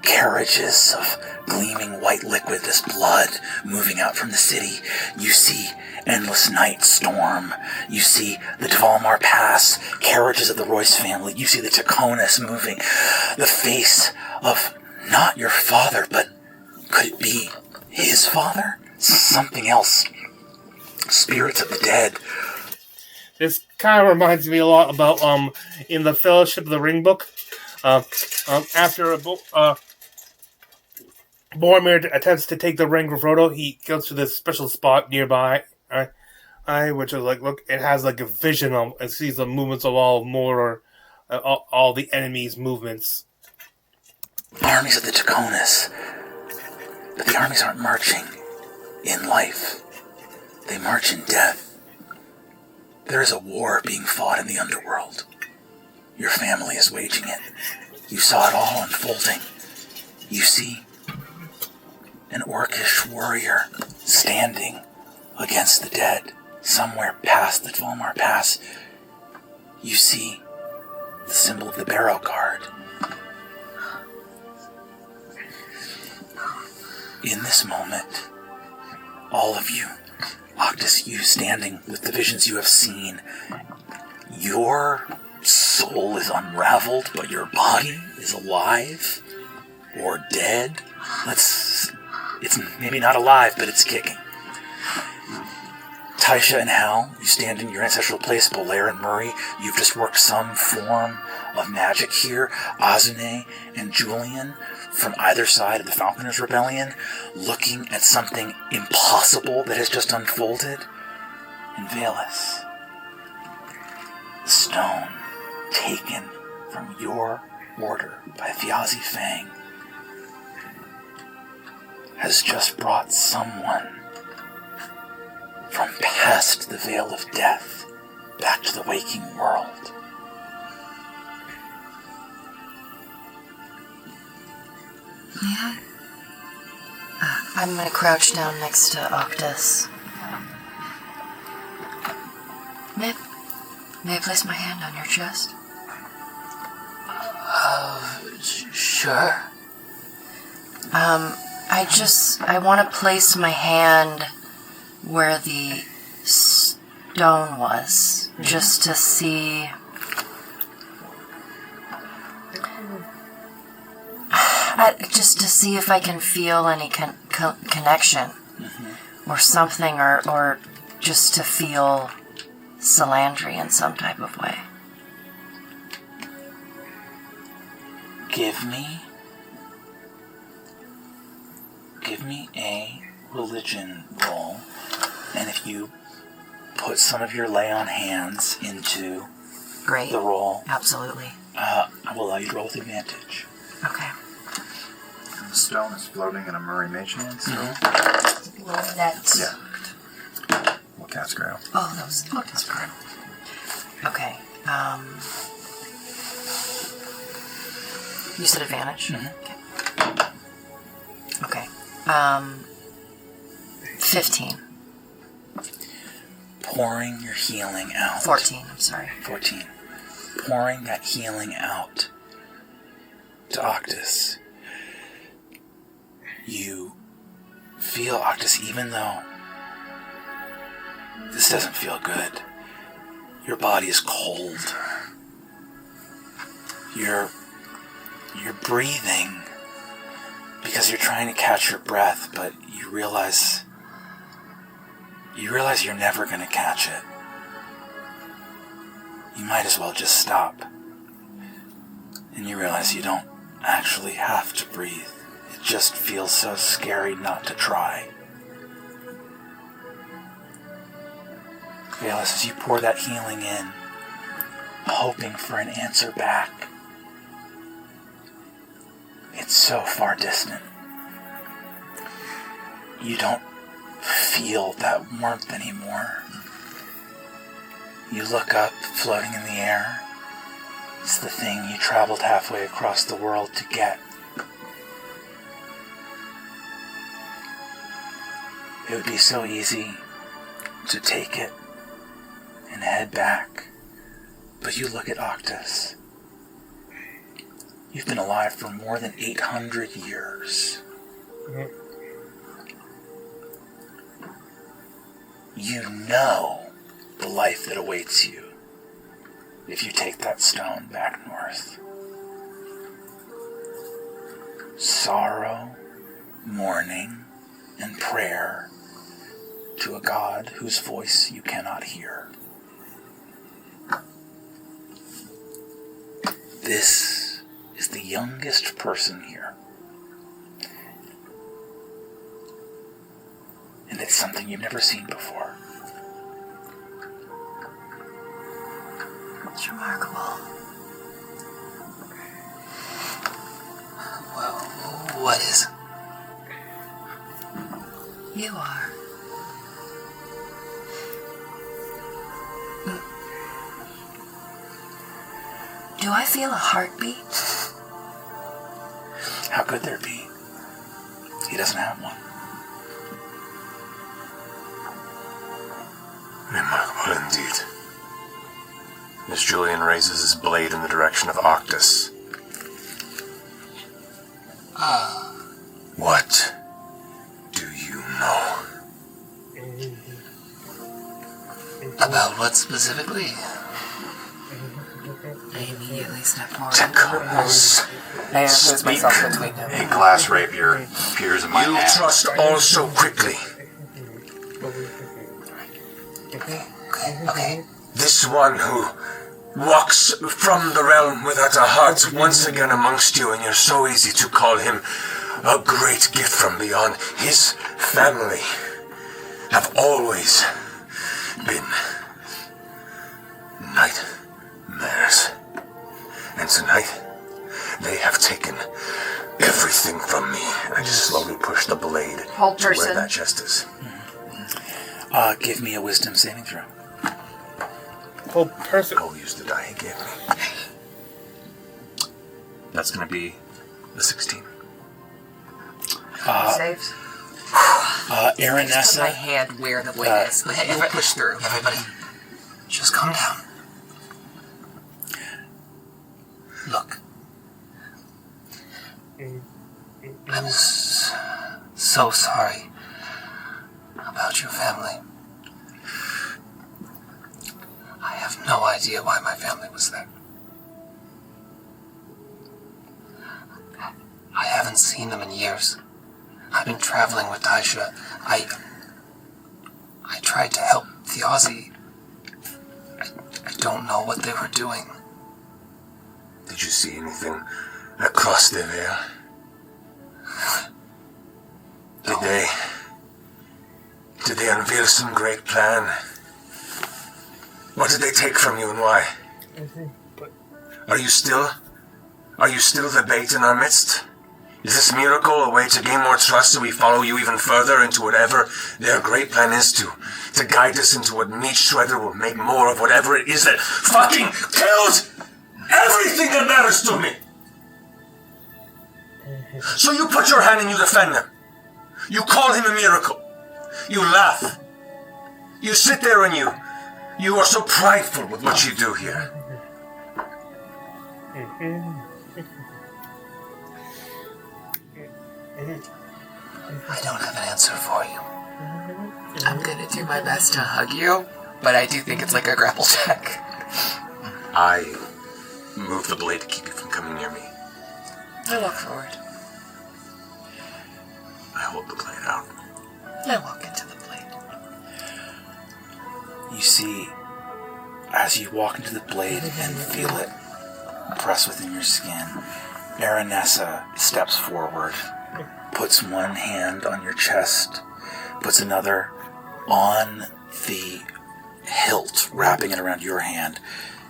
carriages of gleaming white liquid, this blood moving out from the city. You see endless night storm. You see the Dvalmar Pass, carriages of the Royce family. You see the Tachonis moving. The face of not your father, but could it be his father? Something else. Spirits of the dead. This kind of reminds me a lot about in the Fellowship of the Ring book. After Boromir attempts to take the ring from Frodo, he goes to this special spot nearby, which is like, look, it has like a vision of, it sees the movements of all the enemies' movements. Armies of the Tachonis. But the armies aren't marching in life. They march in death. There is a war being fought in the underworld. Your family is waging it. You saw it all unfolding. You see an orcish warrior standing against the dead somewhere past the Dvalmar Pass. You see the symbol of the Barrow Guard. In this moment, all of you, Octus, you standing with the visions you have seen, your soul is unraveled, but your body is alive or dead. It's maybe not alive, but it's kicking. Taisha and Hal, you stand in your ancestral place. Bolaire and Murray, you've just worked some form of magic here. Azune and Julian, from either side of the Falconers' Rebellion, looking at something impossible that has just unfolded. And Valus, the stone taken from your order by Fiazi Fang, has just brought someone from past the veil of death back to the waking world. Yeah. I'm gonna crouch down next to Octus. May I place my hand on your chest? Sure. I want to place my hand where the stone was, just to see. Just to see if I can feel any connection, or something, or just to feel Salandri in some type of way. Give me a religion roll, and if you put some of your lay on hands into the roll, absolutely, I will allow you to roll with advantage. Okay. And the stone is floating in a Murray Mage hand, so... That's... Yeah. Well, Cat's Grail. Oh, that was Cat's Grail. Okay, you said advantage? Okay. 15. Pouring your healing out. 14, I'm sorry. 14. Pouring that healing out to Octus. You feel, Octus, even though this doesn't feel good, your body is cold. You're breathing because you're trying to catch your breath, but you realize you're never going to catch it. You might as well just stop. And you realize you don't actually have to breathe. It just feels so scary not to try. Valus, as you pour that healing in, hoping for an answer back, it's so far distant. You don't feel that warmth anymore. You look up, floating in the air. It's the thing you traveled halfway across the world to get. It would be so easy to take it and head back. But you look at Octus. You've been alive for more than 800 years. You know the life that awaits you if you take that stone back north. Sorrow, mourning, and prayer to a God whose voice you cannot hear. This is the youngest person here. And it's something you've never seen before. It's remarkable. Well, what is? You are. Do I feel a heartbeat? How could there be? He doesn't have one. Remarkable indeed. As Julian raises his blade in the direction of Octus. What do you know? About what specifically? I immediately step forward. Tachonis. I put myself between them. A glass rapier appears in my hand. You trust all so quickly. Okay. This one who walks from the realm without a heart once again amongst you, and you're so easy to call him a great gift from beyond. His family have always been nightmares. And tonight, they have taken everything from me. And I just slowly push the blade Hold to where person. that chest is. Give me a wisdom saving throw. Hold person. I'll use the die he gave me. That's going to be a 16. Saves. Put my Aranessa, hand where the blade is. We'll push through. Everybody, just calm down. Look. I'm so sorry about your family. I have no idea why my family was there. I haven't seen them in years. I've been traveling with Taisha. I tried to help the Aussie. I don't know what they were doing. Did you see anything across the veil? Did they unveil some great plan? What did they take from you and why? Are you still the bait in our midst? Is this miracle a way to gain more trust so we follow you even further into whatever their great plan is to guide us into what meat shredder will make more of whatever it is that fucking kills everything that matters to me? So you put your hand and you defend him. You call him a miracle. You laugh. You sit there and you are so prideful with what you do here. I don't have an answer for you. I'm gonna do my best to hug you, but I do think it's like a grapple check. I move the blade to keep you from coming near me. I walk forward. I hold the blade out. I walk into the blade. you see, as you walk into the blade and feel it press within your skin, Aranessa steps forward puts one hand on your chest, puts another on the hilt, wrapping it around your hand,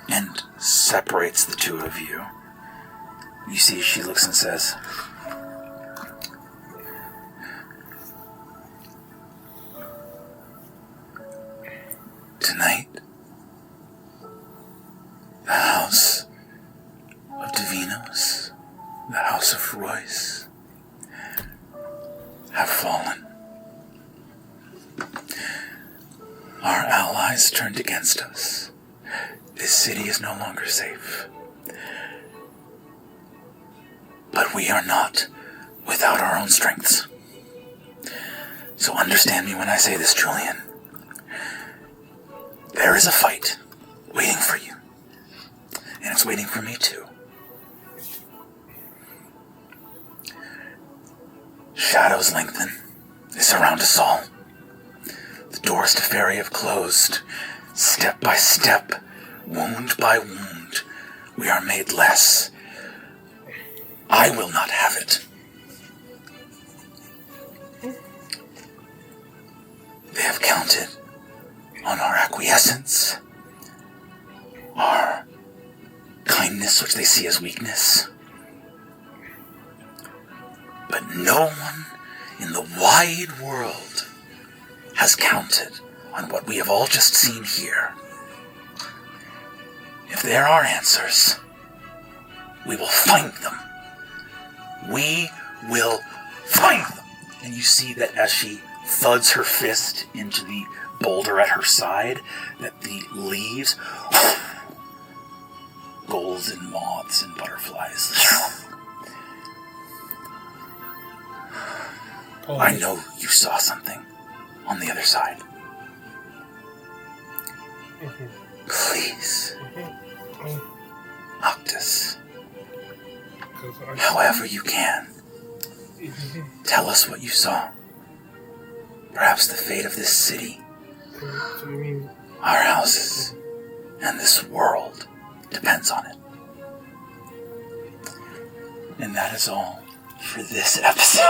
and separates the two of you. You see, she looks and says, "Tonight, the House of Davinos, the House of Royce, have fallen. Our allies turned against us. This city is no longer safe. But we are not without our own strengths. So understand me when I say this, Julian. There is a fight waiting for you. And it's waiting for me too. Shadows lengthen. They surround us all. The doors to Fairy have closed. Step by step, wound by wound, we are made less. I will not have it. They have counted on our acquiescence, our kindness, which they see as weakness. But no one in the wide world has counted on what we have all just seen here. If there are answers, we will find them. We will find them." And you see that as she thuds her fist into the boulder at her side, that the leaves, golden moths and butterflies. I know you saw something on the other side. Please, Octus, however you can, tell us what you saw. Perhaps the fate of this city, our houses, and this world depends on it. And that is all for this episode.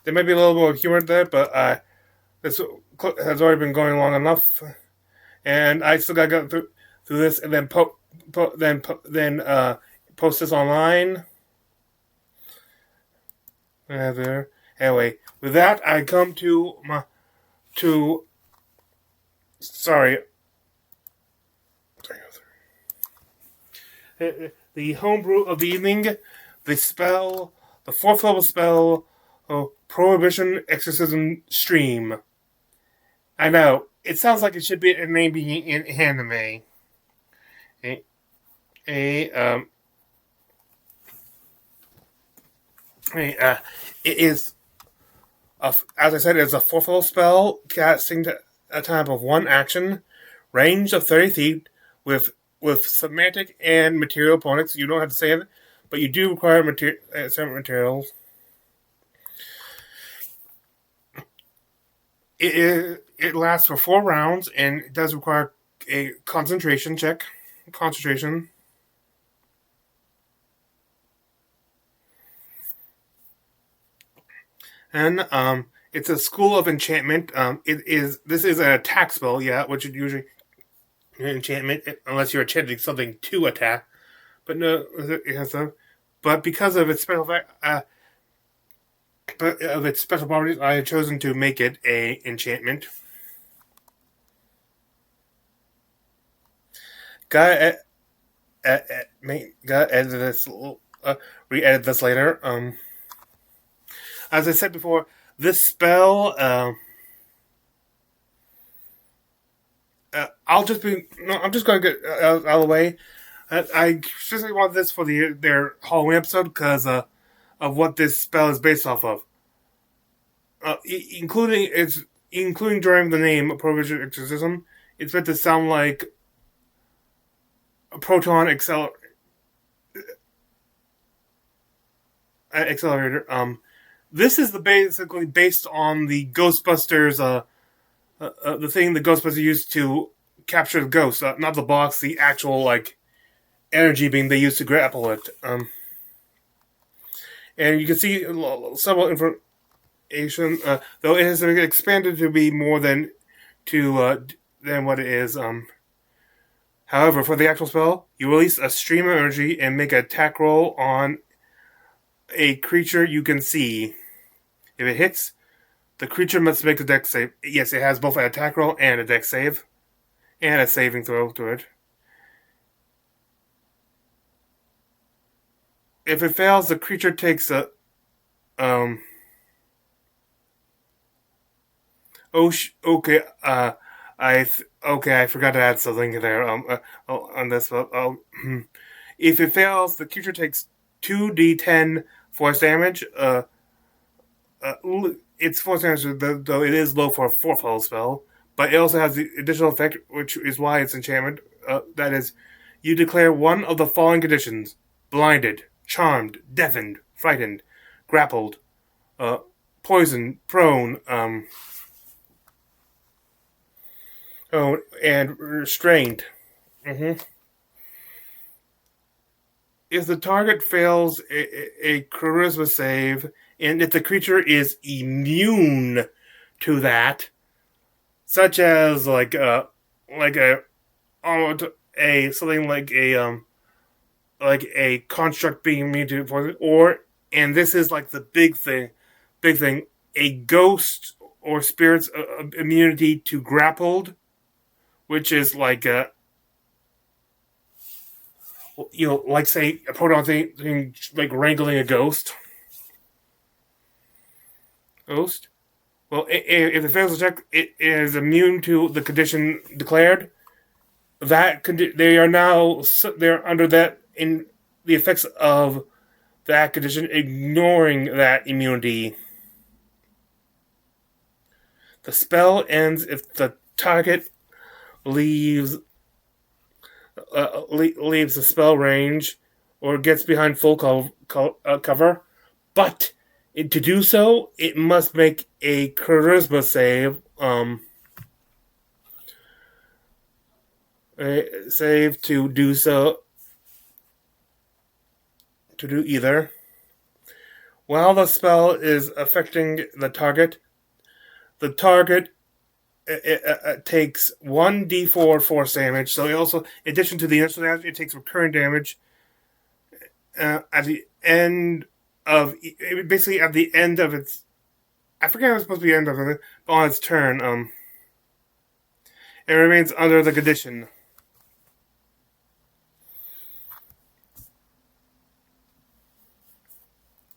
There may be a little more humor there, but this has already been going long enough, and I still got to go through this, and then post this online. Anyway, with that, I come to the homebrew of the evening, the spell, the 4th level spell, Prohibition Exorcism Stream. I know, it sounds like it should be a name being in anime. It is, as I said, it's a 4th level spell, casting a time of 1 action, range of 30 feet, with semantic and material opponents. You don't have to say it, but you do require certain materials. It lasts for 4 rounds, and it does require a concentration check. Concentration. And it's a school of enchantment. This is an attack spell, which is usually an enchantment, unless you're enchanting something to attack. But no, it has a. But because of its special properties, I have chosen to make it a enchantment. Gotta edit this. Re-edit this later. As I said before, this spell. I'm just going to get out of the way. I specifically wanted this for their Halloween episode because of what this spell is based off of. Including during the name Prohibition Exorcism, it's meant to sound like a proton accelerator. This is basically based on the Ghostbusters, the thing the Ghostbusters used to capture the ghosts, not the box, the actual energy being they use to grapple it. And you can see several information, though it has expanded to be more than what it is. However, for the actual spell, you release a stream of energy and make an attack roll on a creature you can see. If it hits, the creature must make a dex save. Yes, it has both an attack roll and a dex save, and a saving throw to it. If it fails, the creature takes a okay. I forgot to add something there. On this, if it fails, the creature takes 2d10 force damage. It's force damage, though it is low for a 4th level spell, but it also has the additional effect, which is why it's enchantment. That is, you declare one of the following conditions: blinded, charmed, deafened, frightened, grappled, poisoned, prone, and restrained. If the target fails a charisma save, and if the creature is immune to that, such as something like a construct being immune to poison, and this is like the big thing, a ghost or spirit's immunity to grappled, which is like say a proton thing like wrangling a ghost. Well, if it fails the check, it is immune to the condition declared. They're under that in the effects of that condition, ignoring that immunity. The spell ends if the target leaves the spell range or gets behind full cover, but to do so, it must make a charisma save. Save to do so. To do either. While the spell is affecting the target takes 1d4 force damage. So it also, in addition to the initial damage, it takes recurring damage at the end of its. I forget it was supposed to be the end of it, but on its turn, it remains under the condition.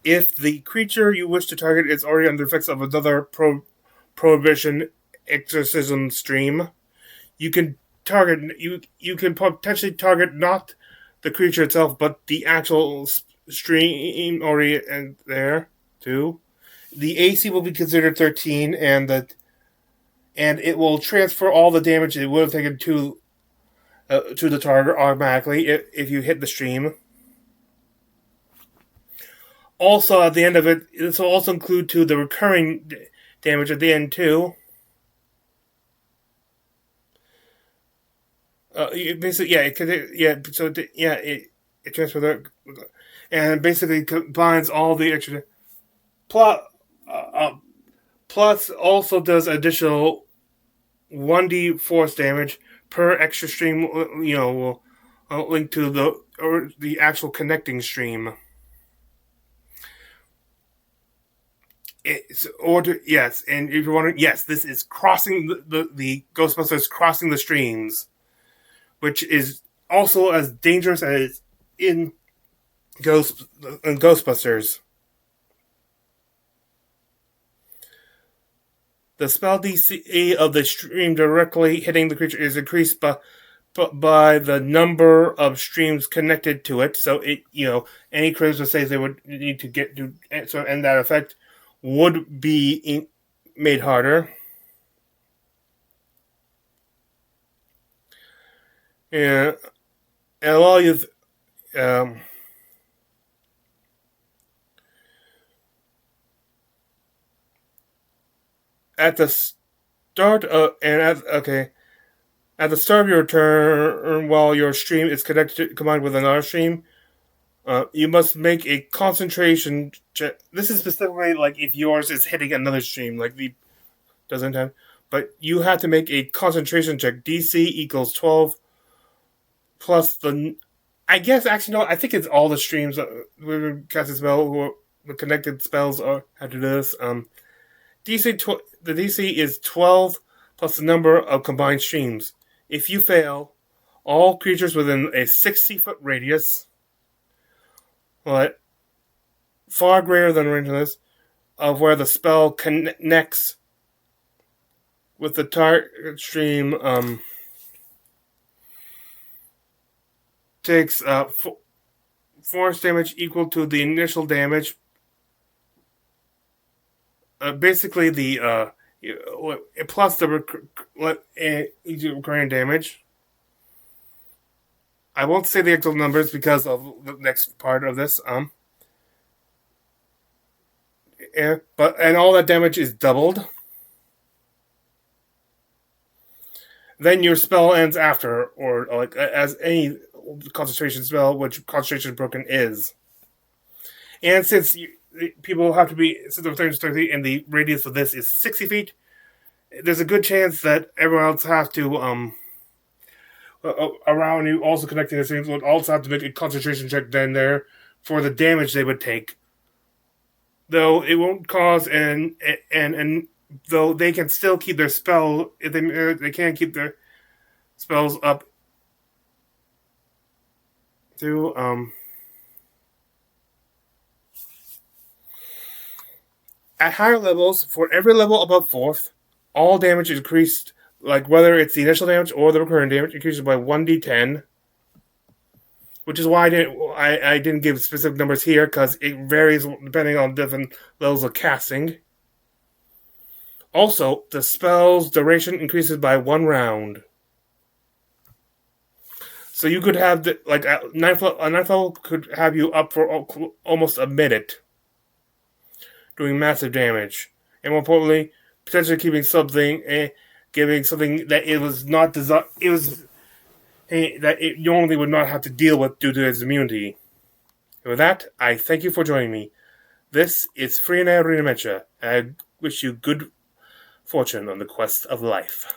If the creature you wish to target is already under effects of another Prohibition Exorcism stream, you can potentially target not the creature itself, but the actual stream already there too. The AC will be considered 13, and it will transfer all the damage it would have taken to the target automatically if you hit the stream. Also, at the end of it, this will also include the recurring damage at the end too. It transfers that, and basically combines all the extra. Plus, also does additional 1d force damage per extra stream. Will link to the actual connecting stream. And if you're wondering, yes, this is crossing the Ghostbusters crossing the streams, which is also as dangerous as in Ghostbusters. The spell DC of the stream directly hitting the creature is increased by the number of streams connected to it. So any charisma saves they would need to get to, and that effect would be made harder. And allow you at the start of At the start of your turn, while your stream is combined with another stream, you must make a concentration check. This is specifically like if yours is hitting another stream, like the doesn't have. But you have to make a concentration check. DC equals 12 plus the. I guess actually no. I think it's all the streams that we cast a spell who the connected spells are have to do this. The DC is 12 plus the number of combined streams. If you fail, all creatures within a 60-foot radius, far greater than the range of this, of where the spell connects with the target stream, takes force damage equal to the initial damage. Basically, the plus the recurring damage. I won't say the actual numbers because of the next part of this. And all that damage is doubled. Then your spell ends after, or like as any concentration spell, which concentration broken is. And since people have to be, since the 30 and the radius of this is 60 feet, there's a good chance that everyone else has to, around you, also connecting the streams, would also have to make a concentration check then there for the damage they would take. Though it won't cause, and though they can still keep their spell, if they can't keep their spells up to, at higher levels, for every level above 4th, all damage is increased, like whether it's the initial damage or the recurring damage, increases by 1d10. Which is why I didn't give specific numbers here, because it varies depending on different levels of casting. Also, the spell's duration increases by 1 round. So you could have, a ninth level could have you up for almost a minute, doing massive damage. And more importantly, potentially giving something that it was not designed, that it normally would not have to deal with due to its immunity. And with that, I thank you for joining me. This is Free and Dementia, and I wish you good fortune on the quest of life.